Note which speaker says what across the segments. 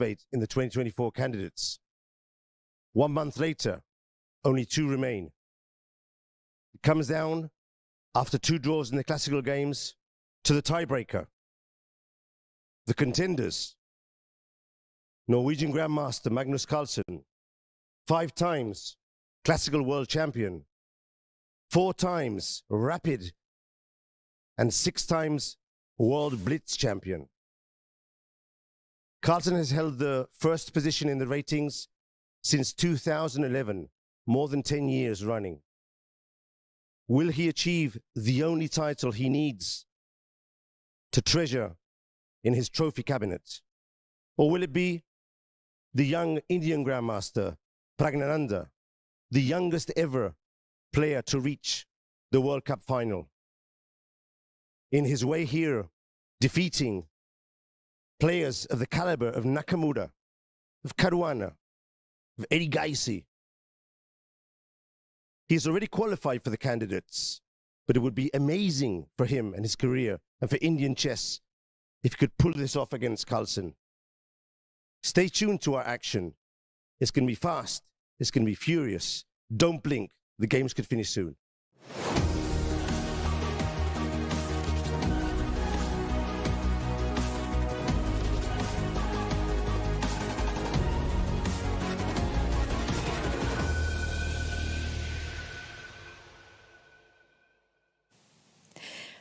Speaker 1: participate in the 2024 candidates. 1 month later, only 2 remain. It comes down, after 2 draws in the classical games, to the tiebreaker. The contenders: Norwegian Grandmaster Magnus Carlsen, 5 times classical world champion, 4 times rapid, and 6 times world blitz champion. Carlsen has held the first position in the ratings since 2011, more than 10 years running. Will he achieve the only title he needs to treasure in his trophy cabinet? Or will it be the young Indian Grandmaster, Praggnanandhaa, the youngest ever player to reach the World Cup final? In his way here, defeating players of the caliber of Nakamura, of Caruana, of Eddie Gaisi. He's already qualified for the candidates, but it would be amazing for him and his career and for Indian chess if he could pull this off against Carlsen. Stay tuned to our action. It's going to be fast. It's going to be furious. Don't blink. The games could finish soon.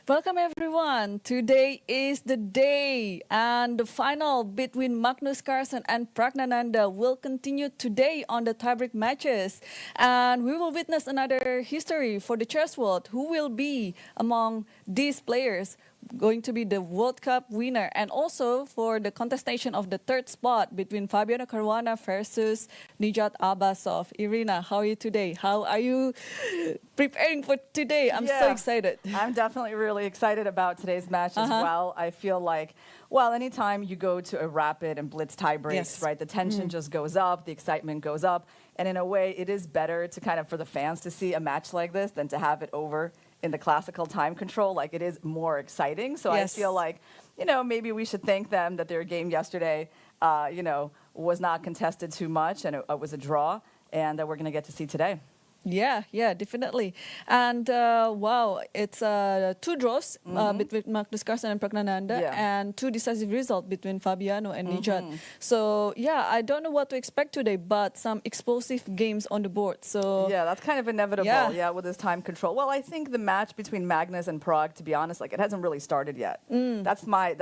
Speaker 2: Welcome everyone. Today is the day, and the final between Magnus Carlsen and Praggnanandhaa will continue today on the tiebreak matches, and we will witness another history for the chess world. Who will be among these players going to be the World Cup winner, and also for the contestation of the 3rd spot between Fabiano Caruana versus Nijat Abbasov. Irina, how are you today? How are you preparing for today? I'm so excited.
Speaker 3: I'm definitely really excited about today's match as well. I feel like, well, anytime you go to a rapid and blitz tie breaks, right, the tension just goes up, the excitement goes up, and in a way it is better to kind of, for the fans to see a match like this than to have it over in the classical time control. Like, it is more exciting. So I feel like, you know, maybe we should thank them that their game yesterday, you know, was not contested too much and it was a draw, and that we're going to get to see today.
Speaker 2: Yeah, definitely. And wow, it's 2 draws between Magnus Carlsen and Praggnanandhaa, and 2 decisive results between Fabiano and Nijat. So yeah, I don't know what to expect today, but some explosive games on the board. So
Speaker 3: yeah, that's kind of inevitable. With this time control. Well, I think the match between Magnus and Prag, to be honest, like, it hasn't really started yet. That's my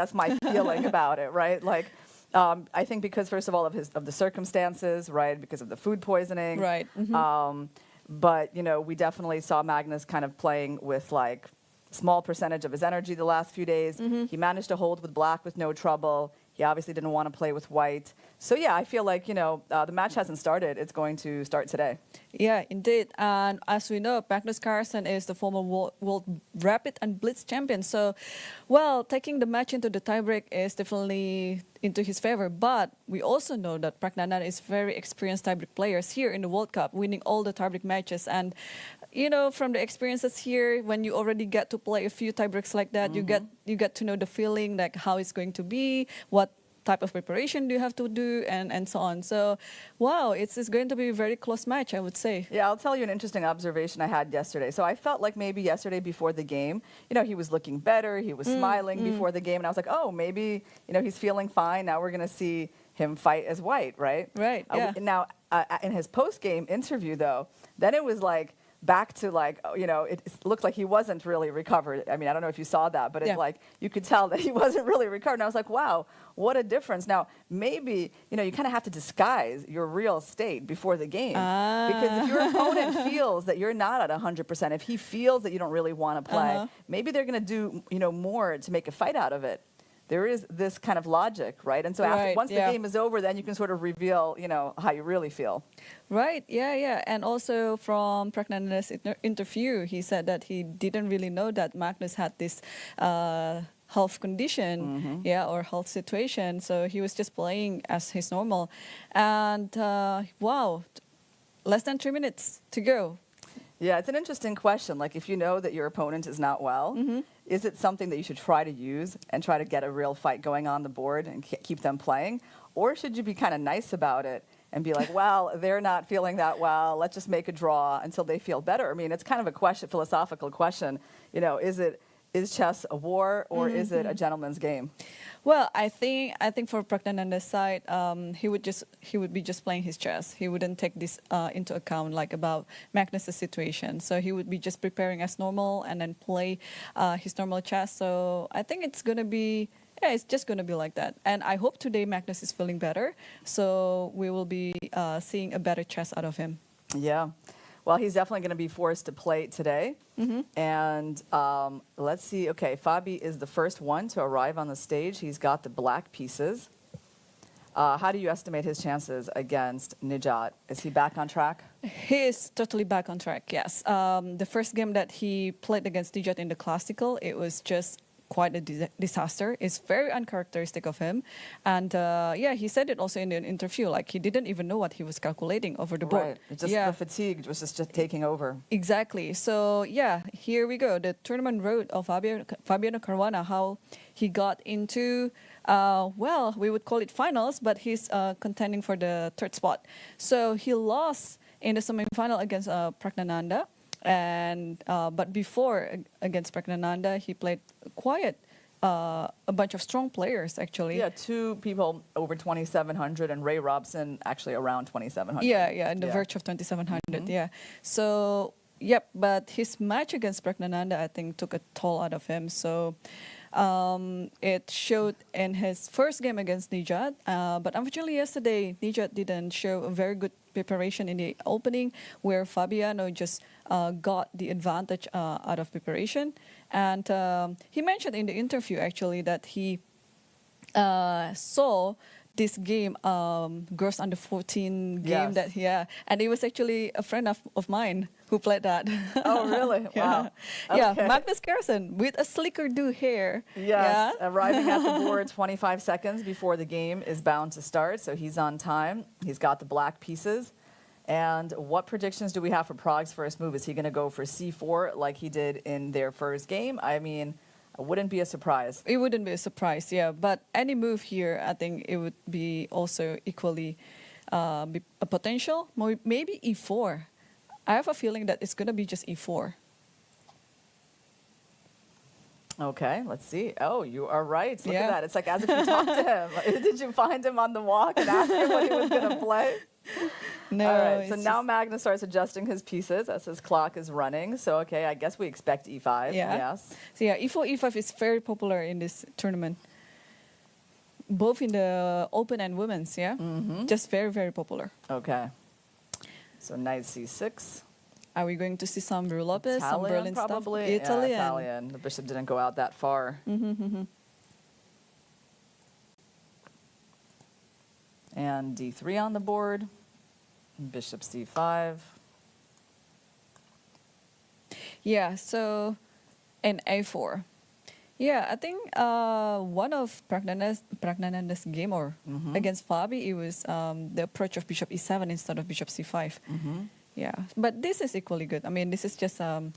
Speaker 3: feeling about it, right? Like, I think because, first of all, of the circumstances, right? Because of the food poisoning,
Speaker 2: right?
Speaker 3: But, you know, we definitely saw Magnus kind of playing with, like, small percentage of his energy the last few days. He managed to hold with black with no trouble. He obviously didn't want to play with white. So, yeah, I feel like, you know, the match hasn't started. It's going to start today.
Speaker 2: Yeah, indeed. And as we know, Magnus Carlsen is the former world rapid and blitz champion. So, well, taking the match into the tiebreak is definitely into his favor. But we also know that Praggnanandhaa is very experienced tiebreak players here in the World Cup, winning all the tiebreak matches. And, you know, from the experiences here, when you already get to play a few tiebreaks like that, you get to know the feeling, like how it's going to be, what type of preparation do you have to do, and so on. So, wow, it's going to be a very close match, I would say.
Speaker 3: Yeah, I'll tell you an interesting observation I had yesterday. So I felt like maybe yesterday before the game, you know, he was looking better, he was smiling before the game, and I was like, oh, maybe, you know, he's feeling fine. Now we're going to see him fight as white, right?
Speaker 2: Right, yeah.
Speaker 3: Now, in his post-game interview, though, then it was like, back to, like, you know, it looked like he wasn't really recovered. I mean, I don't know if you saw that, but it's like, you could tell that he wasn't really recovered. And I was like, wow, what a difference. Now, maybe, you know, you kind of have to disguise your real state before the game. Because if your opponent feels that you're not at 100%, if he feels that you don't really want to play, maybe they're going to do, you know, more to make a fight out of it. There is this kind of logic, right? And so once the game is over, then you can sort of reveal, you know, how you really feel.
Speaker 2: Right, yeah. And also from Praggnanandhaa's interview, he said that he didn't really know that Magnus had this health condition, or health situation. So he was just playing as his normal. And wow, less than 3 minutes to go.
Speaker 3: Yeah, it's an interesting question. Like, if you know that your opponent is not well, is it something that you should try to use and try to get a real fight going on the board and keep them playing? Or should you be kind of nice about it and be like, well, they're not feeling that well, let's just make a draw until they feel better? I mean, it's kind of a question, philosophical question. You know, is chess a war or is it a gentleman's game?
Speaker 2: Well, I think for Praggnanandha's side, he would be just playing his chess. He wouldn't take this into account, like about Magnus's situation. So he would be just preparing as normal and then play his normal chess. So I think it's gonna be. Yeah, it's just going to be like that. And I hope today Magnus is feeling better. So we will be seeing a better chess out of him.
Speaker 3: Yeah. Well, he's definitely going to be forced to play today. And let's see. Okay, Fabi is the first one to arrive on the stage. He's got the black pieces. How do you estimate his chances against Nijat? Is he back on track?
Speaker 2: He is totally back on track, yes. The first game that he played against Nijat in the classical, it was just quite a disaster. It's very uncharacteristic of him. And yeah, he said it also in an interview, like he didn't even know what he was calculating over the board.
Speaker 3: Right. Just the fatigue was just taking over.
Speaker 2: Exactly. So yeah, here we go. The tournament road of Fabiano Caruana, how he got into, well, we would call it finals, but he's contending for the third spot. So he lost in the semi-final against Praggnanandhaa. And but before against Praggnanandhaa, he played quite a bunch of strong players actually.
Speaker 3: Yeah, two people over 2,700 and Ray Robson actually around 2,700.
Speaker 2: Yeah, in the verge of 2,700. Yeah. So yep, but his match against Praggnanandhaa, I think, took a toll out of him. So it showed in his first game against Nijat, but unfortunately yesterday Nijat didn't show a very good preparation in the opening, where Fabiano just got the advantage out of preparation. And he mentioned in the interview actually that he saw this game, girls under 14 game,
Speaker 3: Yes.
Speaker 2: and it was actually a friend of mine who played that.
Speaker 3: Oh, really? Wow.
Speaker 2: Yeah,
Speaker 3: Okay.
Speaker 2: Magnus Carlsen with a slicker do hair.
Speaker 3: Yes,
Speaker 2: Yeah.
Speaker 3: arriving at the board 25 seconds before the game is bound to start, so he's on time. He's got the black pieces. And what predictions do we have for Prag's first move? Is he going to go for c4 like he did in their first game? I mean, it wouldn't be a surprise.
Speaker 2: It wouldn't be a surprise, yeah. But any move here, I think it would be also equally be a potential. Maybe e4. I have a feeling that it's going to be just e4.
Speaker 3: Okay, let's see. Oh, you are right. Look
Speaker 2: Yeah.
Speaker 3: at that. It's like as if you talked to him. Did you find him on the walk and ask him what he was going to play?
Speaker 2: No,
Speaker 3: All right, so
Speaker 2: it's
Speaker 3: now
Speaker 2: just-
Speaker 3: Magnus starts adjusting his pieces as his clock is running. So, okay, I guess we expect e5.
Speaker 2: Yeah.
Speaker 3: Yes.
Speaker 2: So yeah, e4, e5 is very popular in this tournament. Both in the open and women's, yeah? Just very, very popular.
Speaker 3: Okay. So knight c6.
Speaker 2: Are we going to see some Lopez, some
Speaker 3: Italian,
Speaker 2: Berlin
Speaker 3: probably.
Speaker 2: stuff? Italian.
Speaker 3: Yeah, Italian. The bishop didn't go out that far. And d3 on the board. Bishop c5.
Speaker 2: Yeah, so in a4. Yeah, I think one of Praggnanandha's game or against Fabi, it was the approach of bishop e7 instead of bishop c5. Yeah, but this is equally good. I mean, this is just well,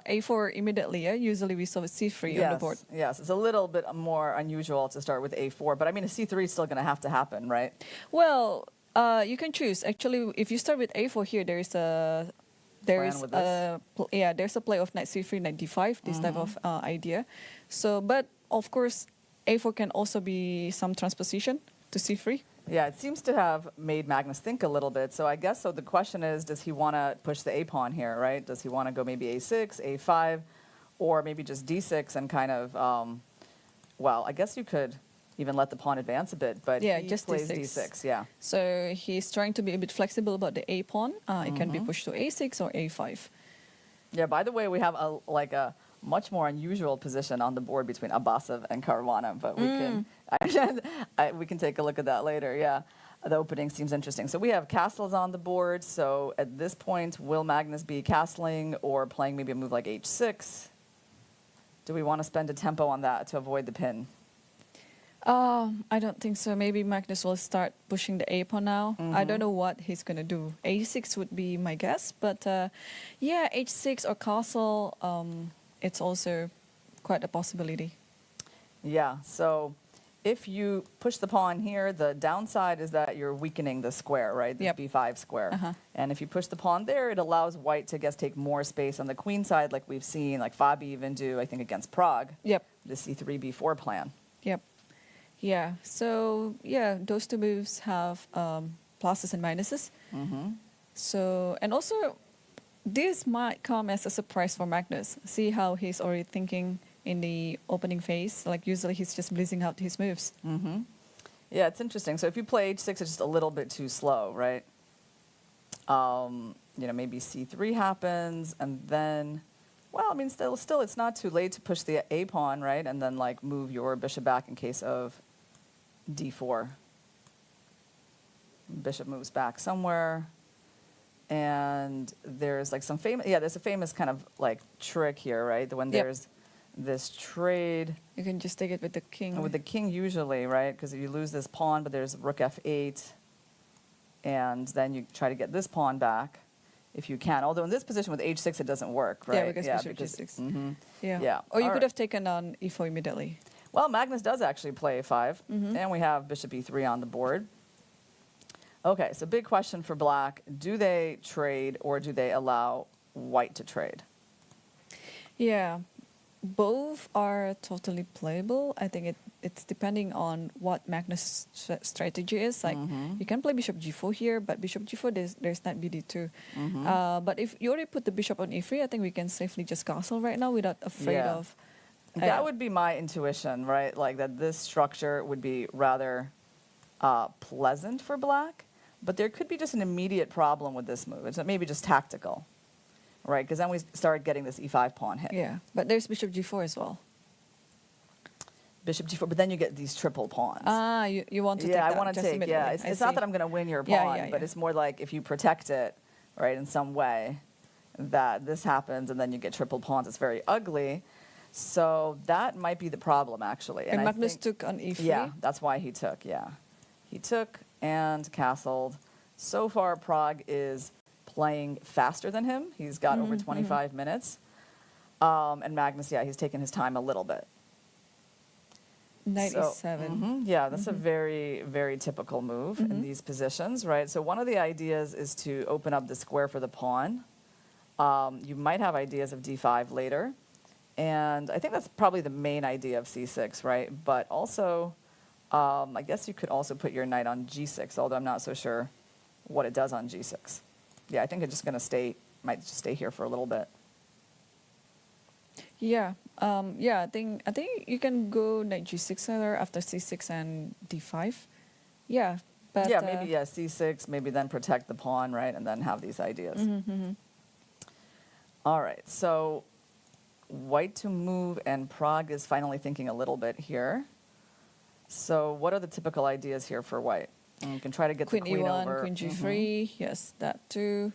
Speaker 2: a4 immediately. Yeah, usually we saw c3 on the board.
Speaker 3: Yes, it's a little bit more unusual to start with a4, but I mean, a c3 is still going to have to happen, right?
Speaker 2: Well, you can choose. Actually, if you start with a4 here, there's a there's a play of knight c3, knight d5, this type of idea. So, but of course, a4 can also be some transposition to c3.
Speaker 3: Yeah, it seems to have made Magnus think a little bit. So I guess, so the question is, does he want to push the a pawn here, right? Does he want to go maybe a6, a5, or maybe just d6 and kind of, well, I guess you could even let the pawn advance a bit, but
Speaker 2: Yeah,
Speaker 3: he
Speaker 2: just
Speaker 3: plays
Speaker 2: d6.
Speaker 3: d6, yeah.
Speaker 2: So he's trying to be a bit flexible about the a pawn. It can be pushed to a6 or a5.
Speaker 3: Yeah, by the way, we have a much more unusual position on the board between Abbasov and Caruana, but we can we can take a look at that later. Yeah, the opening seems interesting. So we have castles on the board. So at this point, will Magnus be castling or playing maybe a move like h6? Do we want to spend a tempo on that to avoid the pin?
Speaker 2: I don't think so. Maybe Magnus will start pushing the a pawn now. I don't know what he's going to do. a6 would be my guess, but yeah, h6 or castle, it's also quite a possibility.
Speaker 3: Yeah, so if you push the pawn here, the downside is that you're weakening the square, right? This
Speaker 2: Yep.
Speaker 3: b5 square. And if you push the pawn there, it allows white to, I guess, take more space on the queen side, like we've seen, like FIDE even do, I think, against Prague.
Speaker 2: Yep.
Speaker 3: The c3, b4 plan.
Speaker 2: Yep. Yeah. So yeah, those two moves have pluses and minuses. So, and also, this might come as a surprise for Magnus. See how he's already thinking in the opening phase. Like usually he's just blitzing out his moves.
Speaker 3: Yeah, it's interesting. So if you play h6, it's just a little bit too slow, right? You know, maybe c3 happens, and then, well, I mean, still, it's not too late to push the a pawn, right? And then like move your bishop back in case of d4. Bishop moves back somewhere. And there's like some famous, there's a famous kind of like trick here, right? When there's this trade.
Speaker 2: You can just take it with the king.
Speaker 3: With the king usually, right? Because if you lose this pawn, but there's rook f8, and then you try to get this pawn back if you can. Although in this position with h6, it doesn't work, right?
Speaker 2: Yeah, because bishop g6.
Speaker 3: Yeah.
Speaker 2: Or you
Speaker 3: All
Speaker 2: could
Speaker 3: right.
Speaker 2: have taken on e4 immediately.
Speaker 3: Well, Magnus does actually play a5, and we have bishop e3 on the board. Okay, so big question for black. Do they trade or do they allow white to trade?
Speaker 2: Yeah, both are totally playable. I think it's depending on what Magnus' strategy is. Like you can play bishop g4 here, but bishop g4 there's knight bd2. But if you already put the bishop on e3, I think we can safely just castle right now without afraid of.
Speaker 3: That would be my intuition, right? Like that this structure would be rather pleasant for black. But there could be just an immediate problem with this move. It's maybe just tactical, right? Because then we start getting this e5 pawn hit.
Speaker 2: Yeah, but there's bishop g4 as well.
Speaker 3: Bishop g4, but then you get these triple pawns.
Speaker 2: Ah, you want to take
Speaker 3: I
Speaker 2: that
Speaker 3: want to
Speaker 2: just
Speaker 3: take,
Speaker 2: immediately.
Speaker 3: It's not that I'm going to win your pawn, but
Speaker 2: yeah.
Speaker 3: it's more like if you protect it, right, in some way, that this happens and then you get triple pawns. It's very ugly. So that might be the problem, actually.
Speaker 2: And
Speaker 3: I
Speaker 2: Magnus
Speaker 3: think,
Speaker 2: took on e3?
Speaker 3: Yeah, that's why he took, He took and castled. So far, Prague is playing faster than him. He's got over 25 minutes. And Magnus, he's taken his time a little bit.
Speaker 2: Knight e7.
Speaker 3: Yeah, that's a very, very typical move in these positions, right? So one of the ideas is to open up the square for the pawn. You might have ideas of d5 later. And I think that's probably the main idea of c6, right? But also, I guess you could also put your knight on g6, although I'm not so sure what it does on g6. Yeah, I think it's just going to might just stay here for a little bit.
Speaker 2: Yeah, I think you can go knight g6 either after c6 and d5. Yeah, but
Speaker 3: maybe c6, maybe then protect the pawn, right, and then have these ideas. All right, so white to move, and Prague is finally thinking a little bit here. So what are the typical ideas here for white? And you can try to get
Speaker 2: queen
Speaker 3: the queen
Speaker 2: e1,
Speaker 3: over.
Speaker 2: queen g3, yes, that too.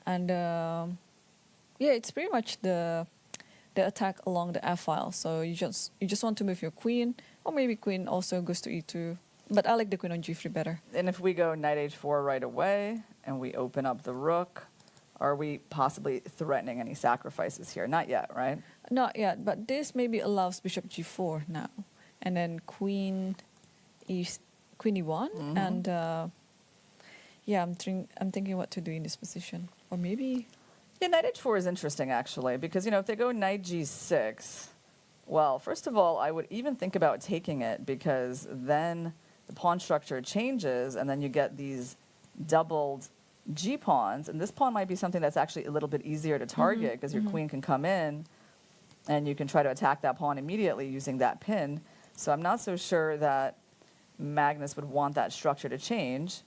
Speaker 2: And it's pretty much the attack along the f file. So you just want to move your queen, or maybe queen also goes to e2. But I like the queen on g3 better.
Speaker 3: And if we go knight h4 right away, and we open up the rook, are we possibly threatening any sacrifices here? Not yet, right?
Speaker 2: Not yet, but this maybe allows bishop g4 now. And then queen e1, and I'm thinking what to do in this position, or maybe
Speaker 3: knight h4 is interesting actually, because if they go knight g6, well, first of all, I would even think about taking it, because then the pawn structure changes, and then you get these doubled g pawns, and this pawn might be something that's actually a little bit easier to target, because your queen can come in, and you can try to attack that pawn immediately using that pin. So I'm not so sure that Magnus would want that structure to change.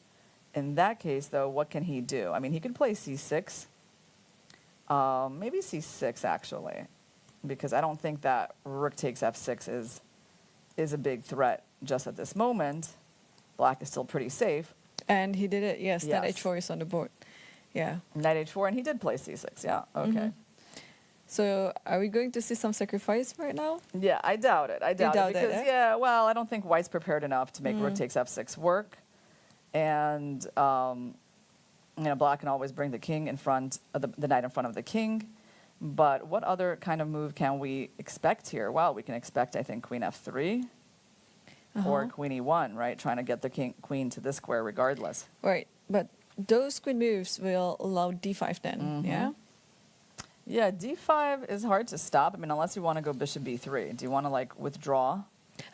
Speaker 3: In that case, though, what can he do? I mean, he could play c6. Maybe c6, actually, because I don't think that rook takes f6 is a big threat just at this moment. Black is still pretty safe.
Speaker 2: And he did it, yes. Knight h4 is on the board. Yeah.
Speaker 3: Knight h4, and he did play c6, yeah, okay.
Speaker 2: So are we going to see some sacrifice right now?
Speaker 3: Yeah, I doubt it. I doubt it because,
Speaker 2: eh?
Speaker 3: I don't think white's prepared enough to make rook takes f6 work. And, black can always bring the king in front, of the knight in front of the king. But what other kind of move can we expect here? Well, we can expect, I think, queen f3. or queen e1, right? Trying to get the queen to this square regardless.
Speaker 2: Right, but those queen moves will allow d5 then, yeah?
Speaker 3: Yeah, d5 is hard to stop. I mean, unless you want to go bishop b3. Do you want to like withdraw?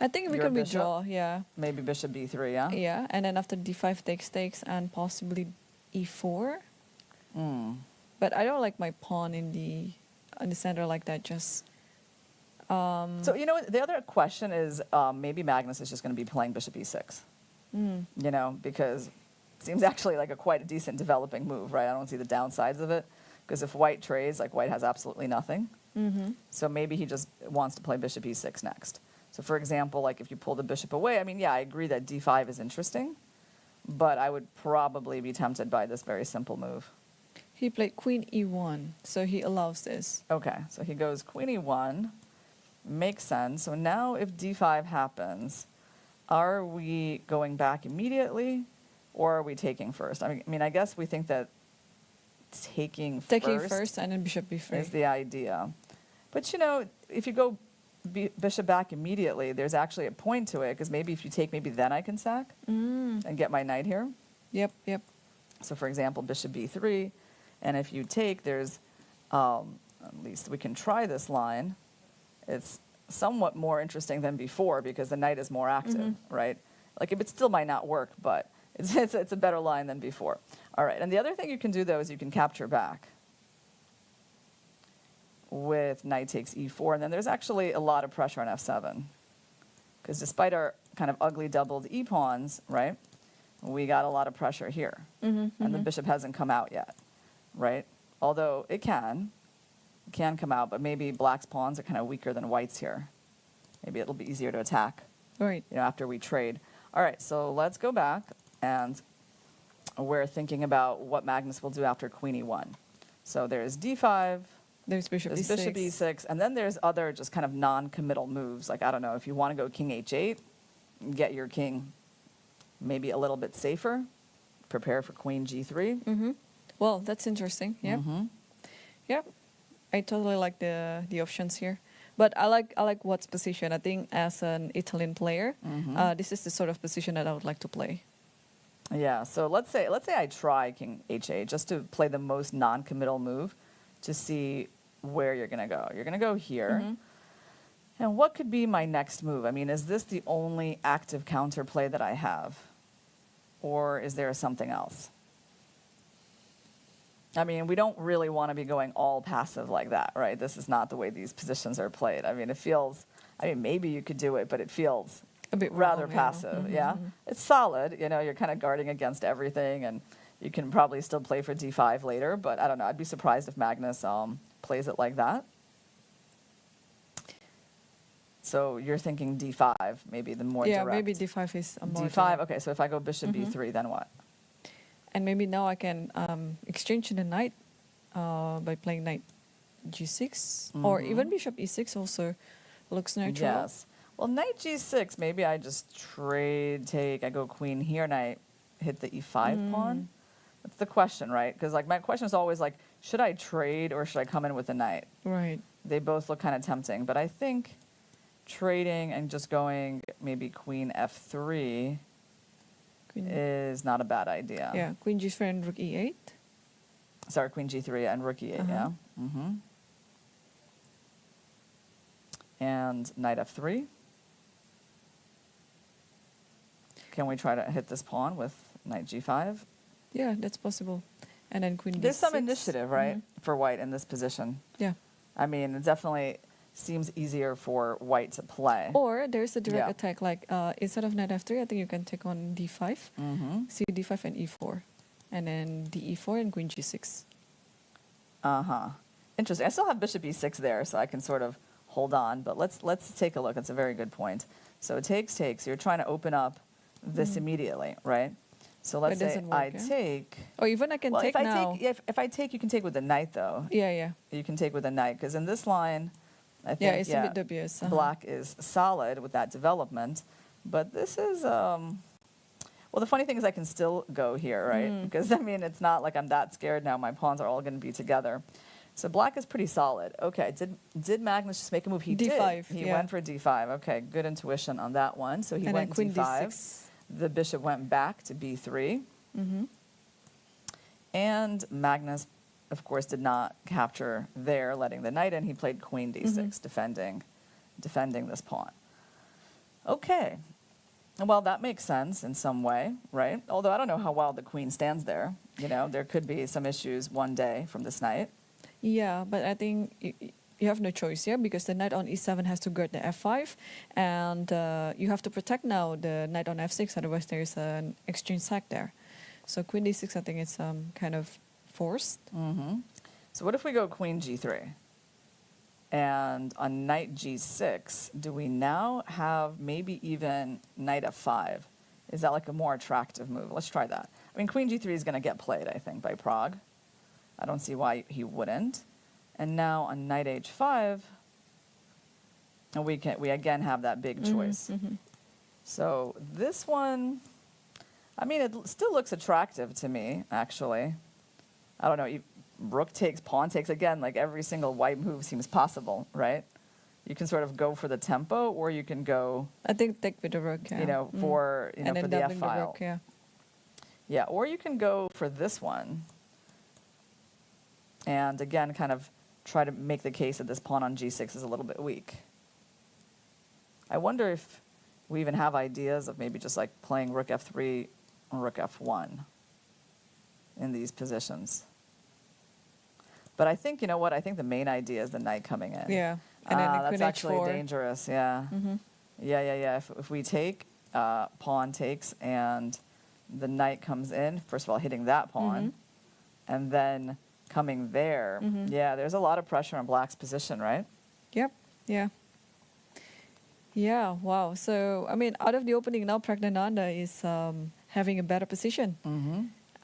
Speaker 2: I think we
Speaker 3: Your
Speaker 2: can
Speaker 3: bishop?
Speaker 2: withdraw, yeah.
Speaker 3: Maybe bishop b3, yeah?
Speaker 2: Yeah, and then after d5 takes and possibly e4. But I don't like my pawn in the center like that. Just
Speaker 3: So you know what? The other question is maybe Magnus is just going to be playing bishop e6. You know, because it seems actually like quite a decent developing move, right? I don't see the downsides of it. Because if white trades, like white has absolutely nothing. So maybe he just wants to play bishop e6 next. So for example, like if you pull the bishop away, I mean, yeah, I agree that d5 is interesting, but I would probably be tempted by this very simple move.
Speaker 2: he played queen e1, so he allows this.
Speaker 3: Okay, so he goes queen e1, makes sense. So now if d5 happens, are we going back immediately, or are we taking first? I mean, I guess we think that taking
Speaker 2: first and then bishop b3
Speaker 3: is the idea. But you know, if you go bishop back immediately, there's actually a point to it, because maybe if you take, maybe then I can sack and get my knight here.
Speaker 2: Yep.
Speaker 3: So for example, bishop b3, and if you take, there's, at least we can try this line. It's somewhat more interesting than before because the knight is more active, right? Like it still might not work, but it's a better line than before. All right, and the other thing you can do though is you can capture back with knight takes e4, and then there's actually a lot of pressure on f7 because despite our kind of ugly doubled e-pawns, right, we got a lot of pressure here, and the bishop hasn't come out yet, right? Although it can come out, but maybe black's pawns are kind of weaker than white's here. Maybe it'll be easier to attack,
Speaker 2: Right.
Speaker 3: you know, after we trade. All right, so let's go back, and we're thinking about what Magnus will do after queen e1. So there's d5,
Speaker 2: There's bishop
Speaker 3: there's
Speaker 2: e6.
Speaker 3: bishop e6, and then there's other just kind of non-committal moves. Like, I don't know, if you want to go king h8, get your king maybe a little bit safer, prepare for queen g3.
Speaker 2: Well, that's interesting. Yeah. Yep. I totally like the options here. But I like Watt's position. I think as an Italian player, this is the sort of position that I would like to play.
Speaker 3: Yeah, so let's say I try king h8 just to play the most non-committal move to see where you're going to go. You're going to go here. And what could be my next move? I mean, is this the only active counterplay that I have? Or is there something else? I mean, we don't really want to be going all passive like that, right? This is not the way these positions are played. I mean, it feels, I mean, maybe you could do it, but it feels
Speaker 2: A bit
Speaker 3: rather
Speaker 2: wrong, yeah.
Speaker 3: passive, yeah? It's solid, you know, you're kind of guarding against everything, and you can probably still play for d5 later, but I don't know, I'd be surprised if Magnus plays it like that. So you're thinking d5, maybe the more direct.
Speaker 2: Yeah, maybe d5 is a more
Speaker 3: d5,
Speaker 2: direct.
Speaker 3: okay, so if I go bishop b3, then what?
Speaker 2: And maybe now I can exchange the knight by playing knight g6, or even bishop e6 also looks natural.
Speaker 3: Yes. Well, knight g6, maybe I just trade, take, I go queen here, and I hit the e5 pawn. That's the question, right? Because like my question is always like, should I trade or should I come in with a knight?
Speaker 2: Right.
Speaker 3: They both look kind of tempting, but I think trading and just going maybe queen f3
Speaker 2: Queen,
Speaker 3: is not a bad idea.
Speaker 2: yeah, queen g3 and rook e8.
Speaker 3: Sorry, queen g3 and rook e8, yeah. And knight f3. Can we try to hit this pawn with knight g5?
Speaker 2: Yeah, that's possible. And then queen
Speaker 3: There's
Speaker 2: d6.
Speaker 3: some initiative, right, for white in this position.
Speaker 2: Yeah.
Speaker 3: I mean, it definitely seems easier for white to play.
Speaker 2: Or there's a direct
Speaker 3: Yeah.
Speaker 2: attack, like instead of knight f3, I think you can take on d5, c d5 and e4, and then d e4 and queen g6.
Speaker 3: Interesting. I still have bishop e6 there, so I can sort of hold on. But let's take a look. It's a very good point. So takes. You're trying to open up this immediately, right? So let's
Speaker 2: It
Speaker 3: say
Speaker 2: doesn't work,
Speaker 3: I
Speaker 2: yeah?
Speaker 3: take.
Speaker 2: Or even I can
Speaker 3: Well,
Speaker 2: take now.
Speaker 3: if I take, you can take with the knight, though.
Speaker 2: Yeah.
Speaker 3: You can take with a knight, because in this line, I think,
Speaker 2: It's a bit dubious.
Speaker 3: black is solid with that development. But this is, well, the funny thing is I can still go here, right? Because, I mean, it's not like I'm that scared now. My pawns are all going to be together. So black is pretty solid. Okay, did Magnus just make a move? He
Speaker 2: D5,
Speaker 3: did. He
Speaker 2: yeah.
Speaker 3: went for D5. Okay, good intuition on that one. So he
Speaker 2: And
Speaker 3: went
Speaker 2: then queen
Speaker 3: D5.
Speaker 2: D6.
Speaker 3: The bishop went back to B3.
Speaker 2: Mm-hmm.
Speaker 3: And Magnus, of course, did not capture there, letting the knight in. He played queen D6, defending this pawn. Okay. Well, that makes sense in some way, right? Although I don't know how well the queen stands there. You know, there could be some issues one day from this knight.
Speaker 2: Yeah, but I think you have no choice, yeah, because the knight on e7 has to guard the f5, and you have to protect now the knight on f6, otherwise there's an exchange sack there. So queen d6, I think it's kind of forced.
Speaker 3: Mm-hmm. So what if we go queen g3? And on knight g6, do we now have maybe even knight f5? Is that like a more attractive move? Let's try that. I mean, queen g3 is going to get played, I think, by Pragg. I don't see why he wouldn't. And now on knight h5, and we again have that big choice.
Speaker 2: Mm-hmm.
Speaker 3: So this one, I mean, it still looks attractive to me, actually. I don't know. Rook takes, pawn takes, again, like every single white move seems possible, right? You can sort of go for the tempo, or you can go,
Speaker 2: I think take with the rook, yeah.
Speaker 3: you know, for
Speaker 2: and
Speaker 3: for
Speaker 2: then
Speaker 3: the
Speaker 2: doubling
Speaker 3: f-file.
Speaker 2: rook, yeah.
Speaker 3: Yeah, or you can go for this one. And again, kind of try to make the case that this pawn on g6 is a little bit weak. I wonder if we even have ideas of maybe just like playing rook f3 or rook f1 in these positions. But I think, you know what, I think the main idea is the knight coming in.
Speaker 2: Yeah, and then
Speaker 3: That's
Speaker 2: queen
Speaker 3: actually
Speaker 2: h4.
Speaker 3: dangerous, yeah.
Speaker 2: Mm-hmm.
Speaker 3: Yeah. If we take, pawn takes, and the knight comes in, first of all, hitting that pawn, and then coming there. Yeah, there's a lot of pressure on black's position, right?
Speaker 2: Yep, yeah. Yeah, wow. So, I mean, out of the opening now, Praggnanandhaa is having a better position.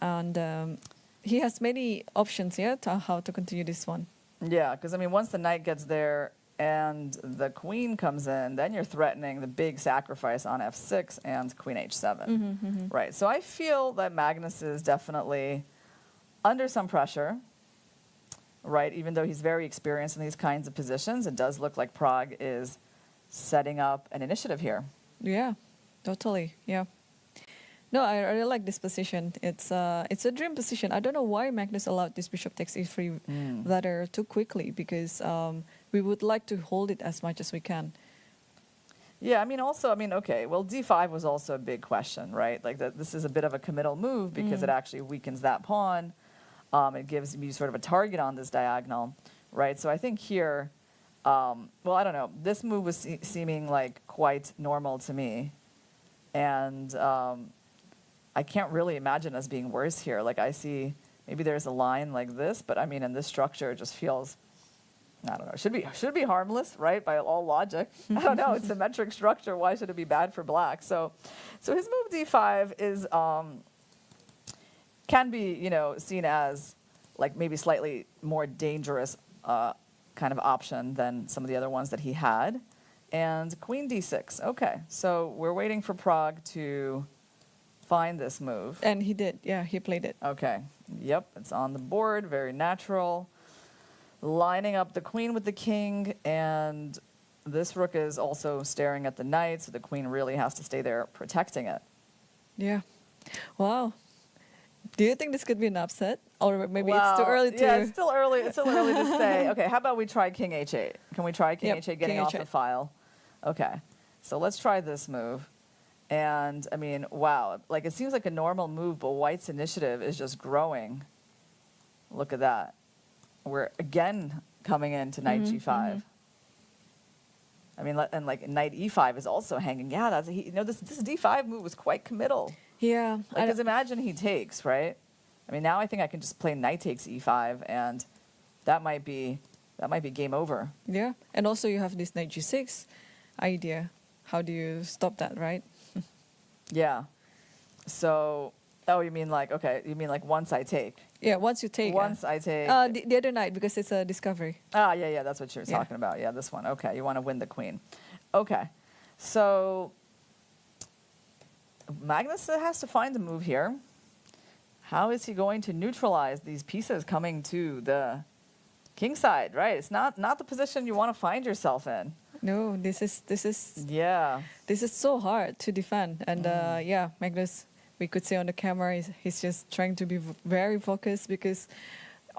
Speaker 2: And he has many options here to how to continue this one.
Speaker 3: Yeah, because, I mean, once the knight gets there and the queen comes in, then you're threatening the big sacrifice on f6 and queen h7. Right, so I feel that Magnus is definitely under some pressure, right? Even though he's very experienced in these kinds of positions, it does look like Pragg is setting up an initiative here.
Speaker 2: Yeah, totally, yeah. No, I really like this position. It's a dream position. I don't know why Magnus allowed this bishop takes e3 ladder too quickly, because we would like to hold it as much as we can.
Speaker 3: Yeah, I mean, also, I mean, okay, well, d5 was also a big question, right? Like, this is a bit of a committal move because it actually weakens that pawn. It gives you sort of a target on this diagonal, right? So I think here, well, I don't know. This move was seeming like quite normal to me. And I can't really imagine us being worse here. Like, I see maybe there's a line like this, but I mean, in this structure, it just feels, I don't know, should be harmless, right? By all logic. I don't know, it's symmetric structure. Why should it be bad for black? So his move d5 is, can be, you know, seen as like maybe slightly more dangerous kind of option than some of the other ones that he had. And queen d6. Okay, so we're waiting for Pragg to find this move.
Speaker 2: And he did, yeah, he played it.
Speaker 3: Okay, yep, it's on the board, very natural. Lining up the queen with the king, and this rook is also staring at the knight, so the queen really has to stay there protecting it.
Speaker 2: Yeah. Wow. Do you think this could be an upset? Or maybe
Speaker 3: Well,
Speaker 2: it's too early to...
Speaker 3: Yeah, it's still early to say. Okay, how about we try king h8? Can we try king
Speaker 2: Yep,
Speaker 3: h8 getting
Speaker 2: king
Speaker 3: off
Speaker 2: h8.
Speaker 3: the file? Okay, so let's try this move. And, I mean, wow, like it seems like a normal move, but white's initiative is just growing. Look at that. We're again coming into knight g5. I mean, and like knight e5 is also hanging. Yeah, that's you know, this d5 move was quite committal.
Speaker 2: Yeah.
Speaker 3: Like, because imagine he takes, right? I mean, now I think I can just play knight takes e5, and that might be game over.
Speaker 2: Yeah, and also you have this knight g6 idea. How do you stop that, right?
Speaker 3: Yeah. So, oh, you mean like, okay, you mean like once I take?
Speaker 2: Yeah, once you take...
Speaker 3: Once I take...
Speaker 2: the other knight, because it's a discovery.
Speaker 3: Ah, yeah, that's what you're talking about. Yeah, this one. Okay, you want to win the queen. Okay, so Magnus has to find a move here. How is he going to neutralize these pieces coming to the Kingside, right? It's not the position you want to find yourself in.
Speaker 2: No, this is
Speaker 3: Yeah.
Speaker 2: this is so hard to defend. And yeah, Magnus, we could see on the camera, he's just trying to be very focused because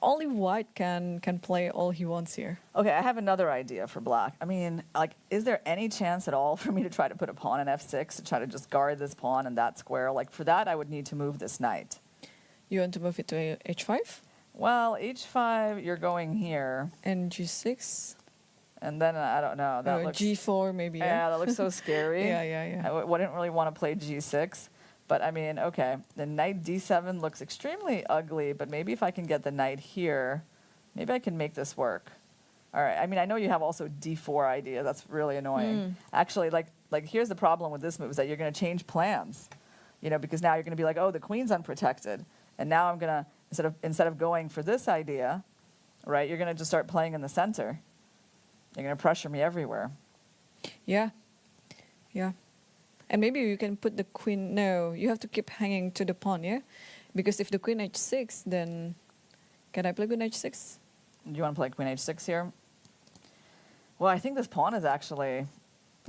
Speaker 2: only white can play all he wants here.
Speaker 3: Okay, I have another idea for black. I mean, like, is there any chance at all for me to try to put a pawn in f6 to try to just guard this pawn and that square? Like, for that, I would need to move this knight.
Speaker 2: You want to move it to h5?
Speaker 3: Well, h5, you're going here.
Speaker 2: And g6?
Speaker 3: And then, I don't know. That looks,
Speaker 2: g4 maybe.
Speaker 3: yeah, that looks so scary.
Speaker 2: Yeah.
Speaker 3: I wouldn't really want to play g6. But, I mean, okay, the knight d7 looks extremely ugly, but maybe if I can get the knight here, maybe I can make this work. All right, I mean, I know you have also d4 idea. That's really annoying. Actually, like here's the problem with this move is that you're going to change plans, you know, because now you're going to be like, oh, the queen's unprotected. And now I'm going to, instead of going for this idea, right, you're going to just start playing in the center. You're going to pressure me everywhere.
Speaker 2: Yeah. And maybe you can put the queen. No, you have to keep hanging to the pawn, yeah? Because if the queen h6, then can I play queen h6?
Speaker 3: Do you want to play queen h6 here? Well, I think this pawn is actually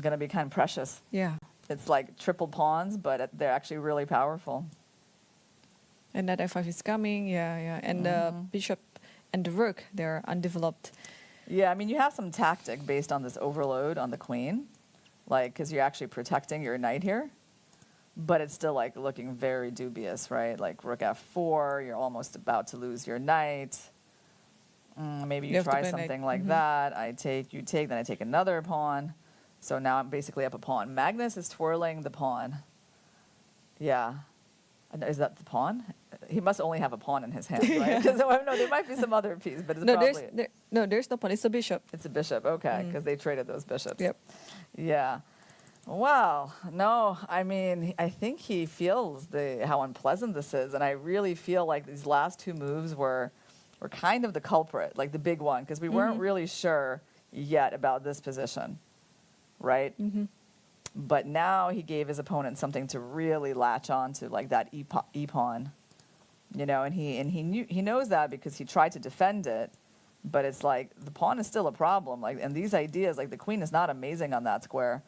Speaker 3: going to be kind of precious.
Speaker 2: Yeah.
Speaker 3: It's like triple pawns, but they're actually really powerful.
Speaker 2: And that f5 is coming, yeah. And the bishop and the rook, they're undeveloped.
Speaker 3: Yeah, I mean, you have some tactic based on this overload on the queen. Like, because you're actually protecting your knight here, but it's still like looking very dubious, right? Like rook f4, you're almost about to lose your knight. Maybe you try something like that. I take, you take, then I take another pawn. So now I'm basically up a pawn. Magnus is twirling the pawn. Yeah. Is that the pawn? He must only have a pawn in his hand, right? Because no, there might be some other piece, but it's probably...
Speaker 2: there's no pawn. It's a bishop.
Speaker 3: It's a bishop, okay, because they traded those bishops.
Speaker 2: Yep.
Speaker 3: Yeah. Wow. No, I mean, I think he feels how unpleasant this is, and I really feel like these last two moves were kind of the culprit, like the big one, because we weren't really sure yet about this position, right? But now he gave his opponent something to really latch on to, like that e-pawn, you know, and he knows that because he tried to defend it, but it's like the pawn is still a problem. Like, and these ideas, like the queen is not amazing on that square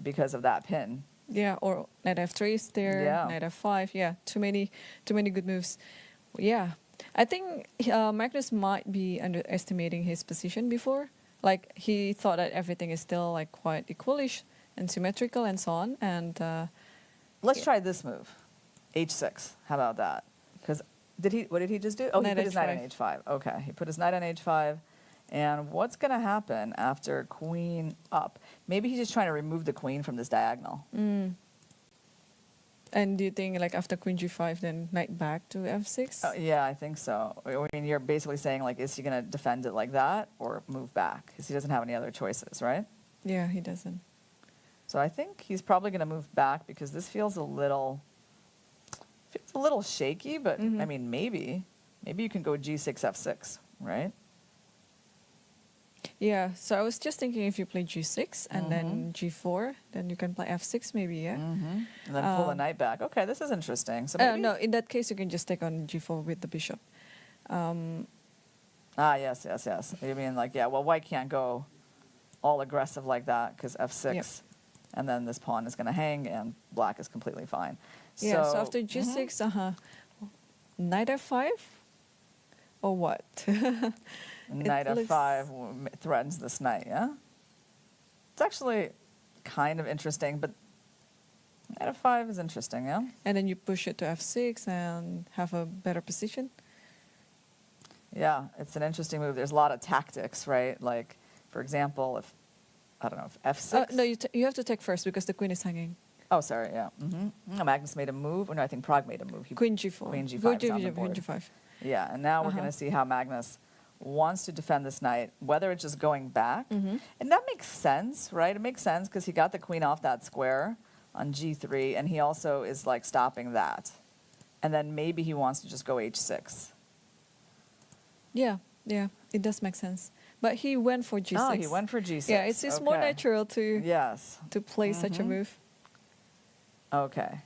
Speaker 3: because of that pin.
Speaker 2: Yeah, or knight f3 is there, knight f5. Yeah, too many good moves. Yeah, I think Magnus might be underestimating his position before. Like he thought that everything is still like quite equalish and symmetrical and so on. And
Speaker 3: let's try this move, h6. How about that? Because what did he just do? Oh, he put his knight on h5. Okay, he put his knight on h5. And what's going to happen after queen up? Maybe he's just trying to remove the queen from this diagonal.
Speaker 2: And do you think like after queen g5, then knight back to f6?
Speaker 3: Yeah, I think so. I mean, you're basically saying like, is he going to defend it like that or move back? Because he doesn't have any other choices, right?
Speaker 2: Yeah, he doesn't.
Speaker 3: So I think he's probably going to move back because this feels a little shaky. But I mean, maybe you can go g6 f6, right?
Speaker 2: Yeah, so I was just thinking if you play g6 and then g4, then you can play f6 maybe, yeah?
Speaker 3: And then pull the knight back. Okay, this is interesting. So maybe
Speaker 2: no, in that case, you can just take on g4 with the bishop.
Speaker 3: Yes. You mean like, yeah, well, white can't go all aggressive like that because f6, and then this pawn is going to hang, and black is completely fine.
Speaker 2: Yeah, so after g6, knight f5? Or what?
Speaker 3: Knight f5 threatens this knight, yeah? It's actually kind of interesting, but knight f5 is interesting, yeah?
Speaker 2: And then you push it to f6 and have a better position?
Speaker 3: Yeah, it's an interesting move. There's a lot of tactics, right? Like, for example, if f6...
Speaker 2: no, you have to take first because the queen is hanging.
Speaker 3: Oh, sorry, yeah. Magnus made a move. No, I think Pragg made a move.
Speaker 2: Queen g4.
Speaker 3: Queen g5
Speaker 2: Go
Speaker 3: is on the board.
Speaker 2: Queen g5.
Speaker 3: Yeah, and now we're going to see how Magnus wants to defend this knight, whether it's just going back. And that makes sense, right? It makes sense because he got the queen off that square on g3, and he also is like stopping that. And then maybe he wants to just go h6.
Speaker 2: Yeah, it does make sense. But he went for g6.
Speaker 3: Oh, he went for g6.
Speaker 2: Yeah, it's more natural to play such a move.
Speaker 3: Okay.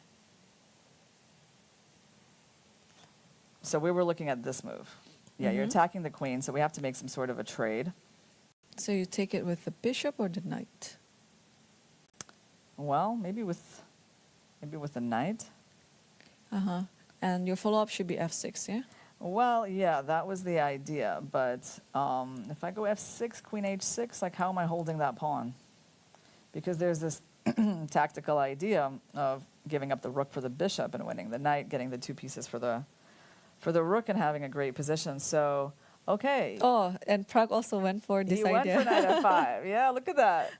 Speaker 3: So we were looking at this move. Yeah, you're attacking the queen, so we have to make some sort of a trade.
Speaker 2: So you take it with the bishop or the knight?
Speaker 3: Well, maybe with the knight.
Speaker 2: Uh-huh. And your follow-up should be f6, yeah?
Speaker 3: Well, yeah, that was the idea. But if I go f6, queen h6, like how am I holding that pawn? Because there's this tactical idea of giving up the rook for the bishop and winning the knight, getting the two pieces for the rook and having a great position. So, okay.
Speaker 2: Oh, and Pragg also went for this
Speaker 3: He
Speaker 2: idea.
Speaker 3: went for knight f5. Yeah, look at that.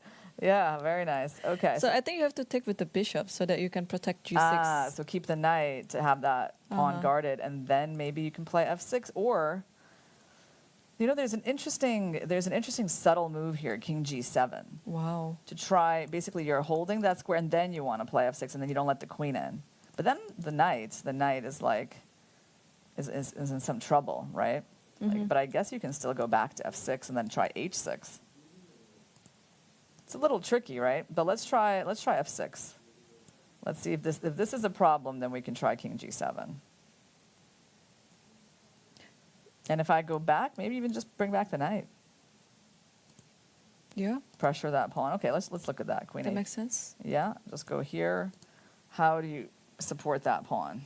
Speaker 3: Yeah, very nice. Okay.
Speaker 2: So I think you have to take with the bishop so that you can protect g6.
Speaker 3: So keep the knight to have that pawn guarded, and then maybe you can play f6, or there's an interesting subtle move here, king g7.
Speaker 2: Wow.
Speaker 3: To try, basically you're holding that square, and then you want to play f6, and then you don't let the queen in. But then the knight is like is in some trouble, right? Like, but I guess you can still go back to f6 and then try h6. It's a little tricky, right? But let's try f6. Let's see if this is a problem, then we can try king g7. And if I go back, maybe even just bring back the knight.
Speaker 2: Yeah.
Speaker 3: Pressure that pawn. Okay, let's look at that. Queen
Speaker 2: That
Speaker 3: eight.
Speaker 2: makes sense.
Speaker 3: Yeah, just go here. How do you support that pawn?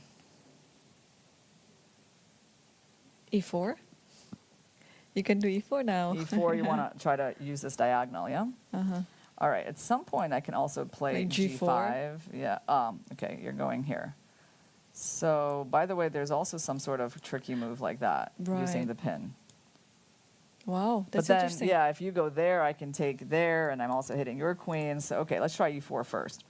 Speaker 2: e4. You can do e4 now.
Speaker 3: e4, you want to try to use this diagonal, yeah?
Speaker 2: Uh-huh.
Speaker 3: All right, at some point I can also play
Speaker 2: Like
Speaker 3: g5.
Speaker 2: g4?
Speaker 3: Yeah, okay, you're going here. So, by the way, there's also some sort of tricky move like that, using
Speaker 2: Right.
Speaker 3: the pin.
Speaker 2: Wow, that's
Speaker 3: But then,
Speaker 2: interesting.
Speaker 3: yeah, if you go there, I can take there, and I'm also hitting your queen. So, okay, let's try e4 first.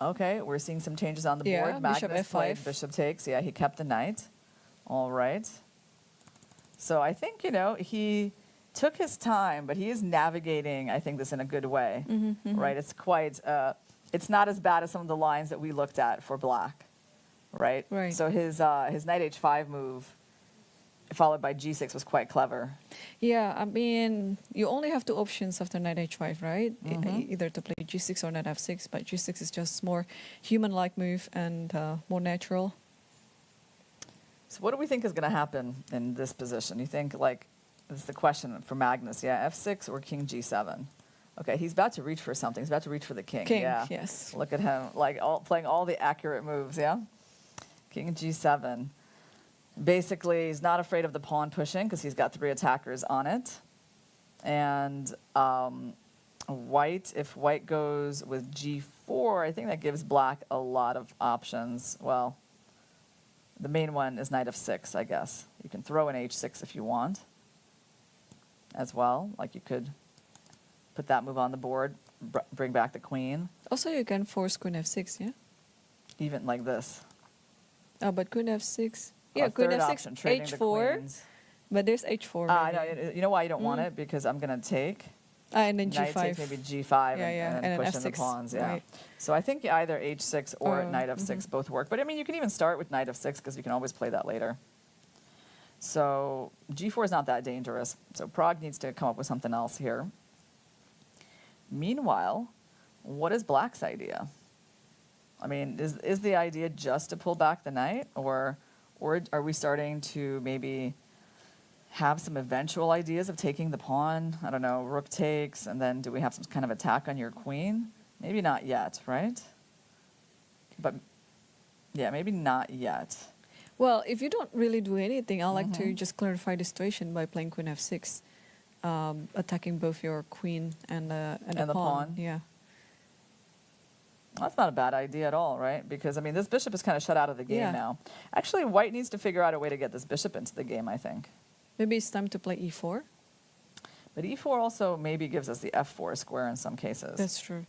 Speaker 3: Okay, we're seeing some changes on the
Speaker 2: Yeah,
Speaker 3: board.
Speaker 2: bishop
Speaker 3: Magnus
Speaker 2: f5.
Speaker 3: played bishop takes. Yeah, he kept the knight. All right. So I think, he took his time, but he is navigating, I think, this in a good way. Right? It's quite, it's not as bad as some of the lines that we looked at for black. Right?
Speaker 2: Right.
Speaker 3: So his knight h5 move, followed by g6, was quite clever.
Speaker 2: Yeah, I mean, you only have two options after knight h5, right? Either to play g6 or knight f6, but g6 is just more human-like move and more natural.
Speaker 3: So what do we think is going to happen in this position? You think, this is the question for Magnus, yeah, f6 or king g7? Okay, he's about to reach for something. He's about to reach for the king.
Speaker 2: King,
Speaker 3: Yeah.
Speaker 2: yes.
Speaker 3: Look at him, playing all the accurate moves, yeah? King g7. Basically, he's not afraid of the pawn pushing because he's got 3 attackers on it. And if white goes with g4, I think that gives black a lot of options. Well, the main one is knight f6, I guess. You can throw in h6 if you want as well. Like you could put that move on the board, bring back the queen.
Speaker 2: Also, you can force queen f6, yeah?
Speaker 3: Even like this.
Speaker 2: Oh, but queen f6. Yeah,
Speaker 3: A
Speaker 2: queen
Speaker 3: third
Speaker 2: f6,
Speaker 3: option, trading the
Speaker 2: h4.
Speaker 3: queens.
Speaker 2: But there's h4.
Speaker 3: No, you know why you don't want it? Because I'm going to take.
Speaker 2: And then
Speaker 3: Knight
Speaker 2: g5.
Speaker 3: takes maybe g5
Speaker 2: Yeah,
Speaker 3: and
Speaker 2: and then
Speaker 3: push in the
Speaker 2: f6,
Speaker 3: pawns. Yeah.
Speaker 2: right.
Speaker 3: So I think either h6 or
Speaker 2: Oh,
Speaker 3: knight f6 both work. But I mean, you can even start with knight f6 because you can always play that later. So g4 is not that dangerous. So Pragg needs to come up with something else here. Meanwhile, what is black's idea? I mean, is the idea just to pull back the knight, or are we starting to maybe have some eventual ideas of taking the pawn? I don't know, rook takes, and then do we have some kind of attack on your queen? Maybe not yet, right? But yeah, maybe not yet.
Speaker 2: Well, if you don't really do anything, I like to just clarify the situation by playing queen f6, attacking both your queen and the pawn. Yeah.
Speaker 3: That's not a bad idea at all, right? Because, I mean, this bishop is kind of shut out of the game
Speaker 2: Yeah.
Speaker 3: now. Actually, white needs to figure out a way to get this bishop into the game, I think.
Speaker 2: Maybe it's time to play e4.
Speaker 3: But e4 also maybe gives us the f4 square in some cases.
Speaker 2: That's true.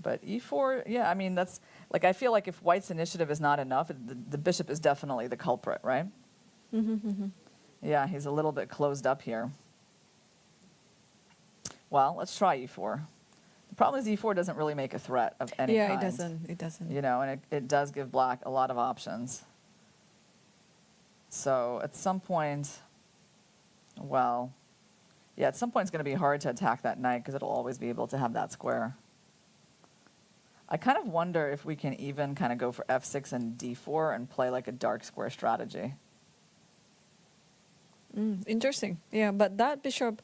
Speaker 3: But e4, yeah, I mean, that's, like, I feel like if white's initiative is not enough, the bishop is definitely the culprit, right? Yeah, he's a little bit closed up here. Well, let's try e4. The problem is e4 doesn't really make a threat of any kind.
Speaker 2: Yeah, it doesn't. It doesn't.
Speaker 3: You know, and it does give black a lot of options. So at some point, well, yeah, at some point it's going to be hard to attack that knight because it'll always be able to have that square. I kind of wonder if we can even kind of go for f6 and d4 and play like a dark square strategy.
Speaker 2: Interesting. Yeah, but that bishop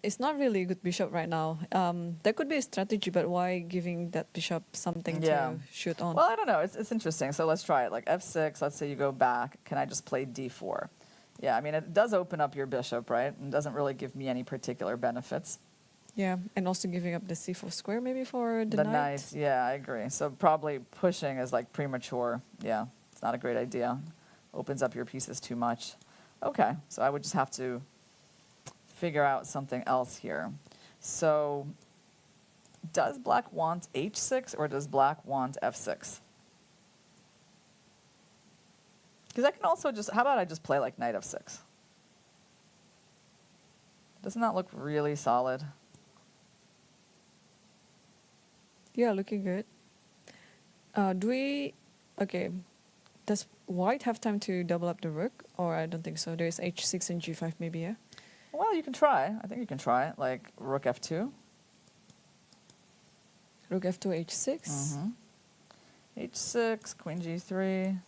Speaker 2: is not really a good bishop right now. There could be a strategy, but why giving that bishop something to shoot on?
Speaker 3: Well, I don't know. It's interesting. So let's try it. Like f6, let's say you go back. Can I just play d4? Yeah, I mean, it does open up your bishop, right? And doesn't really give me any particular benefits.
Speaker 2: Yeah, and also giving up the c4 square maybe for the knight.
Speaker 3: Knight, yeah, I agree. So probably pushing is like premature. Yeah, it's not a great idea. Opens up your pieces too much. Okay, so I would just have to figure out something else here. So does black want h6 or does black want f6? Because I can also just, how about I just play like knight f6? Doesn't that look really solid?
Speaker 2: Yeah, looking good. Does white have time to double up the rook? Or I don't think so. There's h6 and g5 maybe, yeah?
Speaker 3: Well, you can try. I think you can try it, like rook f2.
Speaker 2: Rook f2, h6.
Speaker 3: H6, queen g3.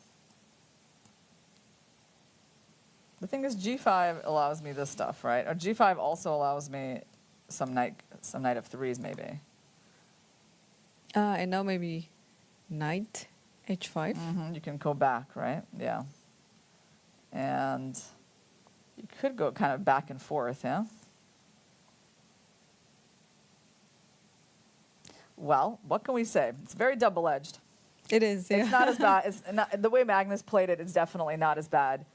Speaker 3: The thing is, g5 allows me this stuff, right? Or g5 also allows me some knight f3s maybe.
Speaker 2: And now maybe knight h5.
Speaker 3: You can go back, right? Yeah. And you could go kind of back and forth, yeah? Well, what can we say? It's very double-edged.
Speaker 2: It is, yeah.
Speaker 3: It's not as bad. It's not, the way Magnus played it, it's definitely not as bad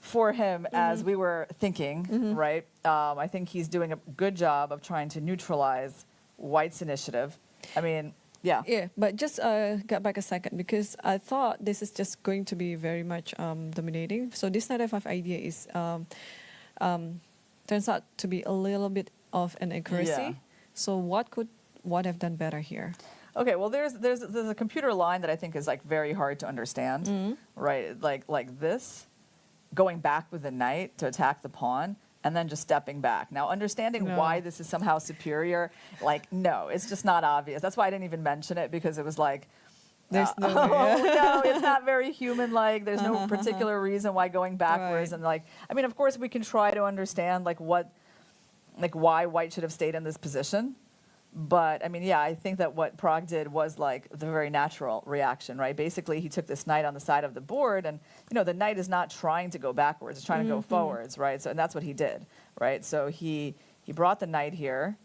Speaker 3: for him as we were thinking, right? I think he's doing a good job of trying to neutralize white's initiative. I mean, yeah.
Speaker 2: Yeah, but just get back a second because I thought this is just going to be very much dominating. So this knight f5 idea is turns out to be a little bit of an accuracy.
Speaker 3: Yeah.
Speaker 2: So what could white have done better here?
Speaker 3: Okay, well, there's a computer line that I think is like very hard to understand, right? Like this, going back with the knight to attack the pawn, and then just stepping back. Now, understanding why this is somehow superior, like, no, it's just not obvious. That's why I didn't even mention it, because it was like,
Speaker 2: There's no way,
Speaker 3: no, it's not very human-like. There's no particular reason why going backwards.
Speaker 2: Right.
Speaker 3: And like, I mean, of course, we can try to understand like why white should have stayed in this position. But I mean, yeah, I think that what Pragg did was like the very natural reaction, right? Basically, he took this knight on the side of the board, and you know, the knight is not trying to go backwards; it's trying to go forwards, right? So, and that's what he did, right? So he brought the knight here,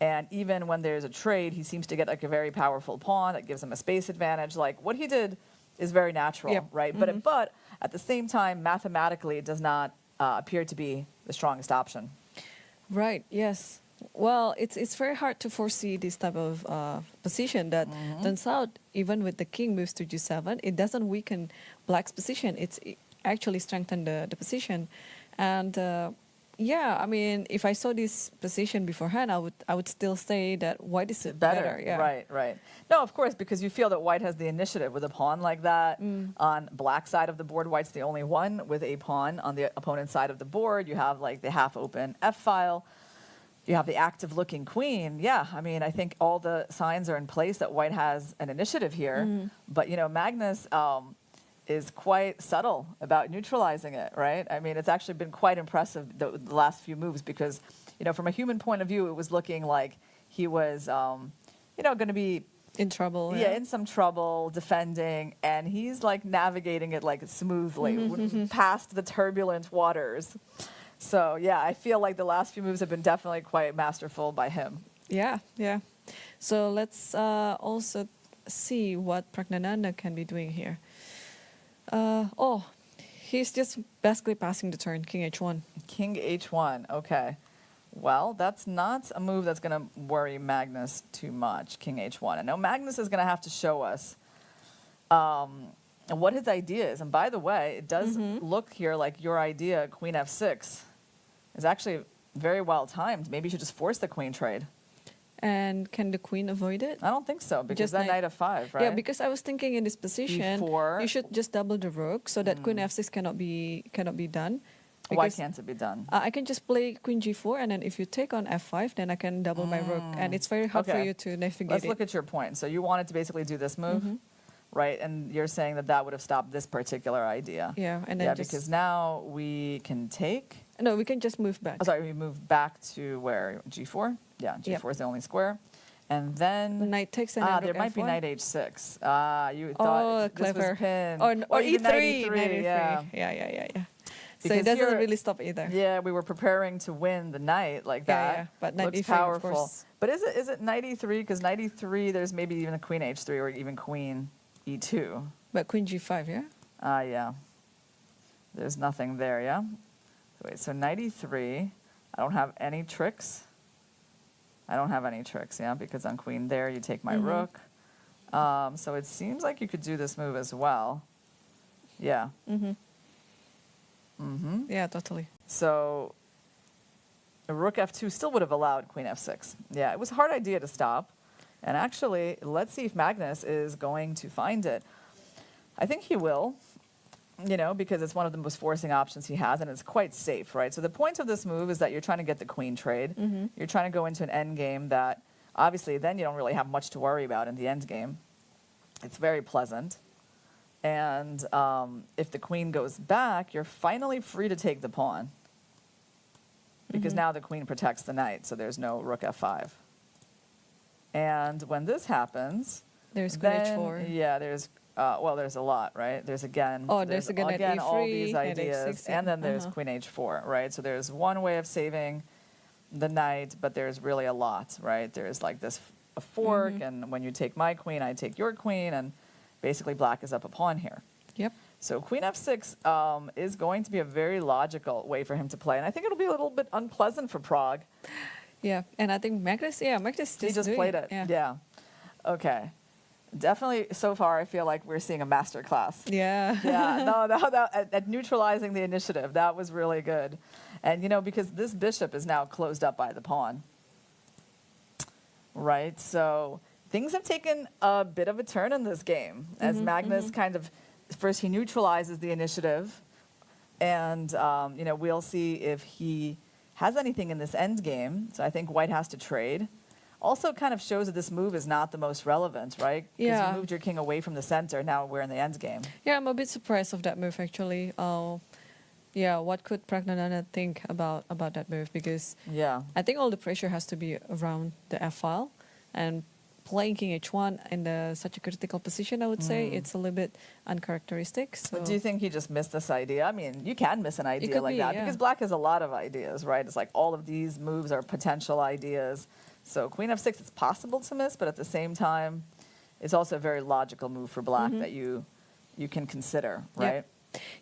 Speaker 3: and even when there's a trade, he seems to get like a very powerful pawn that gives him a space advantage. Like what he did is very natural, right? But at the same time, mathematically, it does not appear to be the strongest option.
Speaker 2: Right. Yes. Well, it's very hard to foresee this type of position that turns out even with the king moves to g7, it doesn't weaken black's position. It actually strengthens the position. And yeah, I mean, if I saw this position beforehand, I would still say that white is better. Yeah.
Speaker 3: Right. No, of course, because you feel that white has the initiative with a pawn like that. On black side of the board, white's the only one with a pawn on the opponent's side of the board. You have like the half-open f-file. You have the active-looking queen. Yeah, I mean, I think all the signs are in place that white has an initiative here. But, you know, Magnus is quite subtle about neutralizing it, right? I mean, it's actually been quite impressive, the last few moves, because, you know, from a human point of view, it was looking like he was, you know, going to be
Speaker 2: in trouble.
Speaker 3: Yeah, in some trouble, defending, and he's, like, navigating it, like, smoothly past the turbulent waters. So, yeah, I feel like the last few moves have been definitely quite masterful by him.
Speaker 2: Yeah. So let's also see what Praggnanandhaa can be doing here. He's just basically passing the turn, king h1.
Speaker 3: King h1, okay. Well, that's not a move that's going to worry Magnus too much, king h1. And now Magnus is going to have to show us what his idea is. And by the way, it does look here like your idea, queen f6, is actually very well timed. Maybe you should just force the queen trade.
Speaker 2: And can the queen avoid it?
Speaker 3: I don't think so, because
Speaker 2: Just
Speaker 3: that knight f5, right?
Speaker 2: Yeah, because I was thinking in this position,
Speaker 3: B4.
Speaker 2: you should just double the rook so that queen f6 cannot be done.
Speaker 3: Why can't it be done?
Speaker 2: I can just play queen g4, and then if you take on f5, then I can double my rook, and it's very hard for you to navigate
Speaker 3: Let's look at your point. So you wanted to basically do this move, right? And you're saying that that would have stopped this particular idea.
Speaker 2: Yeah, and then just,
Speaker 3: because now we can take.
Speaker 2: no, we can just move back.
Speaker 3: Oh, sorry, we move back to where? G4? Yeah, G4 is the only square. And then
Speaker 2: Knight takes and then
Speaker 3: there
Speaker 2: rook
Speaker 3: might be
Speaker 2: F1.
Speaker 3: knight H6. You thought
Speaker 2: clever.
Speaker 3: this was pinned.
Speaker 2: Or
Speaker 3: even
Speaker 2: E3.
Speaker 3: knight E3,
Speaker 2: Yeah. So it
Speaker 3: Because
Speaker 2: doesn't
Speaker 3: here-
Speaker 2: really stop either.
Speaker 3: Yeah, we were preparing to win the knight like that.
Speaker 2: Yeah, but knight
Speaker 3: looks
Speaker 2: E3, of
Speaker 3: powerful.
Speaker 2: course.
Speaker 3: But is it knight E3? Because knight E3, there's maybe even a queen H3 or even queen E2.
Speaker 2: But queen G5, yeah?
Speaker 3: Yeah. There's nothing there, yeah? Wait, so knight E3. I don't have any tricks. I don't have any tricks, yeah, because on queen there, you take my rook. So it seems like you could do this move as well. Yeah.
Speaker 2: Yeah, totally.
Speaker 3: So a rook F2 still would have allowed queen F6. Yeah, it was a hard idea to stop. And actually, let's see if Magnus is going to find it. I think he will, because it's one of the most forcing options he has, and it's quite safe, right? So the point of this move is that you're trying to get the queen trade. You're trying to go into an end game that, obviously, then you don't really have much to worry about in the end game. It's very pleasant. And if the queen goes back, you're finally free to take the pawn. Because now the queen protects the knight, so there's no rook F5. And when this happens...
Speaker 2: There's queen H4.
Speaker 3: Yeah, there's a lot, right? There's again...
Speaker 2: there's again knight E3,
Speaker 3: all these
Speaker 2: knight
Speaker 3: ideas.
Speaker 2: H6,
Speaker 3: And then there's queen H4, right? So there's one way of saving the knight, but there's really a lot, right? There's like this a fork, and when you take my queen, I take your queen, and basically black is up a pawn here.
Speaker 2: Yep.
Speaker 3: So queen F6 is going to be a very logical way for him to play, and I think it'll be a little bit unpleasant for Pragg.
Speaker 2: Yeah, and I think Magnus
Speaker 3: He just played it. Yeah. Okay. Definitely, so far, I feel like we're seeing a master class.
Speaker 2: Yeah.
Speaker 3: Yeah, no, at neutralizing the initiative, that was really good. And, because this bishop is now closed up by the pawn. Right? So things have taken a bit of a turn in this game as Magnus kind of, first he neutralizes the initiative, and, we'll see if he has anything in this end game. So I think white has to trade. Also kind of shows that this move is not the most relevant, right? Because
Speaker 2: Yeah.
Speaker 3: you moved your king away from the center. Now we're in the end game.
Speaker 2: Yeah, I'm a bit surprised of that move, actually. Yeah, what could Praggnanandhaa think about that move? Because
Speaker 3: Yeah.
Speaker 2: I think all the pressure has to be around the F file, and playing king H1 in such a critical position, I would say, it's a little bit uncharacteristic. So
Speaker 3: Do you think he just missed this idea? I mean, you can miss an idea
Speaker 2: could
Speaker 3: like
Speaker 2: be,
Speaker 3: that
Speaker 2: yeah.
Speaker 3: because black has a lot of ideas, right? It's like all of these moves are potential ideas. So queen F6, it's possible to miss, but at the same time, it's also a very logical move for black that you can consider, right?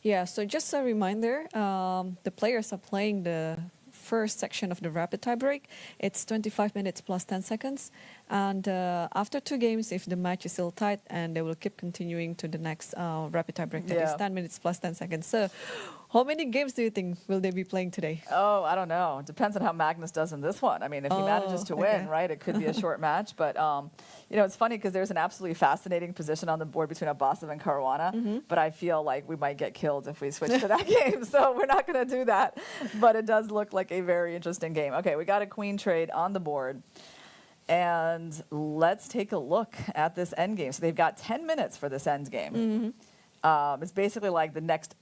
Speaker 2: Yeah, so just a reminder, the players are playing the first section of the rapid tiebreak. It's 25 minutes plus 10 seconds. And after 2 games, if the match is still tight, and they will keep continuing to the next rapid tiebreak, that is 10 minutes plus 10 seconds. So how many games do you think will they be playing today?
Speaker 3: Oh, I don't know. It depends on how Magnus does in this one. I mean, if he manages to win, right, it could be a short match. But, it's funny because there's an absolutely fascinating position on the board between Abbasov and Caruana. But I feel like we might get killed if we switch to that game. So we're not going to do that. But it does look like a very interesting game. Okay, we got a queen trade on the board. And let's take a look at this endgame. So they've got 10 minutes for this endgame. It's basically like the next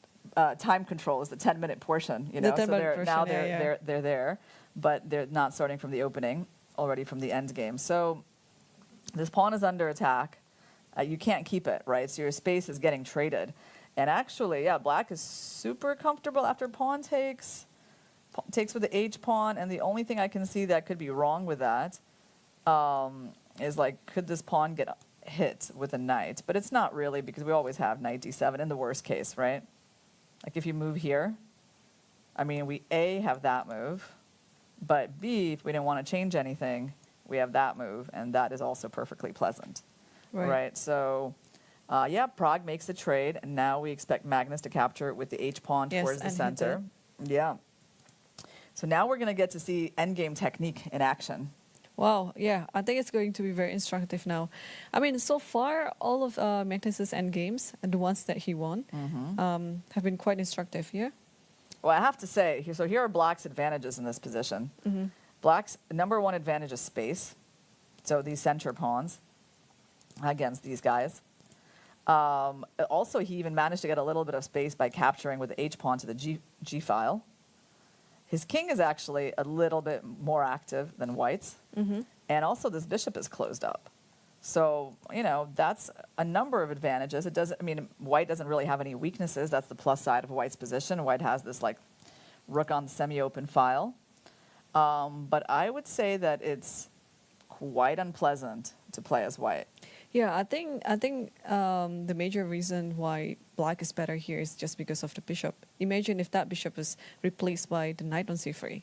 Speaker 3: time control is the 10-minute portion.
Speaker 2: The 10-minute
Speaker 3: so now
Speaker 2: portion,
Speaker 3: they're there, but they're not starting from the opening, already from the endgame. So this pawn is under attack. You can't keep it, right? So your space is getting traded. And actually, black is super comfortable after pawn takes with the H pawn. And the only thing I can see that could be wrong with that is like, could this pawn get hit with a knight? But it's not really, because we always have knight d7 in the worst case, right? Like if you move here, I mean, we A, have that move, but B, if we didn't want to change anything, we have that move, and that is also perfectly pleasant, right? So, Pragg makes the trade, and now we expect Magnus to capture it with the H pawn towards the center. Yeah. So now we're going to get to see endgame technique in action.
Speaker 2: Wow, yeah, I think it's going to be very instructive now. I mean, so far, all of Magnus's endgames, and the ones that he won, have been quite instructive, yeah?
Speaker 3: Well, I have to say, so here are black's advantages in this position. Black's number one advantage is space. So these center pawns against these guys. Also, he even managed to get a little bit of space by capturing with the H pawn to the G file. His king is actually a little bit more active than White's. And also this bishop is closed up. So, you know, that's a number of advantages. It doesn't, I mean, White doesn't really have any weaknesses. That's the plus side of White's position. White has this like rook on semi-open file. But I would say that it's quite unpleasant to play as White.
Speaker 2: Yeah, I think the major reason why Black is better here is just because of the bishop. Imagine if that bishop was replaced by the knight on c3.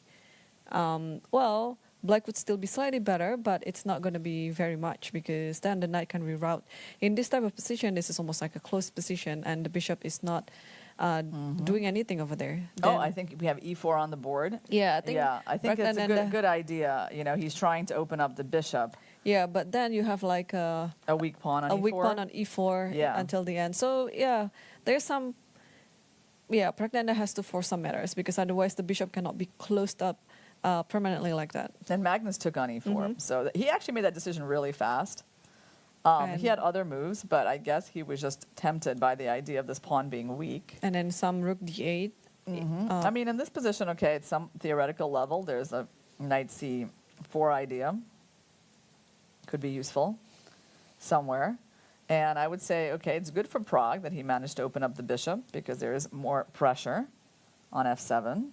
Speaker 2: Well, Black would still be slightly better, but it's not going to be very much because then the knight can reroute. In this type of position, this is almost like a closed position, and the bishop is not doing anything over there.
Speaker 3: Then, I think we have e4 on the board.
Speaker 2: Yeah, I think
Speaker 3: it's a good idea. You know, he's trying to open up the bishop.
Speaker 2: Yeah, but then you have like a
Speaker 3: weak pawn on e4.
Speaker 2: A weak pawn on e4 until the end. So yeah, there's some. Yeah, Praggnanandhaa has to force some matters because otherwise the bishop cannot be closed up permanently like that.
Speaker 3: And Magnus took on e4, so he actually made that decision really fast. He had other moves, but I guess he was just tempted by the idea of this pawn being weak.
Speaker 2: And then some rook d8.
Speaker 3: I mean, in this position, okay, at some theoretical level, there's a knight c4 idea. Could be useful somewhere. And I would say, okay, it's good for Prague that he managed to open up the bishop because there is more pressure on f7.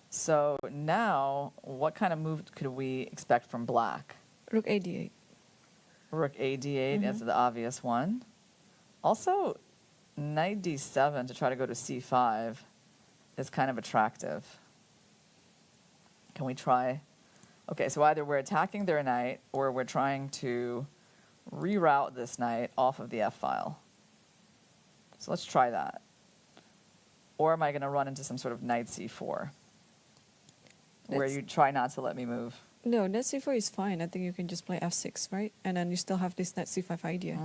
Speaker 3: So now, what kind of move could we expect from Black?
Speaker 2: Rook a d8.
Speaker 3: Rook a d8 is the obvious one. Also, knight d7 to try to go to c5 is kind of attractive. Can we try? Okay, so either we're attacking their knight or we're trying to reroute this knight off of the f-file. So let's try that. Or am I going to run into some sort of knight c4 where you try not to let me move?
Speaker 2: No, knight c4 is fine. I think you can just play f6, right? And then you still have this knight c5 idea.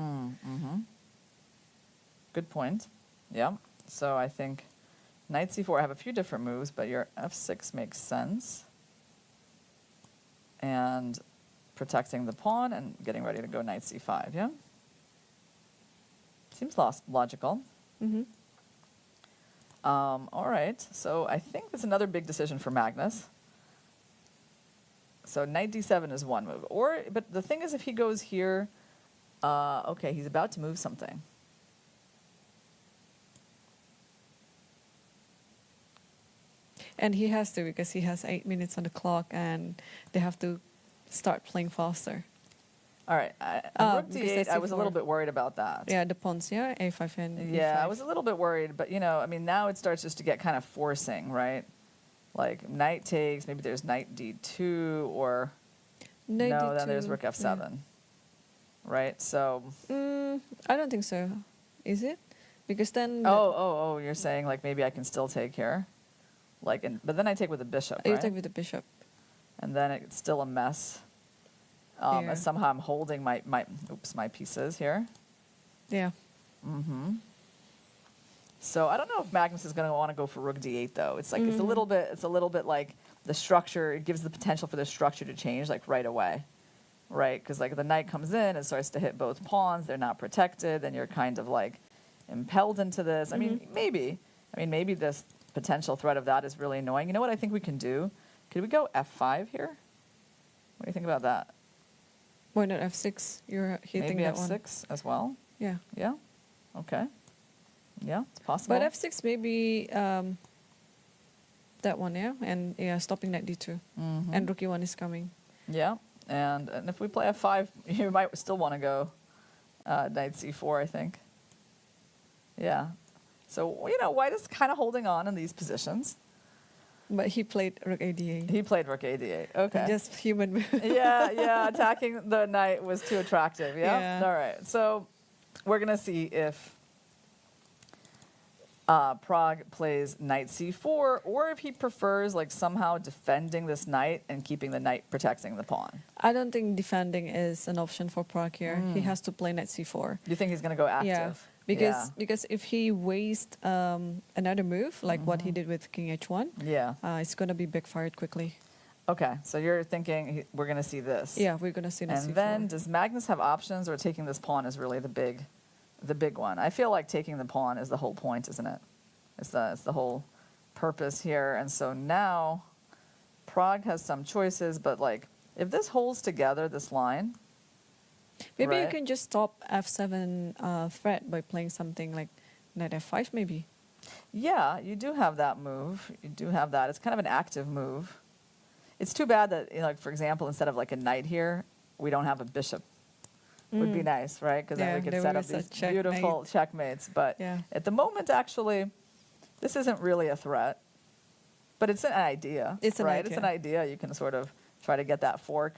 Speaker 3: Good point. Yeah. So I think knight c4, I have a few different moves, but your f6 makes sense. And protecting the pawn and getting ready to go knight c5, yeah? Seems logical. All right, so I think that's another big decision for Magnus. So knight d7 is one move. But the thing is, if he goes here, okay, he's about to move something.
Speaker 2: And he has to because he has 8 minutes on the clock and they have to start playing faster.
Speaker 3: All right. Rook d8, I was a little bit worried about that.
Speaker 2: Yeah, the pawns, yeah, a5 and
Speaker 3: yeah,
Speaker 2: e5.
Speaker 3: I was a little bit worried, but, you know, I mean, now it starts just to get kind of forcing, right? Like, knight takes, maybe there's knight d2, or
Speaker 2: knight
Speaker 3: no,
Speaker 2: d2,
Speaker 3: then there's rook f7,
Speaker 2: yeah.
Speaker 3: Right? So...
Speaker 2: I don't think so. Is it? Because then...
Speaker 3: Oh, you're saying, like, maybe I can still take here? Like, but then I take with the bishop, right?
Speaker 2: You take with the bishop.
Speaker 3: And then it's still a mess. And somehow I'm holding my pieces here.
Speaker 2: Yeah.
Speaker 3: So I don't know if Magnus is going to want to go for rook d8 though. It's like it's a little bit like the structure. It gives the potential for the structure to change like right away, right? Because like the knight comes in, it starts to hit both pawns. They're not protected. Then you're kind of like impelled into this. I mean, maybe this potential threat of that is really annoying. You know what I think we can do? Could we go f5 here? What do you think about that?
Speaker 2: Why not f6? You're hitting
Speaker 3: maybe
Speaker 2: that
Speaker 3: f6 as well.
Speaker 2: Yeah.
Speaker 3: Yeah. Okay. Yeah, it's possible.
Speaker 2: But f6 maybe that one, yeah, and yeah, stopping knight d2, and rook e1 is coming.
Speaker 3: Yeah, and if we play f5, you might still want to go knight c4, I think. Yeah. So, you know, White is kind of holding on in these positions.
Speaker 2: But he played rook a d8.
Speaker 3: He played rook a d8. Okay.
Speaker 2: Just human move.
Speaker 3: yeah. Attacking the knight was too attractive. Yeah. All right. So we're going to see if Prague plays knight c4 or if he prefers like somehow defending this knight and keeping the knight protecting the pawn.
Speaker 2: I don't think defending is an option for Prague here. He has to play knight c4.
Speaker 3: Do you think he's going to go active?
Speaker 2: Yeah. Because if he wastes another move, like what he did with king h1, it's going to be backfired quickly.
Speaker 3: Okay, so you're thinking we're going to see this.
Speaker 2: Yeah, we're going to see this.
Speaker 3: And then does Magnus have options, or taking this pawn is really the big the big one. I feel like taking the pawn is the whole point, isn't it? It's the whole purpose here. And so now Prague has some choices, but like if this holds together, this line.
Speaker 2: Maybe you
Speaker 3: right?
Speaker 2: can just stop f7 threat by playing something like knight f5 maybe.
Speaker 3: Yeah, you do have that move. You do have that. It's kind of an active move. It's too bad that, like, for example, instead of like a knight here, we don't have a bishop. Would be nice, right? Because then we could set up these beautiful checkmates. But at the moment, actually, this isn't really a threat. But it's an idea. It's an idea. It's an idea. You can sort of try to get that fork.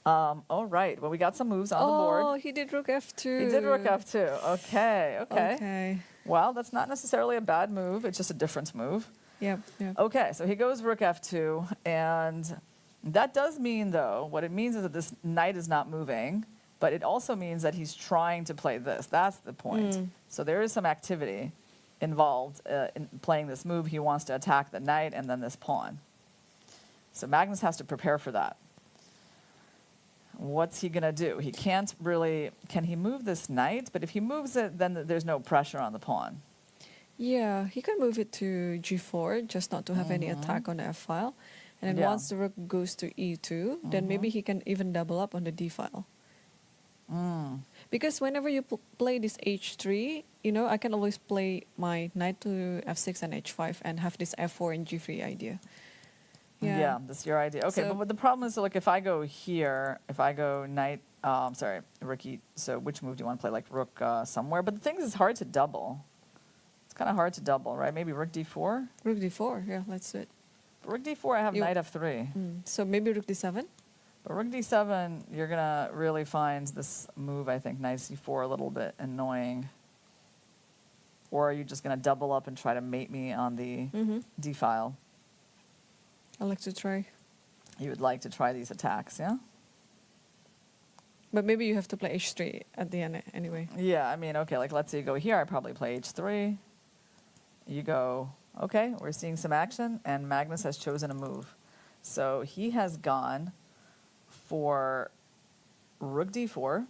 Speaker 3: All right. Well, we got some moves on the board.
Speaker 2: Oh, he did rook f2.
Speaker 3: He did rook f2. Okay. Well, that's not necessarily a bad move. It's just a different move.
Speaker 2: Yeah.
Speaker 3: Okay, so he goes rook f2, and that does mean, though, what it means is that this knight is not moving, but it also means that he's trying to play this. That's the point. So there is some activity involved in playing this move. He wants to attack the knight and then this pawn. So Magnus has to prepare for that. What's he going to do? He can't really... Can he move this knight? But if he moves it, then there's no pressure on the pawn.
Speaker 2: Yeah, he can move it to g4, just not to have any attack on the f file. And then once the rook goes to e2, then maybe he can even double up on the d file. Because whenever you play this h3, I can always play my knight to f6 and h5 and have this f4 and g3 idea.
Speaker 3: Yeah, that's your idea. Okay, so, but the problem is, like, if I go here, if I go knight, rook e, so which move do you want to play? Like rook somewhere? But the thing is, it's hard to double. It's kind of hard to double, right? Maybe rook d4?
Speaker 2: Rook d4, yeah, let's do it.
Speaker 3: For rook d4, I have knight f3.
Speaker 2: So maybe rook d7?
Speaker 3: But rook d7, you're going to really find this move, I think, knight c4 a little bit annoying. Or are you just going to double up and try to mate me on the d file?
Speaker 2: I like to try.
Speaker 3: You would like to try these attacks, yeah?
Speaker 2: But maybe you have to play h3 at the end anyway.
Speaker 3: Yeah, I mean, okay, like let's say you go here, I probably play h3. You go, okay, we're seeing some action, and Magnus has chosen a move. So he has gone for rook d4,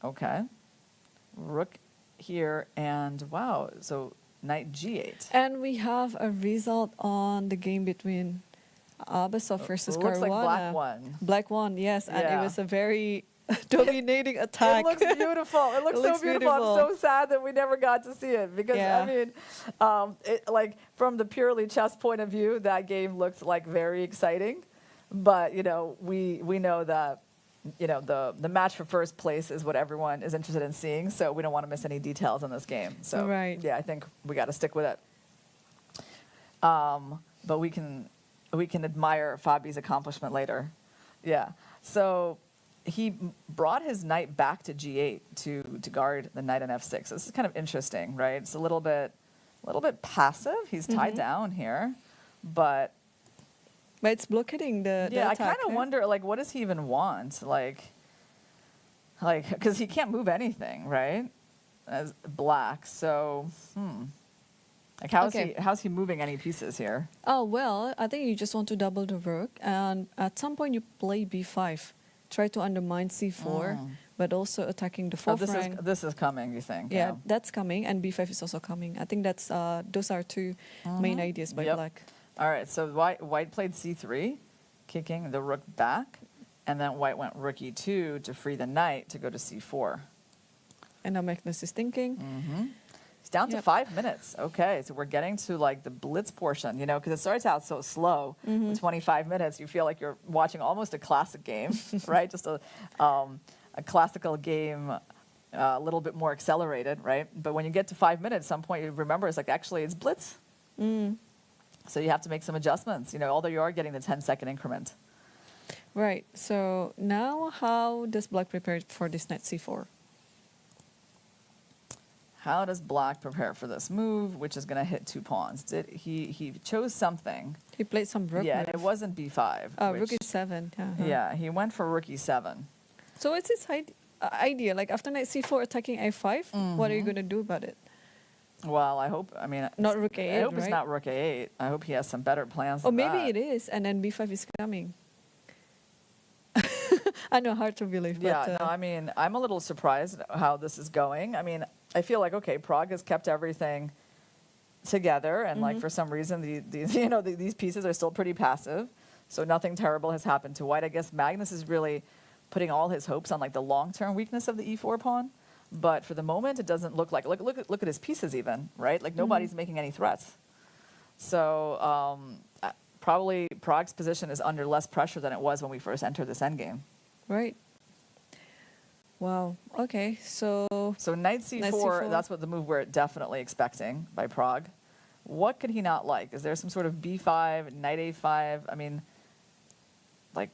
Speaker 3: okay, rook here, and wow, so knight g8.
Speaker 2: And we have a result on the game between Abasov versus Caruana.
Speaker 3: Looks like black won.
Speaker 2: Black won, yes, and it was a very dominating attack.
Speaker 3: It looks beautiful. It looks so beautiful. I'm so sad that we never got to see it because I mean, like from the purely chess point of view, that game looks like very exciting. But we know that the match for first place is what everyone is interested in seeing. So we don't want to miss any details in this game. So yeah, I think we got to stick with it. But we can admire Fabi's accomplishment later. Yeah. So he brought his knight back to g8 to guard the knight on f6. So this is kind of interesting, right? It's a little bit passive. He's tied down here, but
Speaker 2: it's blockading the
Speaker 3: I
Speaker 2: attack.
Speaker 3: kind of wonder, like, what does he even want? Like, because he can't move anything, right? As black, so like, how's he moving any pieces here?
Speaker 2: Oh well, I think you just want to double the rook, and at some point you play b5. Try to undermine c4, but also attacking the fourth rank.
Speaker 3: This is coming, you think?
Speaker 2: Yeah, that's coming, and b5 is also coming. I think that's those are two main ideas by black.
Speaker 3: All right, so white played c3, kicking the rook back, and then white went rook e2 to free the knight to go to c4.
Speaker 2: And now Magnus is thinking.
Speaker 3: It's down to 5 minutes. Okay, so we're getting to like the blitz portion, because it starts out so slow. 25 minutes, you feel like you're watching almost a classic game, right? Just a classical game, a little bit more accelerated, right? But when you get to 5 minutes, at some point you remember it's like actually it's blitz. So you have to make some adjustments, although you are getting the 10-second increment.
Speaker 2: Right. So now how does black prepare for this knight c4?
Speaker 3: How does black prepare for this move, which is going to hit 2 pawns? He chose something.
Speaker 2: He played some rook.
Speaker 3: Yeah, and it wasn't b5.
Speaker 2: Rook e7.
Speaker 3: Yeah, he went for rook e7.
Speaker 2: So what's his idea? Like after knight c4 attacking a5, what are you going to do about it?
Speaker 3: Well, I hope,
Speaker 2: not rook a8,
Speaker 3: I hope it's not rook a8. I hope he has some better plans
Speaker 2: Or
Speaker 3: than
Speaker 2: maybe
Speaker 3: that.
Speaker 2: it is, and then b5 is coming. I know, hard to believe.
Speaker 3: Yeah,
Speaker 2: but,
Speaker 3: no, I mean, I'm a little surprised how this is going. I mean, I feel like, okay, Prague has kept everything together, and like for some reason, these pieces are still pretty passive, so nothing terrible has happened to white. I guess Magnus is really putting all his hopes on like the long-term weakness of the e4 pawn, but for the moment, it doesn't look like. Look at his pieces, even, right? Like nobody's making any threats. So probably Prague's position is under less pressure than it was when we first entered this endgame.
Speaker 2: Right. Wow. Okay. So
Speaker 3: Knight c4,
Speaker 2: Knight c4.
Speaker 3: That's what the move we're definitely expecting by Prague. What could he not like? Is there some sort of b5, knight a5? I mean, like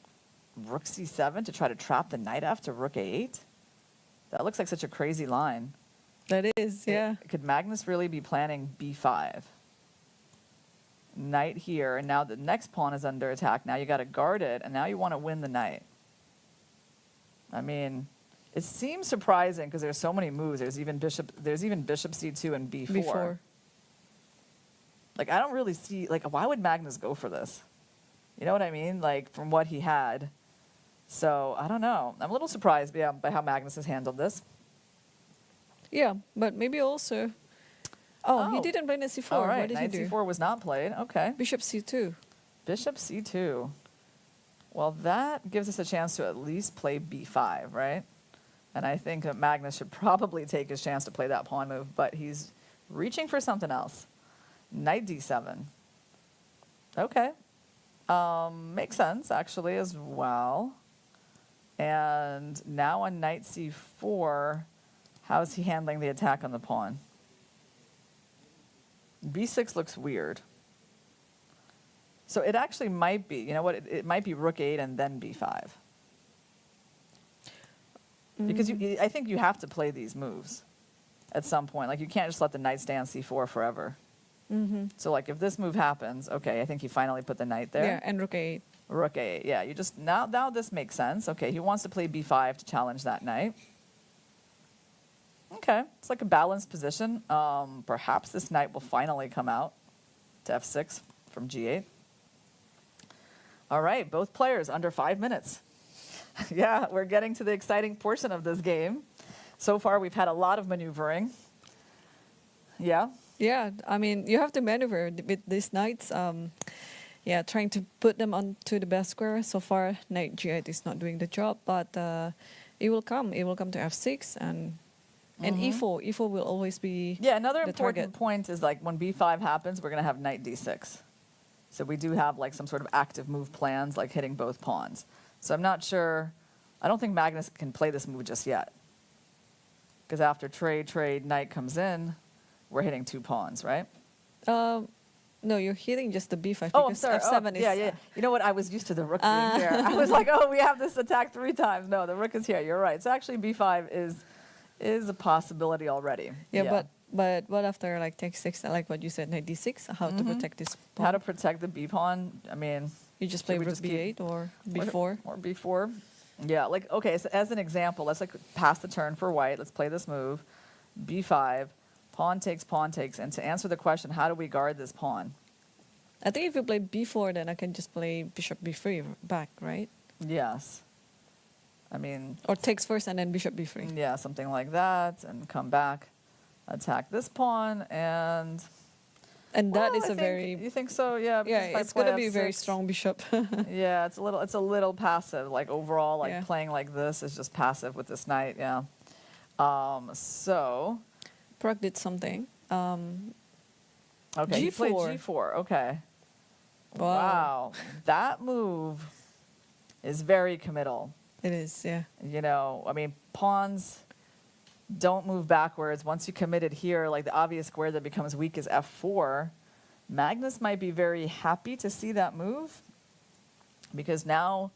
Speaker 3: rook c7 to try to trap the knight after rook a8? That looks like such a crazy line.
Speaker 2: that is, yeah.
Speaker 3: Could Magnus really be planning b5? Knight here, and now the next pawn is under attack. Now you got to guard it, and now you want to win the knight. I mean, it seems surprising because there's so many moves. There's even bishop c2 and b4.
Speaker 2: Before.
Speaker 3: Like, I don't really see, like, why would Magnus go for this? You know what I mean? Like, from what he had. So, I don't know. I'm a little surprised by how Magnus has handled this.
Speaker 2: Yeah, but maybe also. Oh, he didn't play knight c4.
Speaker 3: All right,
Speaker 2: What did
Speaker 3: knight
Speaker 2: he do?
Speaker 3: c4 was not played. Okay.
Speaker 2: Bishop c2.
Speaker 3: Bishop c2. Well, that gives us a chance to at least play b5, right? And I think that Magnus should probably take his chance to play that pawn move, but he's reaching for something else. Knight d7. Okay. Makes sense, actually, as well. And now on knight c4, how's he handling the attack on the pawn? b6 looks weird. So it actually might be, you know what, it might be rook 8 and then b5. Because I think you have to play these moves at some point. Like, you can't just let the knight stay on c4 forever. So, like, if this move happens, okay, I think he finally put the knight there.
Speaker 2: Yeah, and rook a8.
Speaker 3: Rook a8, yeah. You just, now this makes sense. Okay, he wants to play b5 to challenge that knight. Okay, it's like a balanced position. Perhaps this knight will finally come out to f6 from g8. All right, both players under 5 minutes. Yeah, we're getting to the exciting portion of this game. So far, we've had a lot of maneuvering. Yeah?
Speaker 2: Yeah, I mean, you have to maneuver with these knights. Yeah, trying to put them onto the best square. So far, knight g8 is not doing the job, but it will come. It will come to f6 and e4. E4 will always be
Speaker 3: Another
Speaker 2: the
Speaker 3: important
Speaker 2: target.
Speaker 3: point is, like, when b5 happens, we're going to have knight d6. So we do have, like, some sort of active move plans, like hitting both pawns. So I'm not sure. I don't think Magnus can play this move just yet. Because after trade, knight comes in, we're hitting 2 pawns, right?
Speaker 2: No, you're hitting just the b5
Speaker 3: Oh, I'm
Speaker 2: because
Speaker 3: sorry.
Speaker 2: f7 is...
Speaker 3: Yeah. You know what? I was used to the rook being here. I was like, oh, we have this attack 3 times. No, the rook is here. You're right. So actually b5 is a possibility already.
Speaker 2: Yeah, but what after, like, take 6, like what you said, knight d6, how to protect this pawn?
Speaker 3: How to protect the b pawn? I mean...
Speaker 2: You just play
Speaker 3: we
Speaker 2: rook
Speaker 3: just keep-
Speaker 2: b8 or b4?
Speaker 3: Or b4. Yeah, like, okay, so as an example, let's, like, pass the turn for white. Let's play this move. b5, pawn takes, and to answer the question, how do we guard this pawn?
Speaker 2: I think if you play b4, then I can just play bishop b3 back, right?
Speaker 3: Yes. I mean...
Speaker 2: Or takes first and then bishop b3.
Speaker 3: Yeah, something like that, and come back, attack this pawn, and...
Speaker 2: And that
Speaker 3: Well,
Speaker 2: is
Speaker 3: I
Speaker 2: a
Speaker 3: think-
Speaker 2: very...
Speaker 3: You think so? Yeah.
Speaker 2: Yeah,
Speaker 3: because if I
Speaker 2: it's going to
Speaker 3: play
Speaker 2: be a very
Speaker 3: f6
Speaker 2: strong bishop.
Speaker 3: Yeah, it's a little passive. Like, overall, like,
Speaker 2: Yeah.
Speaker 3: playing like this is just passive with this knight. Yeah. So.
Speaker 2: Prague did something.
Speaker 3: Okay. He played
Speaker 2: G4.
Speaker 3: g4. Okay.
Speaker 2: Wow.
Speaker 3: Wow. That move is very committal.
Speaker 2: It is, yeah.
Speaker 3: You know, I mean, pawns don't move backwards. Once you commit it here, like, the obvious square that becomes weak is f4. Magnus might be very happy to see that move, because now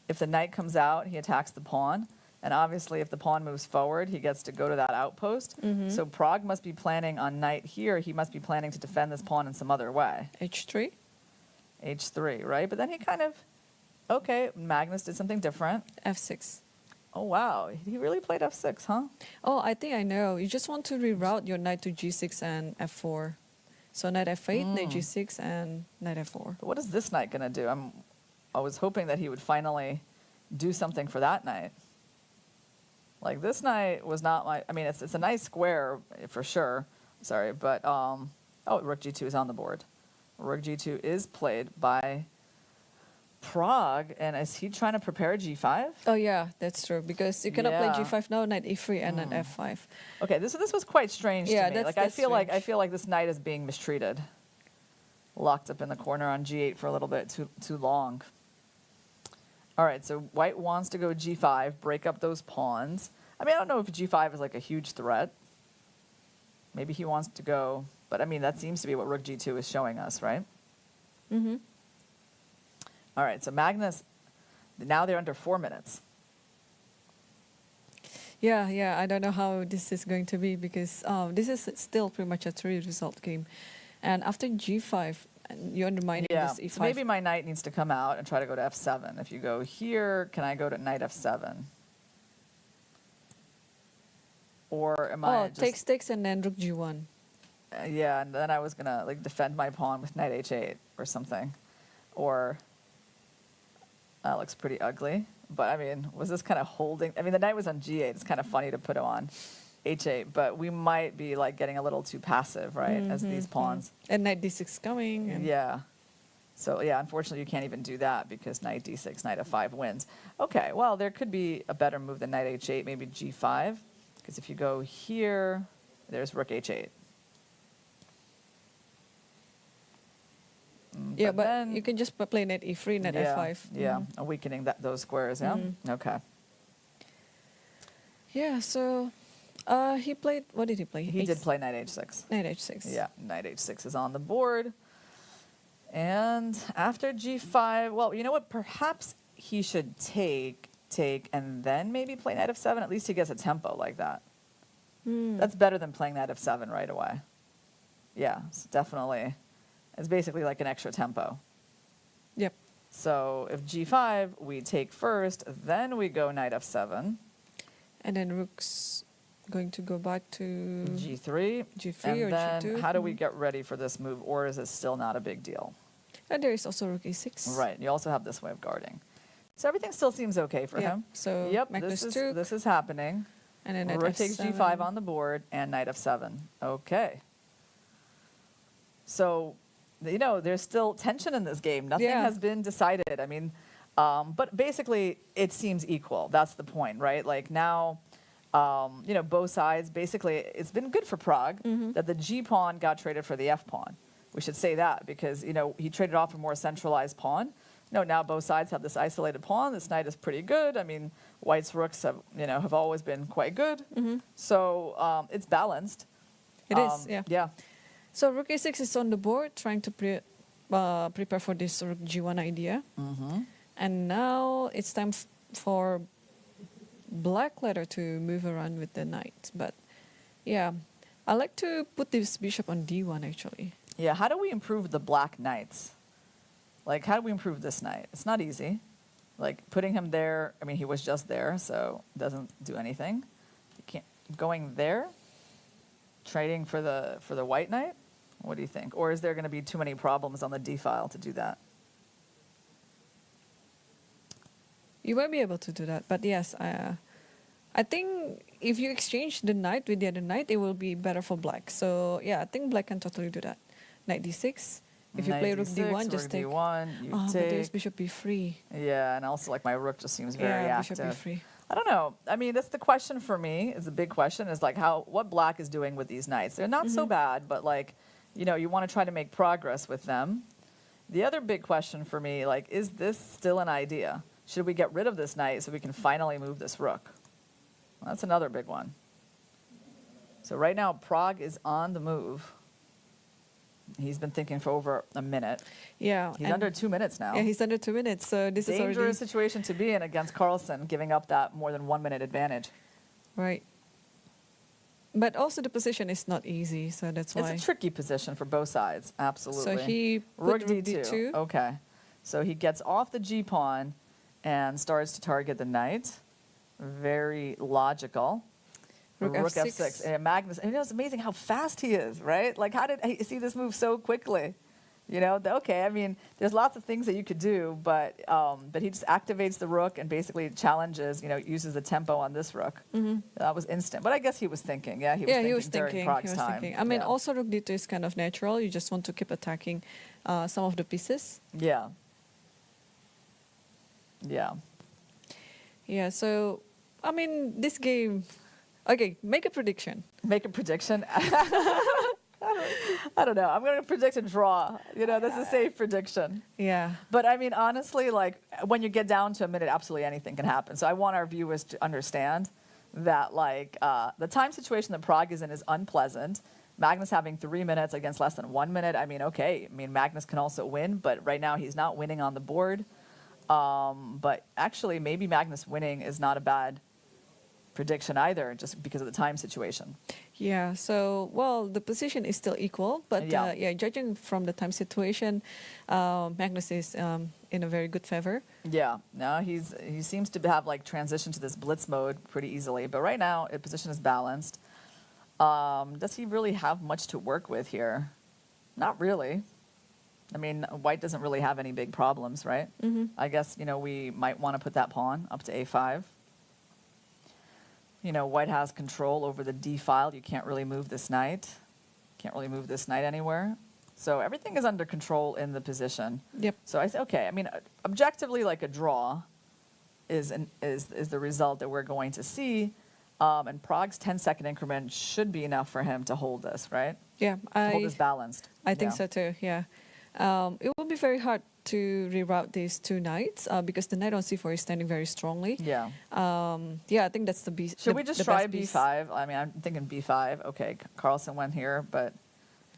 Speaker 3: if the knight comes out, he attacks the pawn. And obviously, if the pawn moves forward, he gets to go to that outpost. So Prague must be planning on knight here. He must be planning to defend this pawn in some other way.
Speaker 2: h3?
Speaker 3: h3, right? But then he kind of, okay, Magnus did something different.
Speaker 2: f6.
Speaker 3: Oh, wow. He really played f6, huh?
Speaker 2: Oh, I think I know. You just want to reroute your knight to g6 and f4. So knight f8, knight g6, and knight f4.
Speaker 3: But what is this knight going to do? I was hoping that he would finally do something for that knight. Like this knight was not my, I mean, it's a nice square for sure. Sorry, but, oh, rook g2 is on the board. Rook g2 is played by Prague, and is he trying to prepare g5?
Speaker 2: Oh yeah, that's true, because you cannot play g5 now, knight e3 and then f5.
Speaker 3: Okay, this was quite strange to me. Like I feel like this knight is being mistreated. Locked up in the corner on g8 for a little bit too long. All right, so white wants to go g5, break up those pawns. I mean, I don't know if g5 is like a huge threat. Maybe he wants to go, but I mean, that seems to be what rook g2 is showing us, right?
Speaker 2: Mm-hmm.
Speaker 3: All right, so Magnus, now they're under 4 minutes.
Speaker 2: Yeah, I don't know how this is going to be, because this is still pretty much a 3-result game. And after g5, you're undermining this e5.
Speaker 3: So maybe my knight needs to come out and try to go to f7. If you go here, can I go to knight f7? Or am I just...
Speaker 2: takes and then rook g1.
Speaker 3: Yeah, and then I was going to like defend my pawn with knight h8 or something. Or... that looks pretty ugly. But, I mean, was this kind of holding... I mean, the knight was on g8. It's kind of funny to put it on h8. But we might be, like, getting a little too passive, right, as these pawns.
Speaker 2: And knight d6 coming. And
Speaker 3: yeah. So, yeah, unfortunately, you can't even do that because knight d6, knight f5 wins. Okay, well, there could be a better move than knight h8, maybe g5. Because if you go here, there's rook h8.
Speaker 2: Yeah, but then, you can just play knight e3, knight f5.
Speaker 3: Yeah, weakening those squares, yeah? Okay.
Speaker 2: Yeah, so he played, what did he play?
Speaker 3: He did play knight h6.
Speaker 2: Knight h6.
Speaker 3: Yeah, knight h6 is on the board. And after g5, well, you know what? Perhaps he should take, and then maybe play knight f7. At least he gets a tempo like that. That's better than playing knight f7 right away. Yeah, it's definitely... It's basically like an extra tempo.
Speaker 2: Yep.
Speaker 3: So if g5, we take first, then we go knight f7.
Speaker 2: And then rook's going to go back to...
Speaker 3: g3.
Speaker 2: g3
Speaker 3: and
Speaker 2: or
Speaker 3: then
Speaker 2: g2.
Speaker 3: How do we get ready for this move, or is it still not a big deal?
Speaker 2: And there is also rook e6.
Speaker 3: Right, you also have this way of guarding. So everything still seems okay for him.
Speaker 2: So Magnus took.
Speaker 3: This is happening.
Speaker 2: And then
Speaker 3: rook takes g5 on the board, and knight f7. Okay. So... You know, there's still tension in this game. Nothing has been decided. I mean, but basically, it seems equal. That's the point, right? Like now, you know, both sides, basically, it's been good for Prague that the G pawn got traded for the F pawn. We should say that because, you know, he traded off a more centralized pawn. You know, now both sides have this isolated pawn. This knight is pretty good. I mean, white's rooks have, you know, have always been quite good. So it's balanced.
Speaker 2: It is, yeah.
Speaker 3: Yeah.
Speaker 2: So rook a6 is on the board, trying to prepare for this rook g1 idea. And now it's time for black letter to move around with the knight. But yeah, I like to put this bishop on d1 actually.
Speaker 3: Yeah, how do we improve the black knights? Like, how do we improve this knight? It's not easy. Like, putting him there, I mean, he was just there, so it doesn't do anything. You can't, going there, trading for the white knight? What do you think? Or is there going to be too many problems on the d file to do that?
Speaker 2: You might be able to do that, but yes, I think if you exchange the knight with the other knight, it will be better for black. So yeah, I think black can totally do that. Knight d6. If you play rook d1, just take.
Speaker 3: D1, you
Speaker 2: but
Speaker 3: take.
Speaker 2: there's bishop b3.
Speaker 3: Yeah, and also like my rook just seems very active.
Speaker 2: Bishop b3.
Speaker 3: I don't know. I mean, that's the question for me. Is a big question. Is like what black is doing with these knights. They're not so bad, but like, you know, you want to try to make progress with them. The other big question for me, like, is this still an idea? Should we get rid of this knight so we can finally move this rook? Well, that's another big one. So right now, Prague is on the move. He's been thinking for over a minute.
Speaker 2: Yeah.
Speaker 3: He's under 2 minutes now.
Speaker 2: Yeah, he's under 2 minutes. So this is already...
Speaker 3: Dangerous situation to be in against Carlsen, giving up that more than 1 minute advantage.
Speaker 2: Right. But also the position is not easy, so that's why.
Speaker 3: It's a tricky position for both sides, absolutely.
Speaker 2: So he
Speaker 3: rook
Speaker 2: put
Speaker 3: d2. Okay. So he gets off the g-pawn and starts to target the knight. Very logical.
Speaker 2: Rook f6.
Speaker 3: And Magnus, and you know, it's amazing how fast he is, right? Like, how did he see this move so quickly? You know, okay, I mean, there's lots of things that you could do, but he just activates the rook and basically challenges, you know, uses the tempo on this rook. That was instant. But I guess he was thinking, he was thinking during Prague's time.
Speaker 2: I mean, also rook d2 is kind of natural. You just want to keep attacking some of the pieces.
Speaker 3: Yeah. Yeah.
Speaker 2: Yeah, so, I mean, this game... Okay, make a prediction.
Speaker 3: Make a prediction? I don't know. I'm going to predict a draw. You know, that's a safe prediction.
Speaker 2: Yeah.
Speaker 3: But I mean, honestly, like when you get down to a minute, absolutely anything can happen. So I want our viewers to understand that like the time situation that Prague is in is unpleasant. Magnus having 3 minutes against less than 1 minute. I mean, okay. I mean, Magnus can also win, but right now he's not winning on the board. But actually, maybe Magnus winning is not a bad prediction either, just because of the time situation.
Speaker 2: Yeah, so, well, the position is still equal, but judging from the time situation, Magnus is in a very good favor.
Speaker 3: Yeah, no, he seems to have like transitioned to this blitz mode pretty easily, but right now his position is balanced. Does he really have much to work with here? Not really. I mean, white doesn't really have any big problems, right? I guess, you know, we might want to put that pawn up to a5. You know, white has control over the d file. You can't really move this knight. Can't really move this knight anywhere. So everything is under control in the position.
Speaker 2: Yep.
Speaker 3: So I say, okay, I mean, objectively, like a draw is the result that we're going to see. And Prague's 10-second increment should be enough for him to hold this, right?
Speaker 2: Yeah.
Speaker 3: To hold this balanced.
Speaker 2: I think so too, yeah. It will be very hard to reroute these two knights because the knight on c4 is standing very strongly.
Speaker 3: Yeah.
Speaker 2: I think that's the B.
Speaker 3: Should we just try b5? I mean, I'm thinking b5. Okay, Carlsen went here, but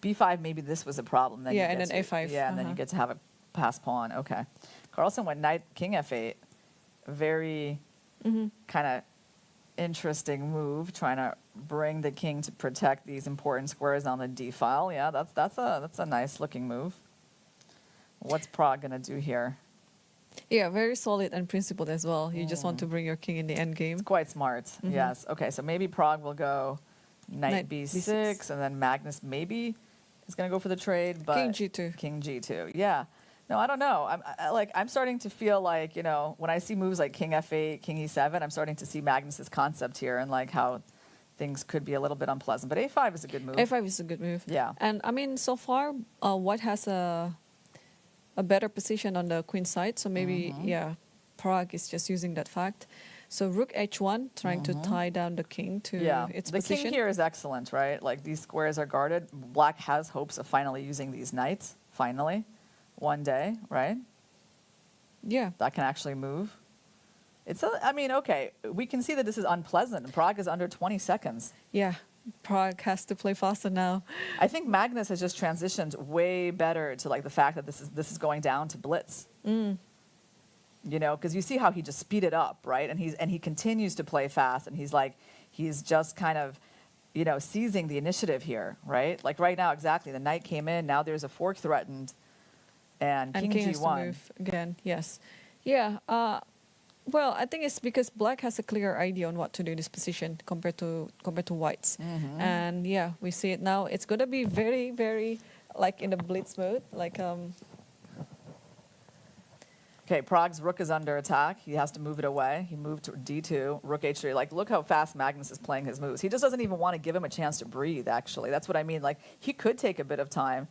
Speaker 3: b5, maybe this was a problem. Then
Speaker 2: and then a5.
Speaker 3: Yeah, and then you get to have a pass pawn. Okay. Carlsen went knight, king f8. Very kind of interesting move, trying to bring the king to protect these important squares on the d file. Yeah, that's a nice looking move. What's Prague going to do here?
Speaker 2: Yeah, very solid and principled as well. You just want to bring your king in the end game.
Speaker 3: It's quite smart. Yes. Okay, so maybe Prague will go knight b6, and then Magnus maybe is going to go for the trade, but
Speaker 2: king g2.
Speaker 3: King g2. Yeah. No, I don't know. I'm starting to feel like, you know, when I see moves like king f8, king e7, I'm starting to see Magnus's concept here and like how things could be a little bit unpleasant. But a5 is a good move.
Speaker 2: a5 is a good move.
Speaker 3: Yeah.
Speaker 2: And I mean, so far, white has a better position on the queen side. So maybe, Prague is just using that fact. So rook h1, trying to tie down the king to its position.
Speaker 3: The king here is excellent, right? Like these squares are guarded. Black has hopes of finally using these knights, finally, one day, right?
Speaker 2: Yeah.
Speaker 3: That can actually move. I mean, okay, we can see that this is unpleasant. Prague is under 20 seconds.
Speaker 2: Yeah. Prague has to play faster now.
Speaker 3: I think Magnus has just transitioned way better to like the fact that this is going down to blitz. You know, because you see how he just speeded up, right? And he continues to play fast, and he's just kind of, you know, seizing the initiative here, right? Like right now, exactly. The knight came in. Now there's a fork threatened, and king
Speaker 2: king
Speaker 3: g1
Speaker 2: has to move again. Yes. Yeah. Well, I think it's because black has a clear idea on what to do in this position compared to whites. And yeah, we see it now. It's going to be very, very like in the blitz mode. Like
Speaker 3: Okay, Prague's rook is under attack. He has to move it away. He moved to d2, rook h3. Like, look how fast Magnus is playing his moves. He just doesn't even want to give him a chance to breathe, actually. That's what I mean. Like, he could take a bit of time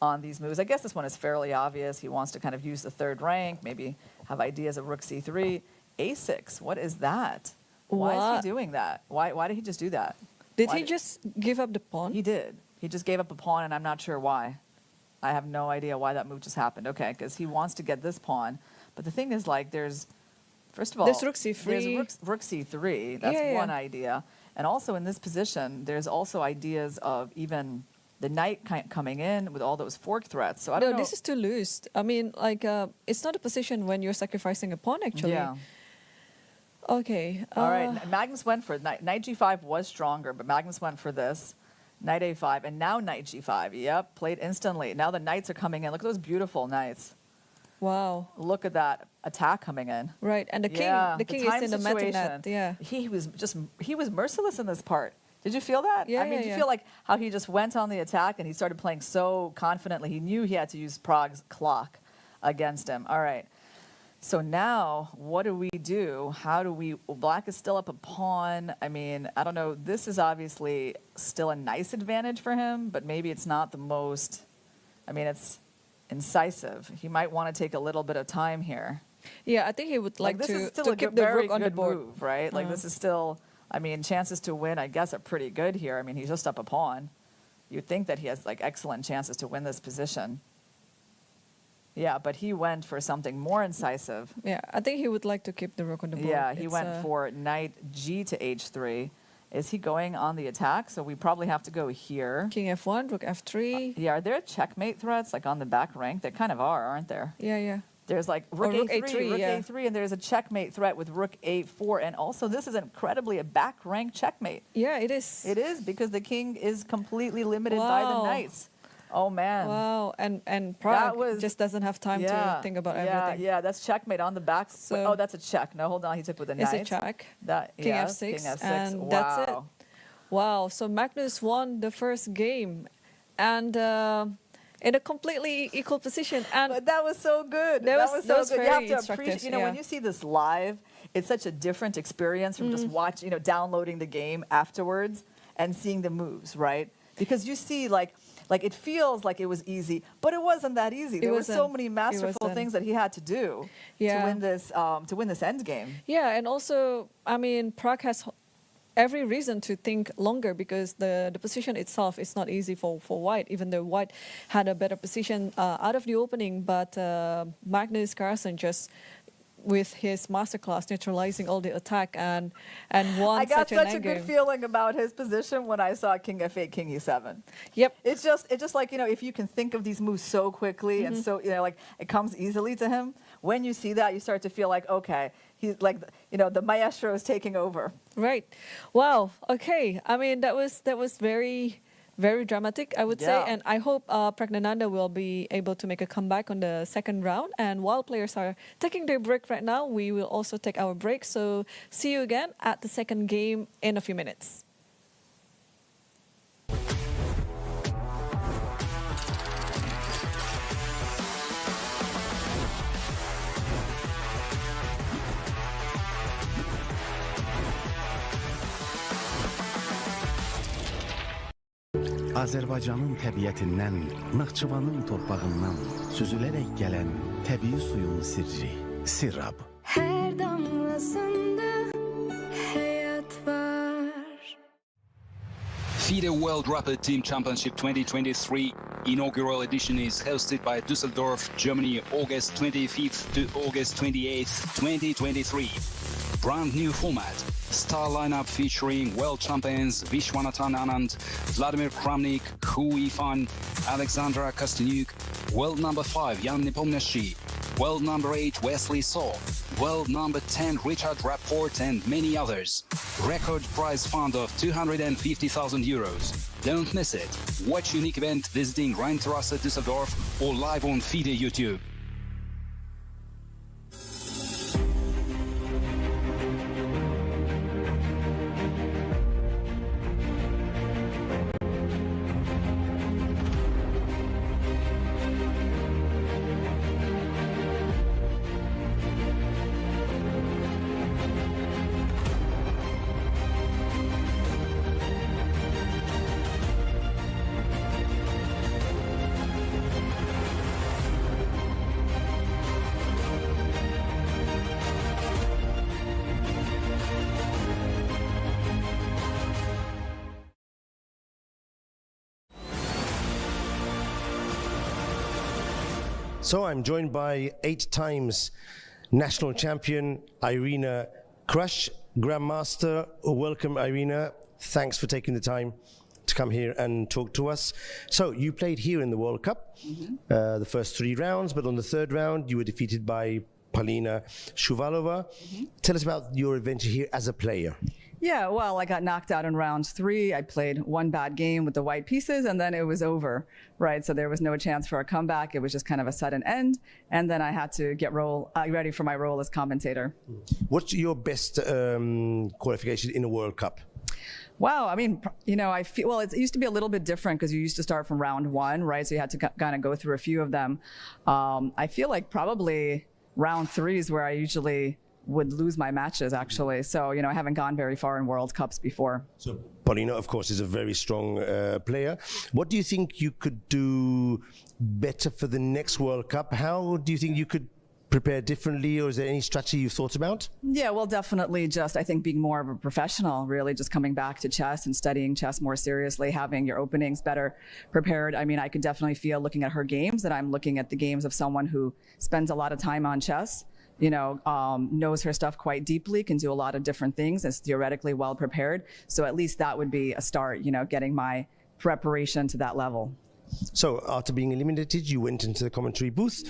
Speaker 3: on these moves. I guess this one is fairly obvious. He wants to kind of use the third rank, maybe have ideas of rook c3. a6, what is that? Why is he doing that? Why did he just do that?
Speaker 2: Did he just give up the pawn?
Speaker 3: He did. He just gave up a pawn, and I'm not sure why. I have no idea why that move just happened. Okay, because he wants to get this pawn. But the thing is, like, first of all,
Speaker 2: there's rook c3.
Speaker 3: There's rook c3. That's one idea. And also in this position, there's also ideas of even the knight coming in with all those fork threats. So I don't know.
Speaker 2: No, this is too loose. I mean, like, it's not a position when you're sacrificing a pawn, actually.
Speaker 3: Yeah.
Speaker 2: Okay.
Speaker 3: All right. Magnus went for knight g5 was stronger, but Magnus went for this. Knight a5, and now knight g5. Yep, played instantly. Now the knights are coming in. Look at those beautiful knights.
Speaker 2: Wow.
Speaker 3: Look at that attack coming in.
Speaker 2: Right, and the king is in the meta net. Yeah.
Speaker 3: He was merciless in this part. Did you feel that?
Speaker 2: Yeah,
Speaker 3: I mean, did you feel like how he just went on the attack and he started playing so confidently? He knew he had to use Prague's clock against him. All right. So now, what do we do? How do we... Well, Black is still up a pawn. I mean, I don't know. This is obviously still a nice advantage for him, but maybe it's not the most... I mean, it's incisive. He might want to take a little bit of time here.
Speaker 2: Yeah, I think he would like
Speaker 3: this
Speaker 2: to,
Speaker 3: is still
Speaker 2: to
Speaker 3: a
Speaker 2: keep
Speaker 3: good,
Speaker 2: the
Speaker 3: very
Speaker 2: rook on the
Speaker 3: good
Speaker 2: board.
Speaker 3: move, right? Like, this is still... I mean, chances to win, I guess, are pretty good here. I mean, he's just up a pawn. You'd think that he has, like, excellent chances to win this position. Yeah, but he went for something more incisive.
Speaker 2: Yeah, I think he would like to keep the rook on the board.
Speaker 3: Yeah, he went for knight g to h3. Is he going on the attack? So we probably have to go here.
Speaker 2: King f1, rook f3.
Speaker 3: Yeah, are there checkmate threats, like, on the back rank? There kind of are, aren't there?
Speaker 2: Yeah.
Speaker 3: There's like rook a3, rook
Speaker 2: yeah.
Speaker 3: a3, and there's a checkmate threat with rook a4. And also, this is incredibly a back rank checkmate.
Speaker 2: Yeah, it is.
Speaker 3: It is, because the king is completely limited by the knights. Oh, man.
Speaker 2: Wow, and Prague just doesn't have time to think about everything.
Speaker 3: Yeah, that's checkmate on the back.
Speaker 2: So,
Speaker 3: that's a check. No, hold on, he took with a knight.
Speaker 2: It's a check.
Speaker 3: King
Speaker 2: f6,
Speaker 3: king f6.
Speaker 2: and
Speaker 3: Wow.
Speaker 2: that's it. Wow, so Magnus won the first game, and in a completely equal position. And
Speaker 3: but that was so good.
Speaker 2: That was so good.
Speaker 3: You have
Speaker 2: very
Speaker 3: to appreciate, you know, when you see this live, it's such a different experience from just watching, downloading the game afterwards and seeing the moves, right? Because you see, like it feels like it was easy, but it wasn't that easy. There were so many masterful things that he had to do to win this end game.
Speaker 2: Yeah, and also, I mean, Prague has every reason to think longer, because the position itself is not easy for White, even though White had a better position out of the opening. But Magnus Carlsen just, with his masterclass, neutralizing all the attack and won.
Speaker 3: I got such a good
Speaker 2: game.
Speaker 3: feeling about his position when I saw King f8, King e7.
Speaker 2: Yep.
Speaker 3: It's just like, if you can think of these moves so quickly and so, like it comes easily to him, when you see that, you start to feel like, okay, he's like, the maestro is taking over.
Speaker 2: Right. Wow. Okay. I mean, that was very, very dramatic, I would say. And I hope Praggnanandhaa will be able to make a comeback on the second round. And while players are taking their break right now, we will also take our break. So see you again at the second game in a few minutes.
Speaker 4: Azərbaycanın təbiətindən, Naxçıvanın torpağından süzülərək gələn təbii suyun sirri, Sirab.
Speaker 5: Hər damlasında həyat var.
Speaker 6: FIDE World Rapid Team Championship 2023 inaugural edition is hosted by Düsseldorf, Germany, August 25th to August 28th, 2023. Brand new format. Star lineup featuring world champions Vishwanathan Anand, Vladimir Kramnik, Hu Yifan, Alexandra Kostyuk, world number 5 Jan Nepomniachtchi, world number 8 Wesley So, world number 10 Richard Rapport, and many others. Record prize fund of 250,000 euros. Don't miss it. Watch unique event visiting Rheinterrasse Düsseldorf or live on FIDE YouTube.
Speaker 1: So I'm joined by 8 times national champion Irina Krush, Grandmaster. Welcome, Irina. Thanks for taking the time to come here and talk to us. So you played here in the World Cup, the first 3 rounds, but on the 3rd round you were defeated by Polina Shuvalova. Tell us about your adventure here as a player.
Speaker 3: Yeah, well, I got knocked out in round 3. I played one bad game with the white pieces, and then it was over, right? So there was no chance for a comeback. It was just kind of a sudden end, and then I had to get ready for my role as commentator.
Speaker 1: What's your best qualification in a World Cup?
Speaker 3: Wow, I mean, I feel, well, it used to be a little bit different because you used to start from round one, right? So you had to kind of go through a few of them. I feel like probably round three is where I usually would lose my matches, actually. So, I haven't gone very far in World Cups before.
Speaker 1: So Polina, of course, is a very strong player. What do you think you could do better for the next World Cup? How do you think you could prepare differently, or is there any strategy you've thought about?
Speaker 3: Yeah, well, definitely just, I think, being more of a professional, really just coming back to chess and studying chess more seriously, having your openings better prepared. I mean, I could definitely feel looking at her games that I'm looking at the games of someone who spends a lot of time on chess, knows her stuff quite deeply, can do a lot of different things, is theoretically well prepared. So at least that would be a start, getting my preparation to that level.
Speaker 1: So after being eliminated, you went into the commentary booth.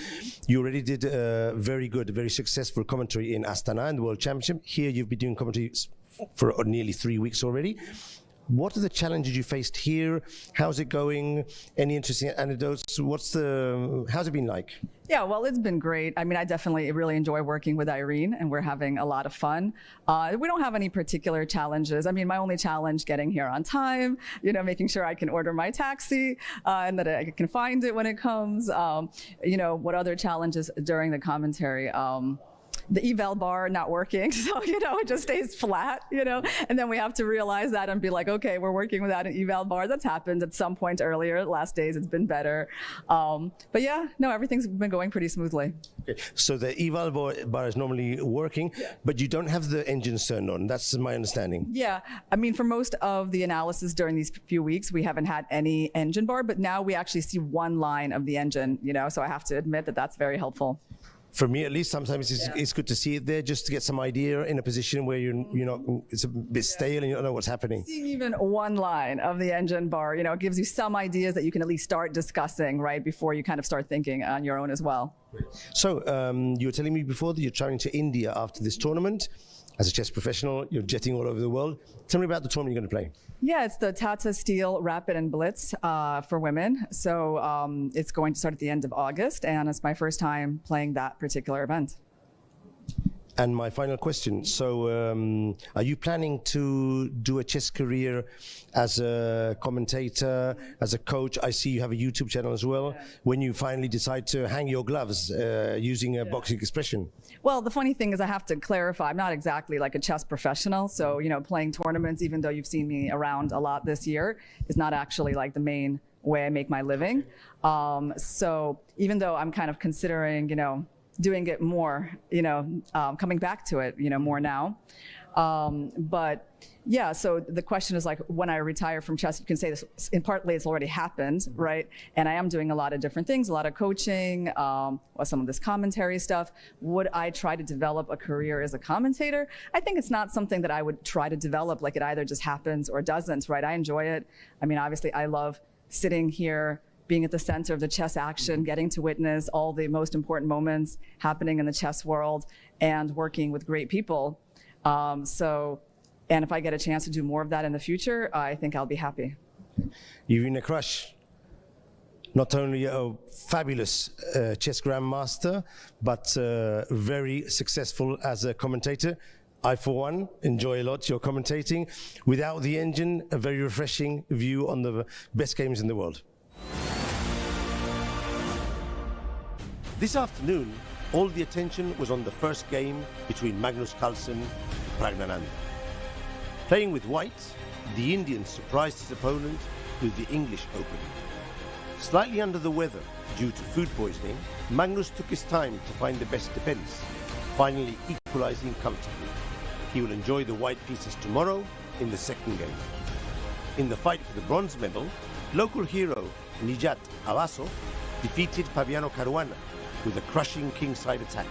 Speaker 1: You already did a very good, very successful commentary in Astana in the World Championship. Here you've been doing commentary for nearly 3 weeks already. What are the challenges you faced here? How's it going? Any interesting anecdotes? How's it been like?
Speaker 3: Yeah, well, it's been great. I mean, I definitely really enjoy working with Irene, and we're having a lot of fun. We don't have any particular challenges. I mean, my only challenge getting here on time, making sure I can order my taxi and that I can find it when it comes. What other challenges during the commentary? The eval bar not working, so it just stays flat, and then we have to realize that and be like, okay, we're working without an eval bar. That's happened at some point earlier. Last days it's been better, but yeah, no, everything's been going pretty smoothly.
Speaker 1: Okay. So the eval bar is normally working, but you don't have the engines turned on. That's my understanding.
Speaker 3: Yeah, I mean, for most of the analysis during these few weeks, we haven't had any engine bar, but now we actually see one line of the engine, so I have to admit that that's very helpful.
Speaker 1: For me, at least, sometimes it's good to see it there, just to get some idea in a position where it's a bit stale and you don't know what's happening.
Speaker 3: Seeing even one line of the engine bar, it gives you some ideas that you can at least start discussing right before you kind of start thinking on your own as well.
Speaker 1: So you were telling me before that you're traveling to India after this tournament. As a chess professional, you're jetting all over the world. Tell me about the tournament you're going to play.
Speaker 3: Yeah, it's the Tata Steel Rapid and Blitz for women. So it's going to start at the end of August, and it's my first time playing that particular event.
Speaker 1: And my final question, so are you planning to do a chess career as a commentator, as a coach? I see you have a YouTube channel as well. Yeah. When you finally decide to hang your gloves, using a boxing expression.
Speaker 3: Well, the funny thing is I have to clarify, I'm not exactly like a chess professional. So, playing tournaments, even though you've seen me around a lot this year, is not actually like the main way I make my living. So even though I'm kind of considering, doing it more, coming back to it, more now. But yeah, so the question is like, when I retire from chess, you can say this, in partly it's already happened, right? And I am doing a lot of different things, a lot of coaching, some of this commentary stuff. Would I try to develop a career as a commentator? I think it's not something that I would try to develop, like it either just happens or doesn't, right? I enjoy it. I mean, obviously I love sitting here, being at the center of the chess action, getting to witness all the most important moments happening in the chess world and working with great people. And if I get a chance to do more of that in the future, I think I'll be happy.
Speaker 1: Irina Krush, not only a fabulous chess grandmaster, but very successful as a commentator. I, for one, enjoy a lot your commentating. Without the engine, a very refreshing view on the best games in the world. This afternoon, all the attention was on the first game between Magnus Carlsen and Praggnanandhaa. Playing with white, the Indian surprised his opponent with the English opening. Slightly under the weather due to food poisoning, Magnus took his time to find the best defense, finally equalizing comfortably. He will enjoy the white pieces tomorrow in the second game. In the fight for the bronze medal, local hero Nijat Abaso defeated Fabiano Caruana with a crushing kingside attack,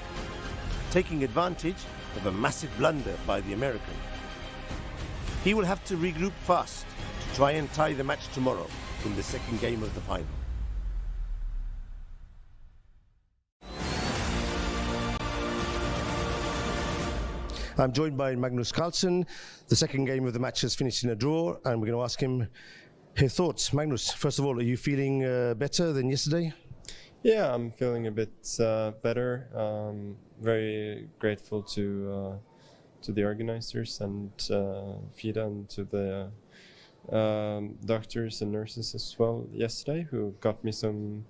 Speaker 1: taking advantage of a massive blunder by the American. He will have to regroup fast to try and tie the match tomorrow in the second game of the final. I'm joined by Magnus Carlsen. The second game of the match has finished in a draw, and we're going to ask him his thoughts. Magnus, first of all, are you feeling better than yesterday?
Speaker 7: Yeah, I'm feeling a bit better. Very grateful to the organizers and FIDE and to the doctors and nurses as well yesterday who got me some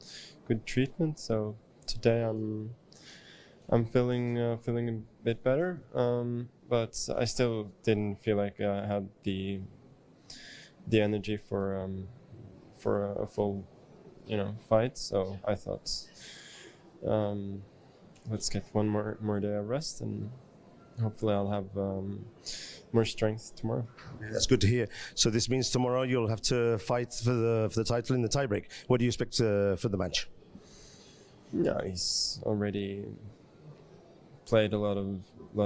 Speaker 7: good treatment. So today I'm feeling a bit better, but I still didn't feel like I had the energy for a full fight. So I thought, let's get one more day of rest, and hopefully I'll have more strength tomorrow.
Speaker 1: Yeah, that's good to hear. So this means tomorrow you'll have to fight for the title in the tiebreak. What do you expect for the match?
Speaker 7: Yeah, he's already played a lot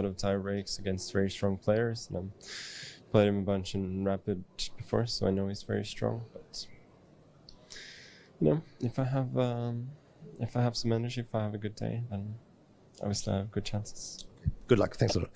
Speaker 7: of tie breaks against very strong players, and I've played him a bunch in Rapid before, so I know he's very strong. But if I have some energy, if I have a good day, then obviously I have good chances.
Speaker 1: Good luck. Thanks a lot.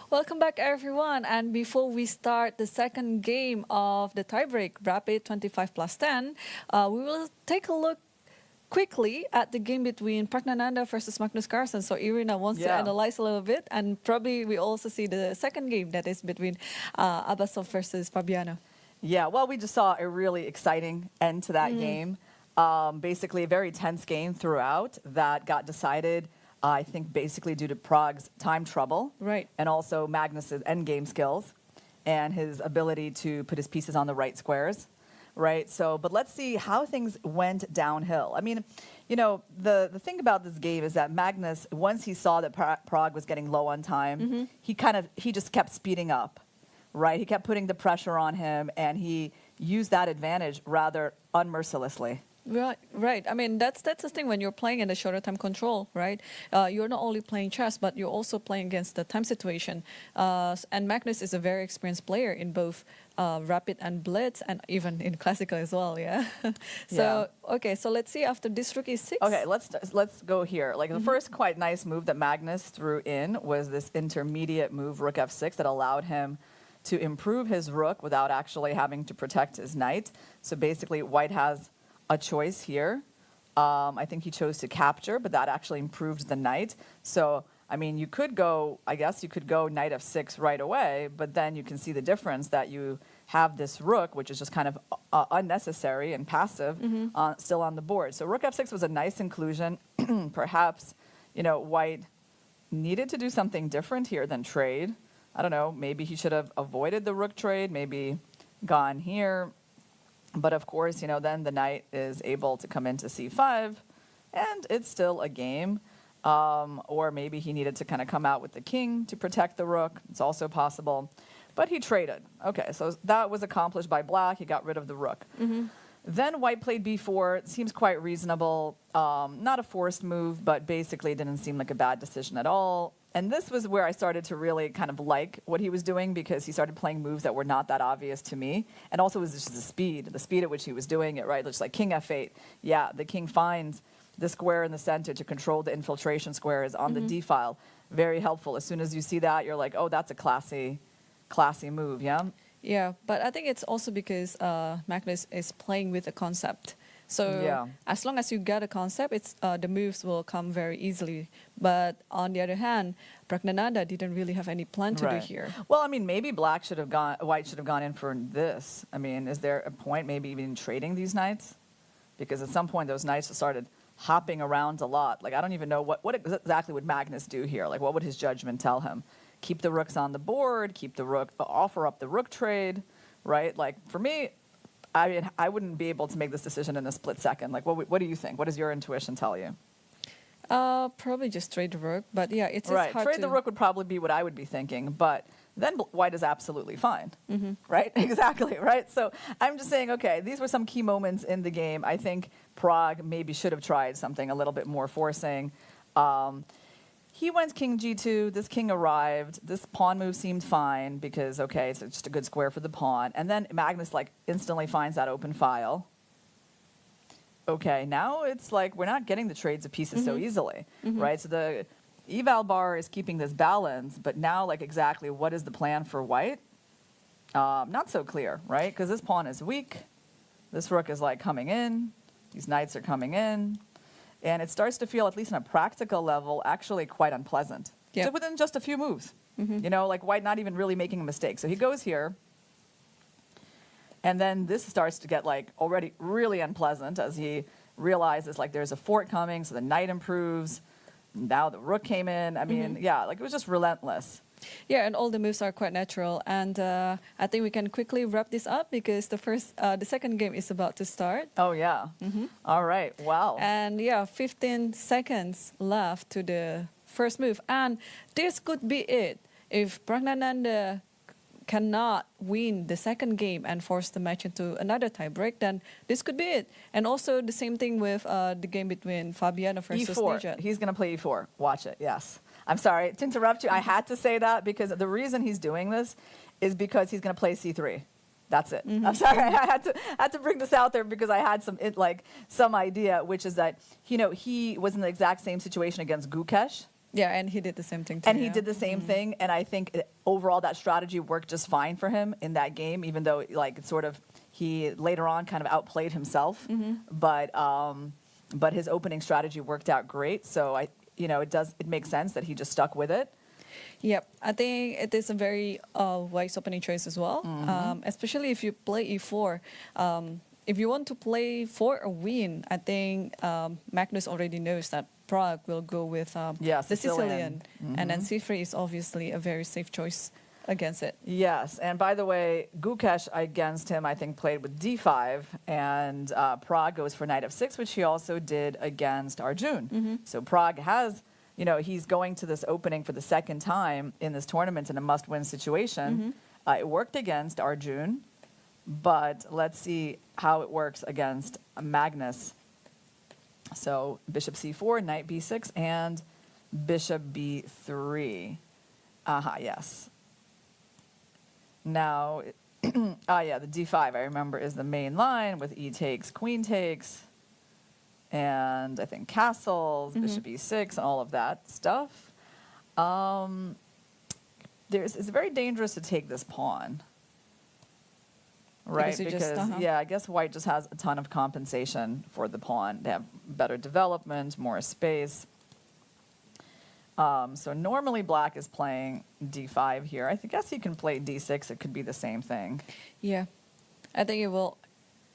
Speaker 2: Welcome back, everyone. And before we start the second game of the tiebreak, Rapid 25+10, we will take a look quickly at the game between Praggnanandhaa versus Magnus Carlsen. So Irina wants to analyze a little bit, and probably we also see the second game that is between Abasov versus Fabiano.
Speaker 3: Yeah, well, we just saw a really exciting end to that game. Basically, a very tense game throughout that got decided, I think, basically due to Prague's time trouble.
Speaker 2: Right.
Speaker 3: And also Magnus's endgame skills and his ability to put his pieces on the right squares. Right. So, but let's see how things went downhill. I mean, you know, the thing about this game is that Magnus, once he saw that Prague was getting low on time, he just kept speeding up. Right. He kept putting the pressure on him, and he used that advantage rather unmercilessly.
Speaker 2: Right. I mean, that's the thing when you're playing in the shorter time control, right? You're not only playing chess, but you're also playing against the time situation. And Magnus is a very experienced player in both Rapid and Blitz, and even in Classical as well, yeah? Okay, so let's see after this rook e6.
Speaker 3: Okay, let's go here. Like the first quite nice move that Magnus threw in was this intermediate move, rook f6, that allowed him to improve his rook without actually having to protect his knight. So basically, white has a choice here I think he chose to capture, but that actually improved the knight. So, I mean, you could go, I guess you could go knight f6 right away, but then you can see the difference that you have this rook, which is just kind of unnecessary and passive, still on the board. So rook f6 was a nice inclusion. Perhaps, white needed to do something different here than trade. I don't know, maybe he should have avoided the rook trade, maybe gone here. But of course, then the knight is able to come into c5, and it's still a game. Or maybe he needed to kind of come out with the king to protect the rook. It's also possible. But he traded. Okay, so that was accomplished by black. He got rid of the rook. Then white played b4. It seems quite reasonable. Not a forced move, but basically it didn't seem like a bad decision at all. And this was where I started to really kind of like what he was doing, because he started playing moves that were not that obvious to me. And also it was just the speed at which he was doing it, right? Just like king f8. Yeah, the king finds the square in the center to control the infiltration squares on the d file. Very helpful. As soon as you see that, you're like, oh, that's a classy move, yeah?
Speaker 2: Yeah, but I think it's also because Magnus is playing with a concept. So as long as you get a concept, the moves will come very easily. But on the other hand, Praggnanandhaa didn't really have any plan to do here.
Speaker 3: Well, I mean, maybe white should have gone in for this. I mean, is there a point maybe even trading these knights? Because at some point those knights started hopping around a lot. Like, I don't even know what exactly would Magnus do here. Like, what would his judgment tell him? Keep the rooks on the board, keep the rook, offer up the rook trade, right? Like, for me, I mean, I wouldn't be able to make this decision in a split second. Like, what do you think? What does your intuition tell you?
Speaker 2: Probably just trade the rook, but yeah, it's
Speaker 3: right.
Speaker 2: hard
Speaker 3: Trade the rook would probably be what I would be thinking, but then white is absolutely fine, right? Exactly, right? So I'm just saying, okay, these were some key moments in the game. I think Pragg maybe should have tried something a little bit more forcing. He went king g2, this king arrived, this pawn move seemed fine because, okay, it's just a good square for the pawn. And then Magnus, like, instantly finds that open file. Okay, now it's like we're not getting the trades of pieces so easily, right? So the eval bar is keeping this balance, but now, like, exactly what is the plan for white? Not so clear, right? Because this pawn is weak. This rook is, like, coming in. These knights are coming in. And it starts to feel, at least on a practical level, actually quite unpleasant.
Speaker 2: Yep.
Speaker 3: So within just a few moves. Like white not even really making a mistake. So he goes here. And then this starts to get like already really unpleasant as he realizes like there's a fort coming. So the knight improves. Now the rook came in. I mean, yeah, like it was just relentless.
Speaker 2: Yeah, and all the moves are quite natural. And I think we can quickly wrap this up because the second game is about to start.
Speaker 3: Oh, yeah. All right. Wow.
Speaker 2: And yeah, 15 seconds left to the first move. And this could be it. If Praggnanandhaa cannot win the second game and force the match into another tiebreak, then this could be it. And also the same thing with the game between Fabiano versus
Speaker 3: E4.
Speaker 2: Nijat.
Speaker 3: He's going to play E4. Watch it. Yes. I'm sorry to interrupt you. I had to say that because the reason he's doing this is because he's going to play C3. That's it. I'm sorry. I had to bring this out there because I had some idea, which is that he was in the exact same situation against Gukesh.
Speaker 2: Yeah, and he did the same thing too.
Speaker 3: And he did the same thing, and I think overall that strategy worked just fine for him in that game, even though he later on kind of outplayed himself. But his opening strategy worked out great. So it makes sense that he just stuck with it.
Speaker 2: Yep, I think it is a very wise opening choice as well, especially if you play e4. If you want to play for a win, I think Magnus already knows that Pragg will go with the Sicilian. And then c3 is obviously a very safe choice against it.
Speaker 3: Yes, and by the way, Gukesh against him, I think, played with d5, and Pragg goes for knight f6, which he also did against Arjun. So Pragg has, he's going to this opening for the second time in this tournament in a must-win situation. It worked against Arjun, but let's see how it works against Magnus. So bishop c4, knight b6, and bishop b3. Yes. Now, the d5, I remember, is the main line with e takes, queen takes, and I think castles, bishop e6, and all of that stuff. It's very dangerous to take this pawn. Right,
Speaker 2: you
Speaker 3: because,
Speaker 2: just,
Speaker 3: yeah, I guess white just has a ton of compensation for the pawn. They have better development, more space. So normally black is playing d5 here. I guess he can play d6. It could be the same thing.
Speaker 2: Yeah, I think it will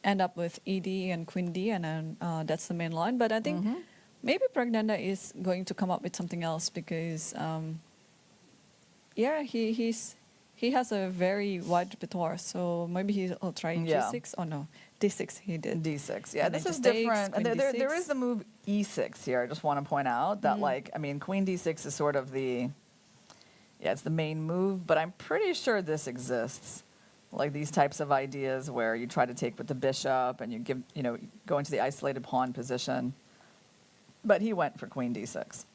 Speaker 2: end up with ed and queen d, and then that's the main line. But I think maybe Praggnanandhaa is going to come up with something else because, yeah, he has a very wide repertoire. So maybe he'll try g6. Oh no, d6 he did.
Speaker 3: d6, yeah,
Speaker 2: And
Speaker 3: this
Speaker 2: then
Speaker 3: is
Speaker 2: just takes,
Speaker 3: different. And
Speaker 2: queen
Speaker 3: there
Speaker 2: d6.
Speaker 3: is the move e6 here. I just want to point out that, like, I mean, queen d6 is sort of the, yeah, it's the main move, but I'm pretty sure this exists. Like these types of ideas where you try to take with the bishop and you give, you know, go into the isolated pawn position. But he went for queen d6.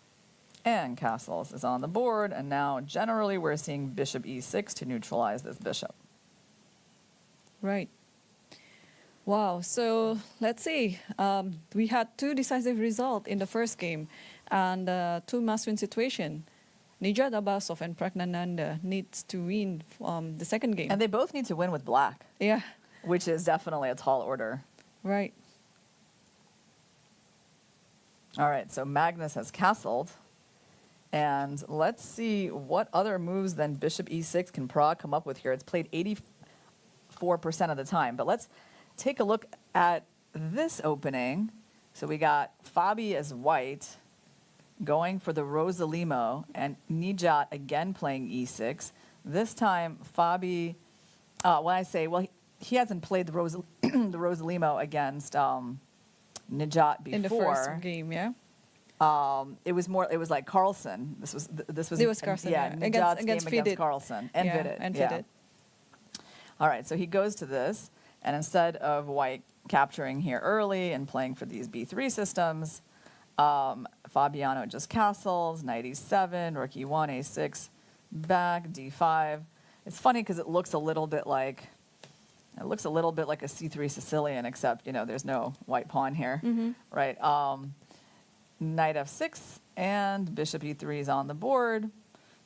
Speaker 3: And castles is on the board, and now generally we're seeing bishop e6 to neutralize this bishop.
Speaker 2: Right. Wow. So let's see. We had two decisive results in the first game, and two must-win situation. Nijat Abbasov and Praggnanandhaa needs to win the second game.
Speaker 3: And they both need to win with black,
Speaker 2: Yeah.
Speaker 3: which is definitely a tall order.
Speaker 2: Right.
Speaker 3: All right, so Magnus has castled. And let's see what other moves than bishop e6 can Pragg come up with here. It's played 84% of the time. But let's take a look at this opening. So we got Fabi as white going for the Rosalimo, and Nijat again playing e6. This time Fabi, when I say, well, he hasn't played the Rosalimo against Nijat before.
Speaker 2: In the first game, yeah.
Speaker 3: It was like Carlsen. This was
Speaker 2: Carlsen,
Speaker 3: yeah,
Speaker 2: yeah.
Speaker 3: Nijat's
Speaker 2: Against
Speaker 3: game against
Speaker 2: FIDE.
Speaker 3: Carlsen and FIDE.
Speaker 2: And
Speaker 3: Yeah.
Speaker 2: FIDE.
Speaker 3: All right, so he goes to this, and instead of white capturing here early and playing for these b3 systems, Fabiano just castles, knight e7, rook e1, a6, back, d5. It's funny because it looks a little bit like a c3 Sicilian, except, you know, there's no white pawn here, right? Knight f6 and bishop e3 is on the board.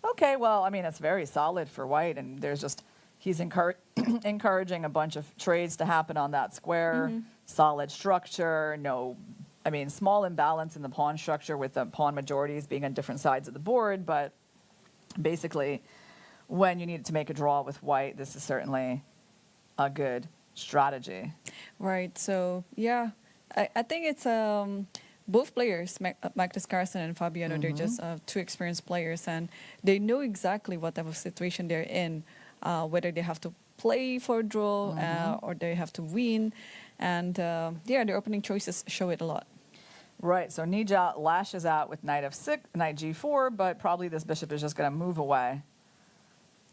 Speaker 3: Okay, well, I mean, it's very solid for white, and there's just, he's encouraging a bunch of trades to happen on that square, solid structure, no, I mean, small imbalance in the pawn structure with the pawn majorities being on different sides of the board, but basically, when you need to make a draw with white, this is certainly a good strategy.
Speaker 2: Right. So, yeah, I think it's both players, Magnus Carlsen and Fabiano, they're just two experienced players, and they know exactly what type of situation they're in, whether they have to play for a draw or they have to win. And, yeah, their opening choices show it a lot.
Speaker 3: Right, so Nijat lashes out with knight f6, knight g4, but probably this bishop is just going to move away.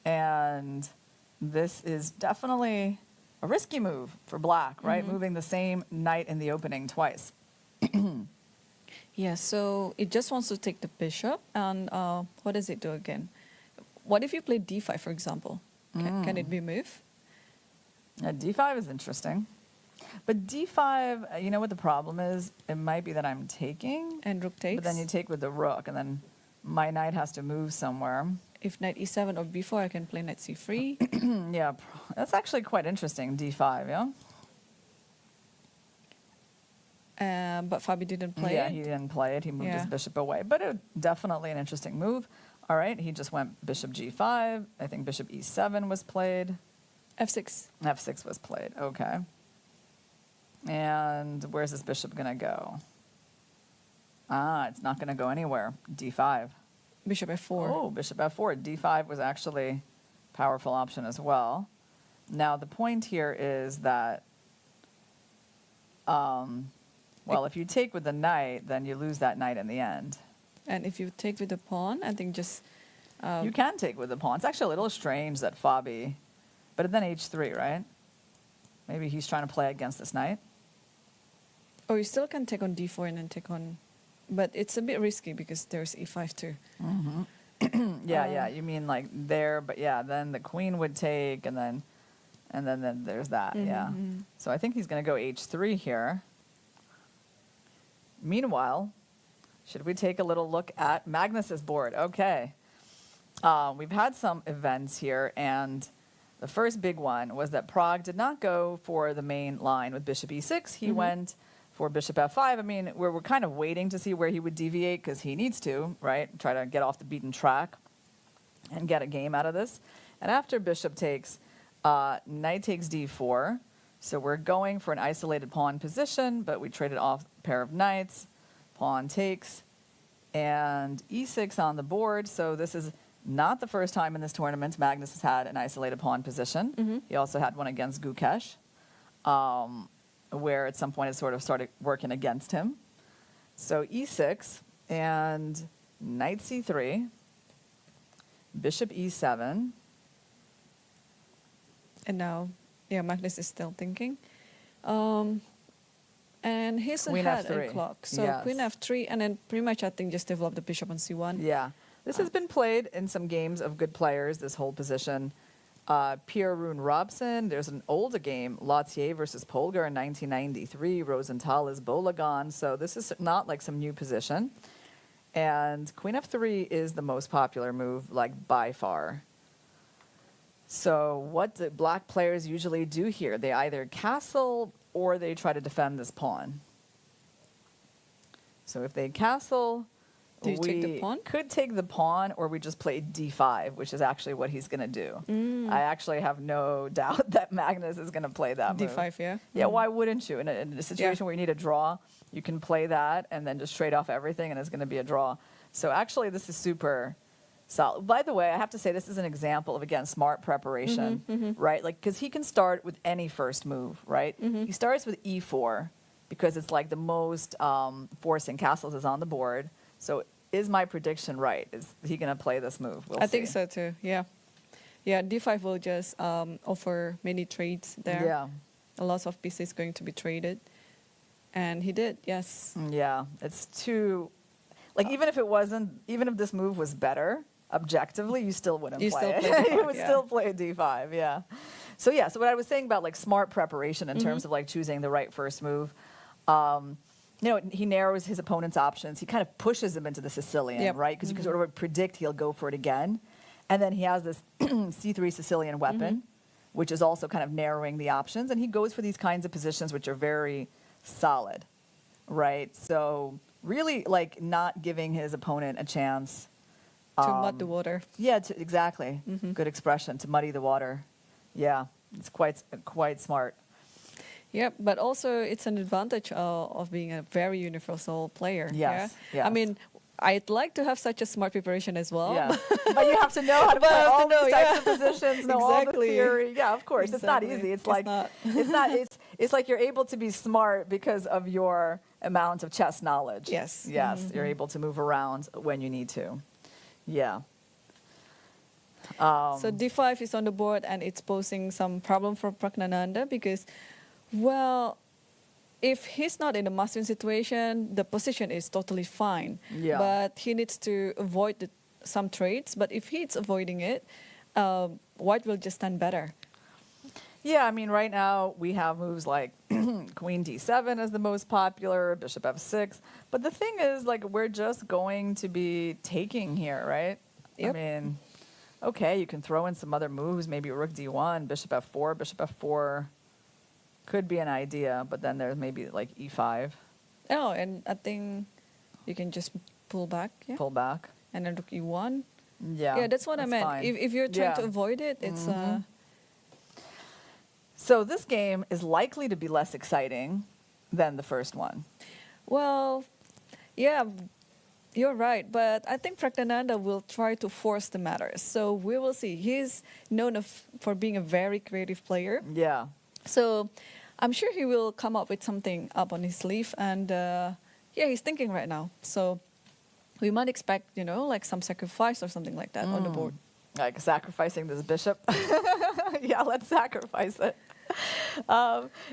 Speaker 3: And this is definitely a risky move for black, right? Moving the same knight in the opening twice.
Speaker 2: Yeah, so it just wants to take the bishop, and what does it do again? What if you play d5, for example? Can it be moved?
Speaker 3: Yeah, d5 is interesting. But d5, you know what the problem is? It might be that I'm taking.
Speaker 2: And rook takes.
Speaker 3: But then you take with the rook, and then my knight has to move somewhere.
Speaker 2: If knight e7 or b4, I can play knight c3.
Speaker 3: Yeah, that's actually quite interesting, d5, yeah?
Speaker 2: But Fabi didn't play
Speaker 3: Yeah,
Speaker 2: it.
Speaker 3: he didn't play it. He moved his
Speaker 2: Yeah.
Speaker 3: bishop away. But definitely an interesting move. All right, he just went bishop g5. I think bishop e7 was played.
Speaker 2: f6.
Speaker 3: f6 was played, okay. And where's this bishop going to go? It's not going to go anywhere. d5.
Speaker 2: Bishop f4.
Speaker 3: Oh, bishop f4. d5 was actually a powerful option as well. Now, the point here is that, well, if you take with the knight, then you lose that knight in the end.
Speaker 2: And if you take with the pawn, I think just...
Speaker 3: You can take with the pawn. It's actually a little strange that Fabi, but then h3, right? Maybe he's trying to play against this knight.
Speaker 2: Oh, you still can take on d4 and then take on... But it's a bit risky because there's e5 too.
Speaker 3: Yeah, you mean like there, but yeah, then the queen would take, and then there's that, yeah. So I think he's going to go h3 here. Meanwhile, should we take a little look at Magnus's board? Okay. We've had some events here, and The first big one was that Pragg did not go for the main line with bishop e6. He went for bishop f5. I mean, we're kind of waiting to see where he would deviate because he needs to, right? Try to get off the beaten track and get a game out of this. And after bishop takes, knight takes d4. So we're going for an isolated pawn position, but we traded off a pair of knights. Pawn takes, and e6 on the board. So this is not the first time in this tournament Magnus has had an isolated pawn position. He also had one against Gukesh, where at some point it sort of started working against him. So e6 and knight c3, bishop e7.
Speaker 2: And now, yeah, Magnus is still thinking. And he's
Speaker 3: Queen
Speaker 2: ahead
Speaker 3: f3.
Speaker 2: in clock. So
Speaker 3: Yes.
Speaker 2: queen f3, and then pretty much I think just develop the bishop on c1.
Speaker 3: Yeah. This has been played in some games of good players, this whole position. Pierre Rune Robson, there's an older game, Lautier versus Polgar in 1993. Rosenthal is Bolagon. So this is not like some new position. And queen f3 is the most popular move, like by far. So what do black players usually do here? They either castle or they try to defend this pawn. So if they castle,
Speaker 2: Do you take the pawn?
Speaker 3: could take the pawn, or we just play d5, which is actually what he's going to do. I actually have no doubt that Magnus is going to play that move.
Speaker 2: d5, yeah.
Speaker 3: Yeah, why wouldn't you? In a situation where you need a draw, you can play that and then just trade off everything, and it's going to be a draw. So actually, this is super solid. By the way, I have to say this is an example of, again, smart preparation, right? Like, because he can start with any first move, right? He starts with e4 because it's like the most forcing castles is on the board. So is my prediction right? Is he going to play this move? We'll
Speaker 2: I think
Speaker 3: see.
Speaker 2: so too, yeah. Yeah, d5 will just offer many trades there.
Speaker 3: Yeah.
Speaker 2: A lot of pieces going to be traded. And he did, yes.
Speaker 3: Yeah, it's too, like, even if it wasn't, even if this move was better, objectively, you still wouldn't
Speaker 2: You
Speaker 3: play
Speaker 2: still
Speaker 3: it.
Speaker 2: play d5,
Speaker 3: You would
Speaker 2: yeah.
Speaker 3: still play d5, yeah. So yeah, so what I was saying about like smart preparation in terms of like choosing the right first move, you know, he narrows his opponent's options. He kind of pushes him into the Sicilian,
Speaker 2: Yep.
Speaker 3: right? Because you can sort of predict he'll go for it again. And then he has this c3 Sicilian weapon, which is also kind of narrowing the options. And he goes for these kinds of positions which are very solid, right? So really like not giving his opponent a chance.
Speaker 2: To mud the water.
Speaker 3: Yeah, exactly. Good expression, to muddy the water. Yeah, it's quite smart.
Speaker 2: Yeah, but also it's an advantage of being a very universal player.
Speaker 3: Yes,
Speaker 2: yeah? I
Speaker 3: yes.
Speaker 2: mean, I'd like to have such a smart preparation as well.
Speaker 3: Yeah, but you have to know how to
Speaker 2: But
Speaker 3: play
Speaker 2: I have to
Speaker 3: all
Speaker 2: know,
Speaker 3: these types
Speaker 2: yeah.
Speaker 3: of positions, know all the
Speaker 2: Exactly.
Speaker 3: theory. Yeah, of course, it's not
Speaker 2: Exactly.
Speaker 3: easy. It's
Speaker 2: It's
Speaker 3: like
Speaker 2: not.
Speaker 3: it's not. It's like you're able to be smart because of your amount of chess knowledge.
Speaker 2: Yes.
Speaker 3: yes, you're able to move around when you need to. Yeah.
Speaker 2: So d5 is on the board, and it's posing some problem for Praggnanandhaa because, well, if he's not in a must-win situation, the position is totally fine.
Speaker 3: Yeah.
Speaker 2: But he needs to avoid some trades. But if he's avoiding it, white will just stand better.
Speaker 3: Yeah, I mean, right now we have moves like queen d7 is the most popular, bishop f6. But the thing is, like, we're just going to be taking here, right?
Speaker 2: Yep.
Speaker 3: I mean, okay, you can throw in some other moves, maybe rook d1, bishop f4 could be an idea, but then there's maybe like e5,
Speaker 2: Oh, and I think you can just pull back, yeah,
Speaker 3: pull back.
Speaker 2: and then rook e1.
Speaker 3: Yeah,
Speaker 2: Yeah, that's what I meant.
Speaker 3: fine.
Speaker 2: If you're trying to
Speaker 3: Yeah.
Speaker 2: avoid it, it's
Speaker 3: So this game is likely to be less exciting than the first one.
Speaker 2: well, yeah, you're right. But I think Praggnanandhaa will try to force the matters. So we will see. He's known for being a very creative player.
Speaker 3: Yeah.
Speaker 2: So I'm sure he will come up with something up on his sleeve. And yeah, he's thinking right now. So we might expect, like some sacrifice or something like that on the board.
Speaker 3: Like sacrificing this bishop. Yeah, let's sacrifice it.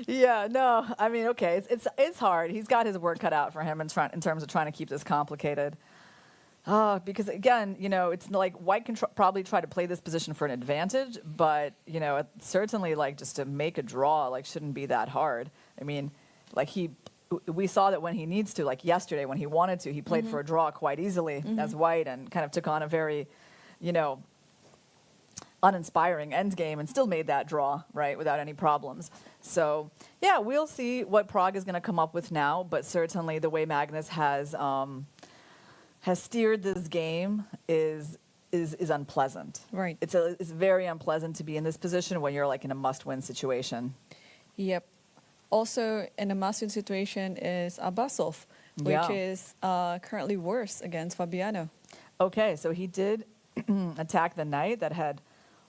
Speaker 3: Yeah, no, I mean, okay, it's hard. He's got his work cut out for him in terms of trying to keep this complicated. Because again, it's like white can probably try to play this position for an advantage, but certainly like just to make a draw like shouldn't be that hard. I mean, like we saw that when he needs to, like yesterday when he wanted to, he played for a draw quite easily as white and kind of took on a very, uninspiring endgame and still made that draw, right, without any problems. So, yeah, we'll see what Pragg is going to come up with now, but certainly the way Magnus has steered this game is unpleasant.
Speaker 2: Right.
Speaker 3: It's very unpleasant to be in this position when you're like in a must-win situation.
Speaker 2: Yep. Also, in a must-win situation is Abasov, which is currently worse against Fabiano.
Speaker 3: Okay, so he did attack the knight that had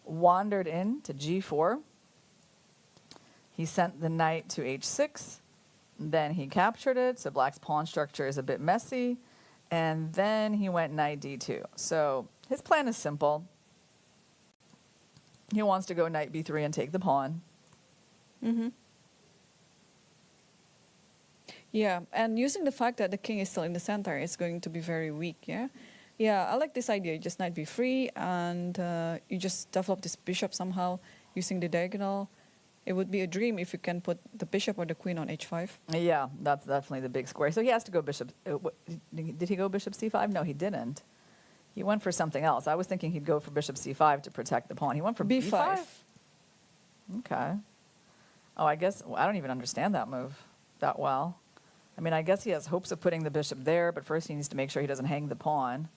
Speaker 3: wandered in to g4. He sent the knight to h6. Then he captured it, so black's pawn structure is a bit messy. And then he went knight d2. So his plan is simple. He wants to go knight b3 and take the pawn.
Speaker 2: Mm-hmm. Yeah, and using the fact that the king is still in the center is going to be very weak, yeah? Yeah, I like this idea. Just knight b3, and you just develop this bishop somehow using the diagonal. It would be a dream if you can put the bishop or the queen on h5.
Speaker 3: Yeah, that's definitely the big square. So he has to go bishop. Did he go bishop c5? No, he didn't. He went for something else. I was thinking he'd go for bishop c5 to protect the pawn. He went for b5. Okay. Oh, I guess I don't even understand that move that well. I mean, I guess he has hopes of putting the bishop there, but first he needs to make sure he doesn't hang the pawn.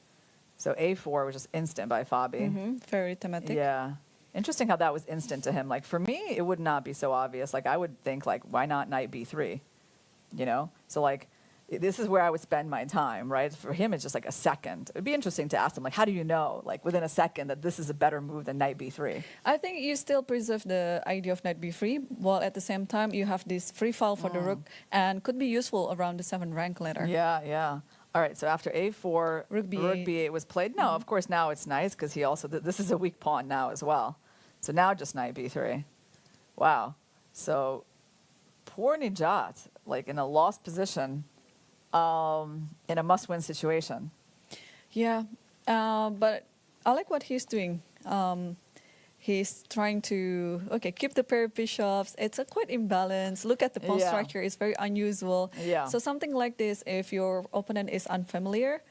Speaker 3: So a4 was just instant by Fabi.
Speaker 2: Mm-hmm. Very thematic.
Speaker 3: Yeah. Interesting how that was instant to him. Like, for me, it would not be so obvious. Like, I would think, like, why not knight b3? You know? So, like, this is where I would spend my time, right? For him, it's just like a second. It would be interesting to ask him, like, how do you know, like, within a second that this is a better move than knight b3?
Speaker 2: I think you still preserve the idea of knight b3, while at the same time you have this free file for the rook, and could be useful around the 7th rank later.
Speaker 3: Yeah, yeah. All right, so after a4,
Speaker 2: Rook b8,
Speaker 3: rook b8 was played. No, of course, now it's nice because he also, this is a weak pawn now as well. So now just knight b3. Wow. So poor Nijat, like in a lost position, in a must-win situation.
Speaker 2: Yeah, but I like what he's doing. He's trying to, keep the pair of bishops. It's a quite imbalanced. Look at the pawn structure. It's very unusual.
Speaker 3: Yeah.
Speaker 2: So something like this, if your opponent is unfamiliar,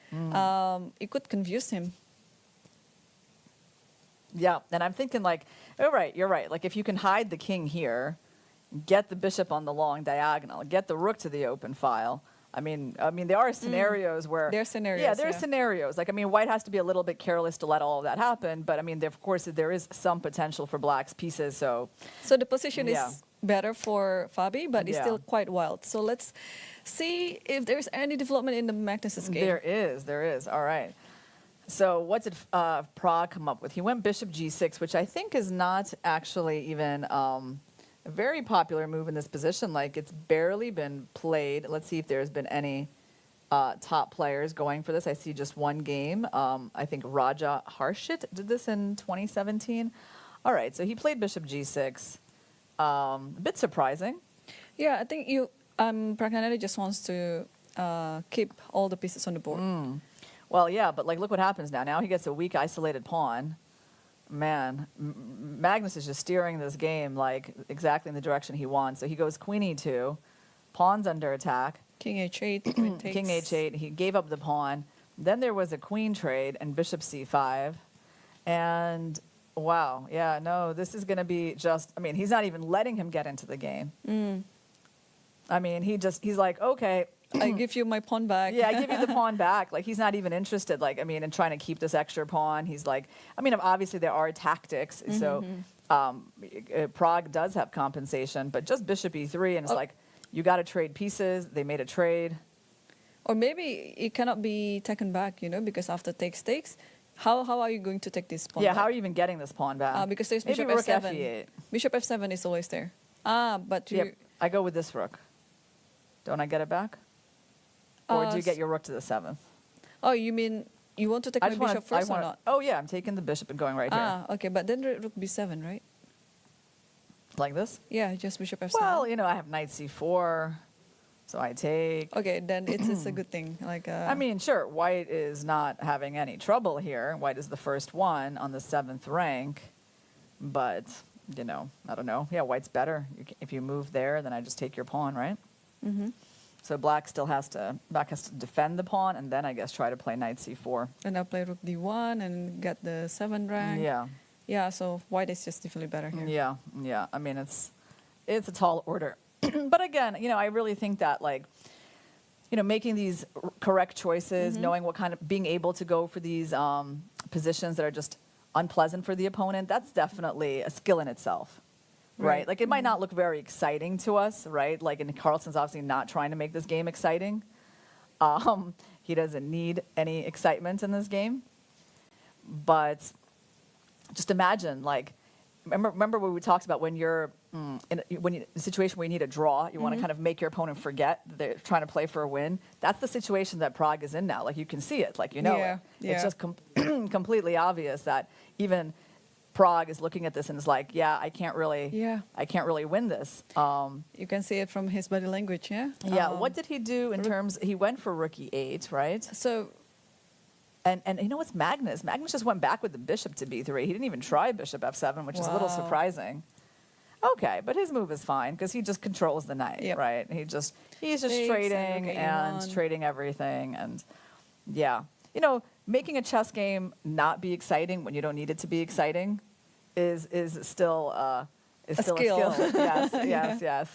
Speaker 2: it could confuse him.
Speaker 3: Yeah, and I'm thinking like, oh, right, you're right. Like if you can hide the king here, get the bishop on the long diagonal, get the rook to the open file. I mean, there are scenarios where...
Speaker 2: There are scenarios,
Speaker 3: yeah, there are scenarios. Like, I mean, white has to be a little bit careless to let all of that happen. But, I mean, of course, there is some potential for black's pieces, so...
Speaker 2: So the position is better for Fabi, but it's still quite wild. So let's see if there's any development in the Magnus' game.
Speaker 3: There is. All right. So what did Pragg come up with? He went bishop g6, which I think is not actually even... a very popular move in this position. Like, it's barely been played. Let's see if there's been any top players going for this. I see just one game. I think Raja Harshit did this in 2017. All right, so he played bishop g6. A bit surprising.
Speaker 2: Yeah, I think Praggnanandhaa just wants to keep all the pieces on the board.
Speaker 3: Well, yeah, but like, look what happens now. Now he gets a weak, isolated pawn. Man, Magnus is just steering this game like exactly in the direction he wants. So he goes queen e2, pawn's under attack.
Speaker 2: King h8, queen takes.
Speaker 3: King h8, he gave up the pawn. Then there was a queen trade and bishop c5. And wow, yeah, no, this is going to be just, I mean, he's not even letting him get into the game. I mean, he's like, okay.
Speaker 2: I give you my pawn back.
Speaker 3: Yeah, I give you the pawn back. Like, he's not even interested, like, I mean, in trying to keep this extra pawn. He's like, I mean, obviously there are tactics. So Pragg does have compensation, but just bishop e3, and it's like, you got to trade pieces. They made a trade.
Speaker 2: Or maybe it cannot be taken back, because after takes, how are you going to take this pawn back?
Speaker 3: How are you even getting this pawn back?
Speaker 2: Because there's
Speaker 3: maybe
Speaker 2: bishop
Speaker 3: rook
Speaker 2: f7.
Speaker 3: f8.
Speaker 2: Bishop f7 is always there. But you...
Speaker 3: Yep, I go with this rook. Don't I get it back? Or do you get your rook to the 7th?
Speaker 2: Oh, you mean you want to take my bishop first or not?
Speaker 3: Oh, yeah, I'm taking the bishop and going right here.
Speaker 2: Okay, but then rook b7, right?
Speaker 3: Like this?
Speaker 2: Yeah, just bishop f7.
Speaker 3: Well, I have knight c4, so I take.
Speaker 2: Okay, then it's a good thing. Like
Speaker 3: I mean, sure, white is not having any trouble here. White is the first one on the 7th rank. But, I don't know. Yeah, white's better. If you move there, then I just take your pawn, right? So black has to defend the pawn, and then I guess try to play knight c4.
Speaker 2: And I'll play rook d1 and get the 7th rank.
Speaker 3: Yeah.
Speaker 2: Yeah, so white is just definitely better here.
Speaker 3: Yeah. I mean, it's a tall order. But again, I really think that making these correct choices, knowing what kind of, being able to go for these positions that are just unpleasant for the opponent, that's definitely a skill in itself, right? Like it might not look very exciting to us, right? Like, and Carlsen's obviously not trying to make this game exciting. He doesn't need any excitement in this game. But just imagine, remember what we talked about when you're in a situation where you need a draw, you want to kind of make your opponent forget that they're trying to play for a win. That's the situation that Prague is in now. Like, you can see it, it. It's just completely obvious that even Prague is looking at this and is like, I can't really win this.
Speaker 2: You can see it from his body language, yeah?
Speaker 3: Yeah, what did he do in terms, he went for Rookie 8, right?
Speaker 2: So,
Speaker 3: and you know what's Magnus? Magnus just went back with the bishop to b3. He didn't even try bishop f7, which is a little surprising. Okay, but his move is fine because he just controls the knight, right? He's just trading and trading everything, and making a chess game not be exciting when you don't need it to be exciting is still a skill. Yes.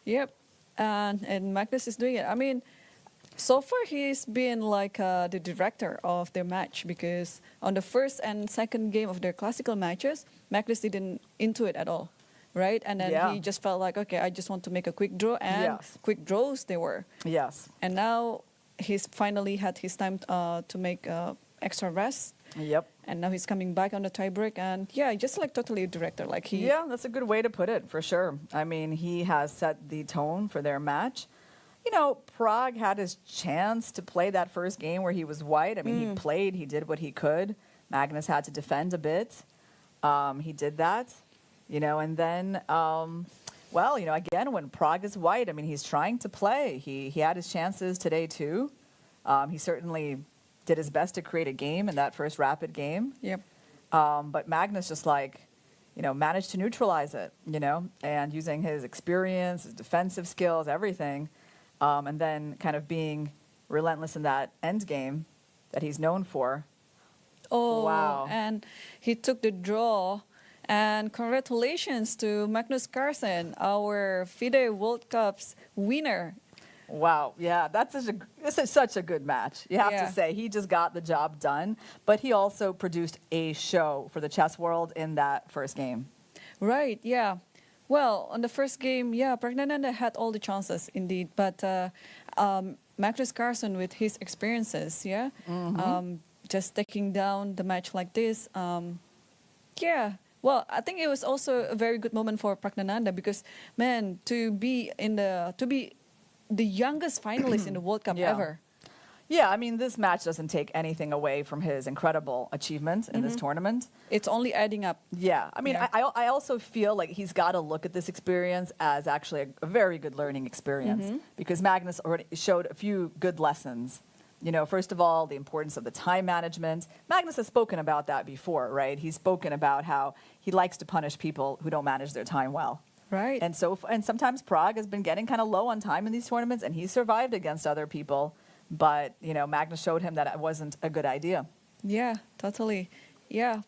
Speaker 2: Yep, and Magnus is doing it. I mean, so far he's been the director of their match, because on the first and second game of their classical matches, Magnus didn't into it at all. Right? And then he just felt like, okay, I just want to make a quick draw, and quick draws they were.
Speaker 3: Yes.
Speaker 2: And now he's finally had his time to make extra rest.
Speaker 3: Yep.
Speaker 2: And now he's coming back on the tiebreak, and just totally a director.
Speaker 3: That's a good way to put it, for sure. I mean, he has set the tone for their match. Prague had his chance to play that first game where he was white. I mean, he did what he could. Magnus had to defend a bit. He did that. And then, again, when Prague is white, I mean, he's trying to play. He had his chances today, too. He certainly did his best to create a game in that first rapid game.
Speaker 2: Yep.
Speaker 3: But Magnus just managed to neutralize it, and using his experience, his defensive skills, everything, and then kind of being relentless in that end game that he's known for.
Speaker 2: Oh,
Speaker 3: wow.
Speaker 2: And he took the draw. And congratulations to Magnus Carlsen, our FIDE World Cup's winner.
Speaker 3: Wow, yeah, this is such a good match. You have to say, he just got the job done, but he also produced a show for the chess world in that first game.
Speaker 2: Right, yeah. Well, on the first game, Praggnanandhaa had all the chances, indeed, but Magnus Carlsen, with his experiences, just taking down the match like this, Well, I think it was also a very good moment for Praggnanandhaa, because, man, to be the youngest finalist in the World Cup ever.
Speaker 3: Yeah, I mean, this match doesn't take anything away from his incredible achievements in this tournament.
Speaker 2: It's only adding up.
Speaker 3: Yeah, I mean, I also feel like he's got to look at this experience as actually a very good learning experience, because Magnus already showed a few good lessons. First of all, the importance of the time management. Magnus has spoken about that before, right? He's spoken about how he likes to punish people who don't manage their time well.
Speaker 2: Right.
Speaker 3: And sometimes Prague has been getting kind of low on time in these tournaments, and he survived against other people. But, Magnus showed him that it wasn't a good idea.
Speaker 2: Yeah, totally. Yeah.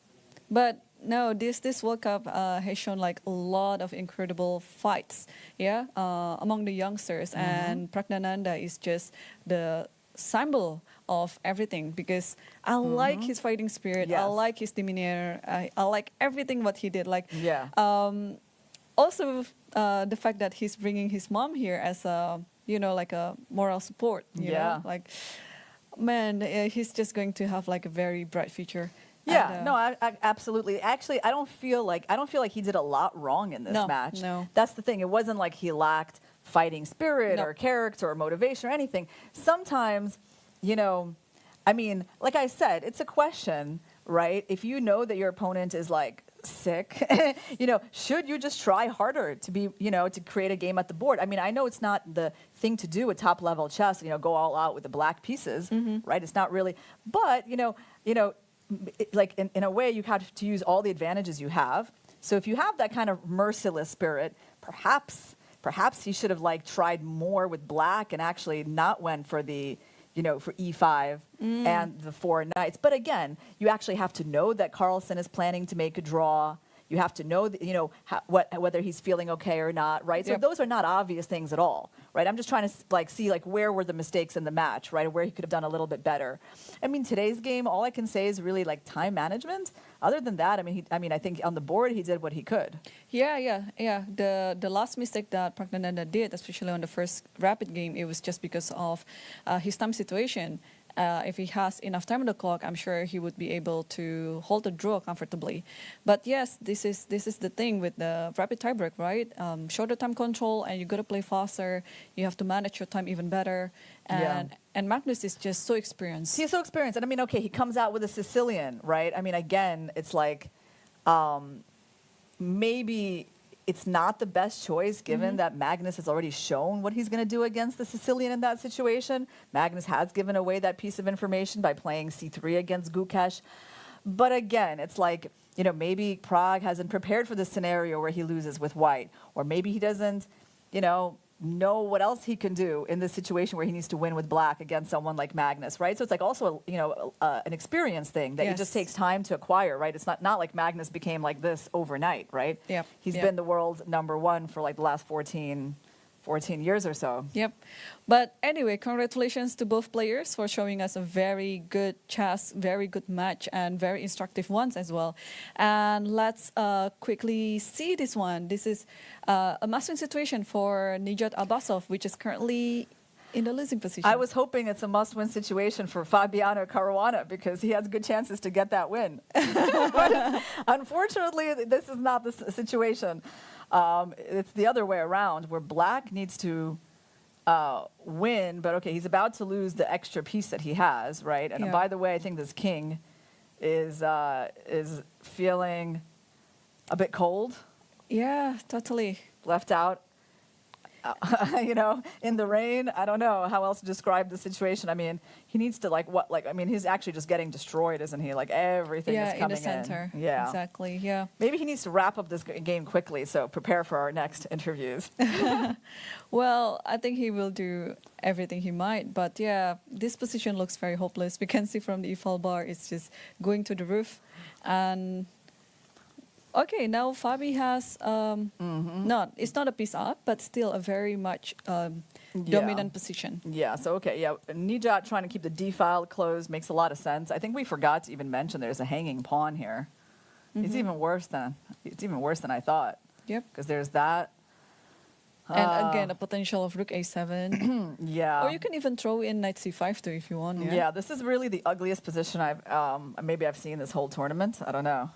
Speaker 2: But no, this World Cup has shown a lot of incredible fights, among the youngsters. And Praggnanandhaa is just the symbol of everything, because I like his fighting spirit. I like his demeanor. I like everything what he did. Also, the fact that he's bringing his mom here as a a moral support. You know? Man, he's just going to have a very bright future.
Speaker 3: Yeah, and, I absolutely. Actually, I don't feel like he did a lot wrong in this match.
Speaker 2: No,
Speaker 3: that's the thing. It wasn't like he lacked fighting spirit or character or motivation or anything. Sometimes, I mean, like I said, it's a question, right? If you know that your opponent is sick, should you just try harder to be, to create a game at the board? I mean, I know it's not the thing to do with top level chess, go all out with the black pieces, right? It's not really, but, in a way you have to use all the advantages you have. So if you have that kind of merciless spirit, perhaps he should have tried more with black and actually not went for the, for e5 and the 4 knights. But again, you actually have to know that Carlsen is planning to make a draw. You have to know, whether he's feeling okay or not, right? So those are not obvious things at all, right? I'm just trying to see where were the mistakes in the match, right? Or where he could have done a little bit better. I mean, today's game, all I can say is really time management. Other than that, I think on the board he did what he could.
Speaker 2: Yeah. The last mistake that Praggnanandhaa did, especially on the first rapid game, it was just because of his time situation. If he has enough time on the clock, I'm sure he would be able to hold the draw comfortably. But yes, this is the thing with the rapid tiebreak, right? Shorter time control, and you got to play faster. You have to manage your time even better. And Magnus is just so experienced.
Speaker 3: He's so experienced. And okay, he comes out with a Sicilian, right? Again, it's maybe it's not the best choice given that Magnus has already shown what he's going to do against the Sicilian in that situation. Magnus has given away that piece of information by playing c3 against Gukesh. But again, it's maybe Pragg hasn't prepared for this scenario where he loses with white. Or maybe he doesn't, know what else he can do in this situation where he needs to win with black against someone like Magnus, right? So it's also an experience thing that it just takes time to acquire, right? It's not like Magnus became like this overnight, right?
Speaker 2: Yep.
Speaker 3: He's been the world #1 for the last 14 years or so.
Speaker 2: Yep. But anyway, congratulations to both players for showing us a very good chess, very good match, and very instructive ones as well. And let's quickly see this one. This is a must-win situation for Nijat Abbasov, which is currently in the losing position.
Speaker 3: I was hoping it's a must-win situation for Fabiano Caruana because he has good chances to get that win. But unfortunately, this is not the situation. It's the other way around, where black needs to win, but okay, he's about to lose the extra piece that he has, right? And by the way, I think this king is feeling a bit cold.
Speaker 2: Yeah, totally.
Speaker 3: Left out, in the rain. I don't know how else to describe the situation. He needs to he's actually just getting destroyed, isn't he? Everything is coming in.
Speaker 2: the center.
Speaker 3: Yeah,
Speaker 2: exactly. Yeah.
Speaker 3: Maybe he needs to wrap up this game quickly, so prepare for our next interviews.
Speaker 2: Well, I think he will do everything he might, but yeah, this position looks very hopeless. We can see from the e-file bar, it's just going to the roof. And okay, now Fabi has it's not a piece up, but still a very much dominant position.
Speaker 3: Yeah, so okay, Nijat trying to keep the d-file closed makes a lot of sense. I think we forgot to even mention there's a hanging pawn here. It's even worse than I thought.
Speaker 2: Yep.
Speaker 3: Because there's that.
Speaker 2: And again, a potential of rook a7.
Speaker 3: Yeah.
Speaker 2: Or you can even throw in knight c5 too if you want.
Speaker 3: Yeah, this is really the ugliest position I've seen this whole tournament. I don't know.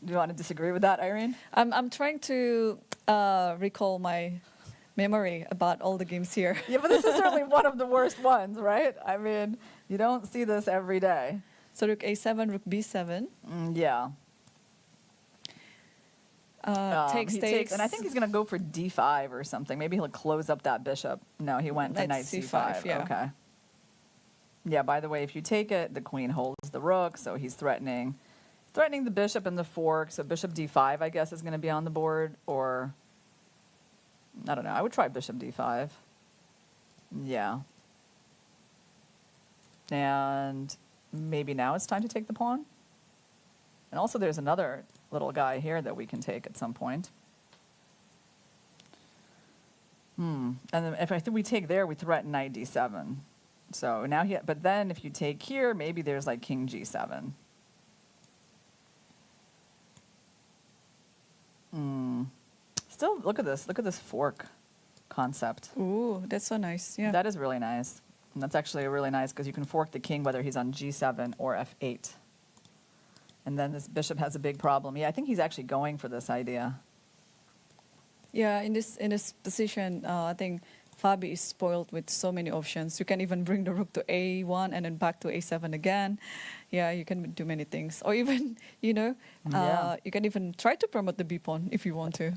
Speaker 3: Do you want to disagree with that, Irene?
Speaker 2: I'm trying to recall my memory about all the games here.
Speaker 3: Yeah, but this is certainly one of the worst ones, right? You don't see this every day.
Speaker 2: So rook a7, rook b7.
Speaker 3: Yeah.
Speaker 2: Takes.
Speaker 3: And I think he's going to go for d5 or something. Maybe he'll close up that bishop. No, he went for knight c5.
Speaker 2: Yeah.
Speaker 3: Okay. Yeah, by the way, if you take it, the queen holds the rook, so he's threatening the bishop and the fork. So bishop d5, I guess, is going to be on the board. Or, I don't know. I would try bishop d5. Yeah. And maybe now it's time to take the pawn. And also there's another little guy here that we can take at some point. And then if I think we take there, we threaten knight d7. So now but then if you take here, maybe there's king g7. Still, look at this fork concept.
Speaker 2: Ooh, that's so nice. Yeah.
Speaker 3: That is really nice. And that's actually really nice because you can fork the king whether he's on g7 or f8. And then this bishop has a big problem. Yeah, I think he's actually going for this idea.
Speaker 2: Yeah, in this position, I think Fabi is spoiled with so many options. You can even bring the rook to a1 and then back to a7 again. Yeah, you can do many things. Or even, you can even try to promote the b pawn if you want to.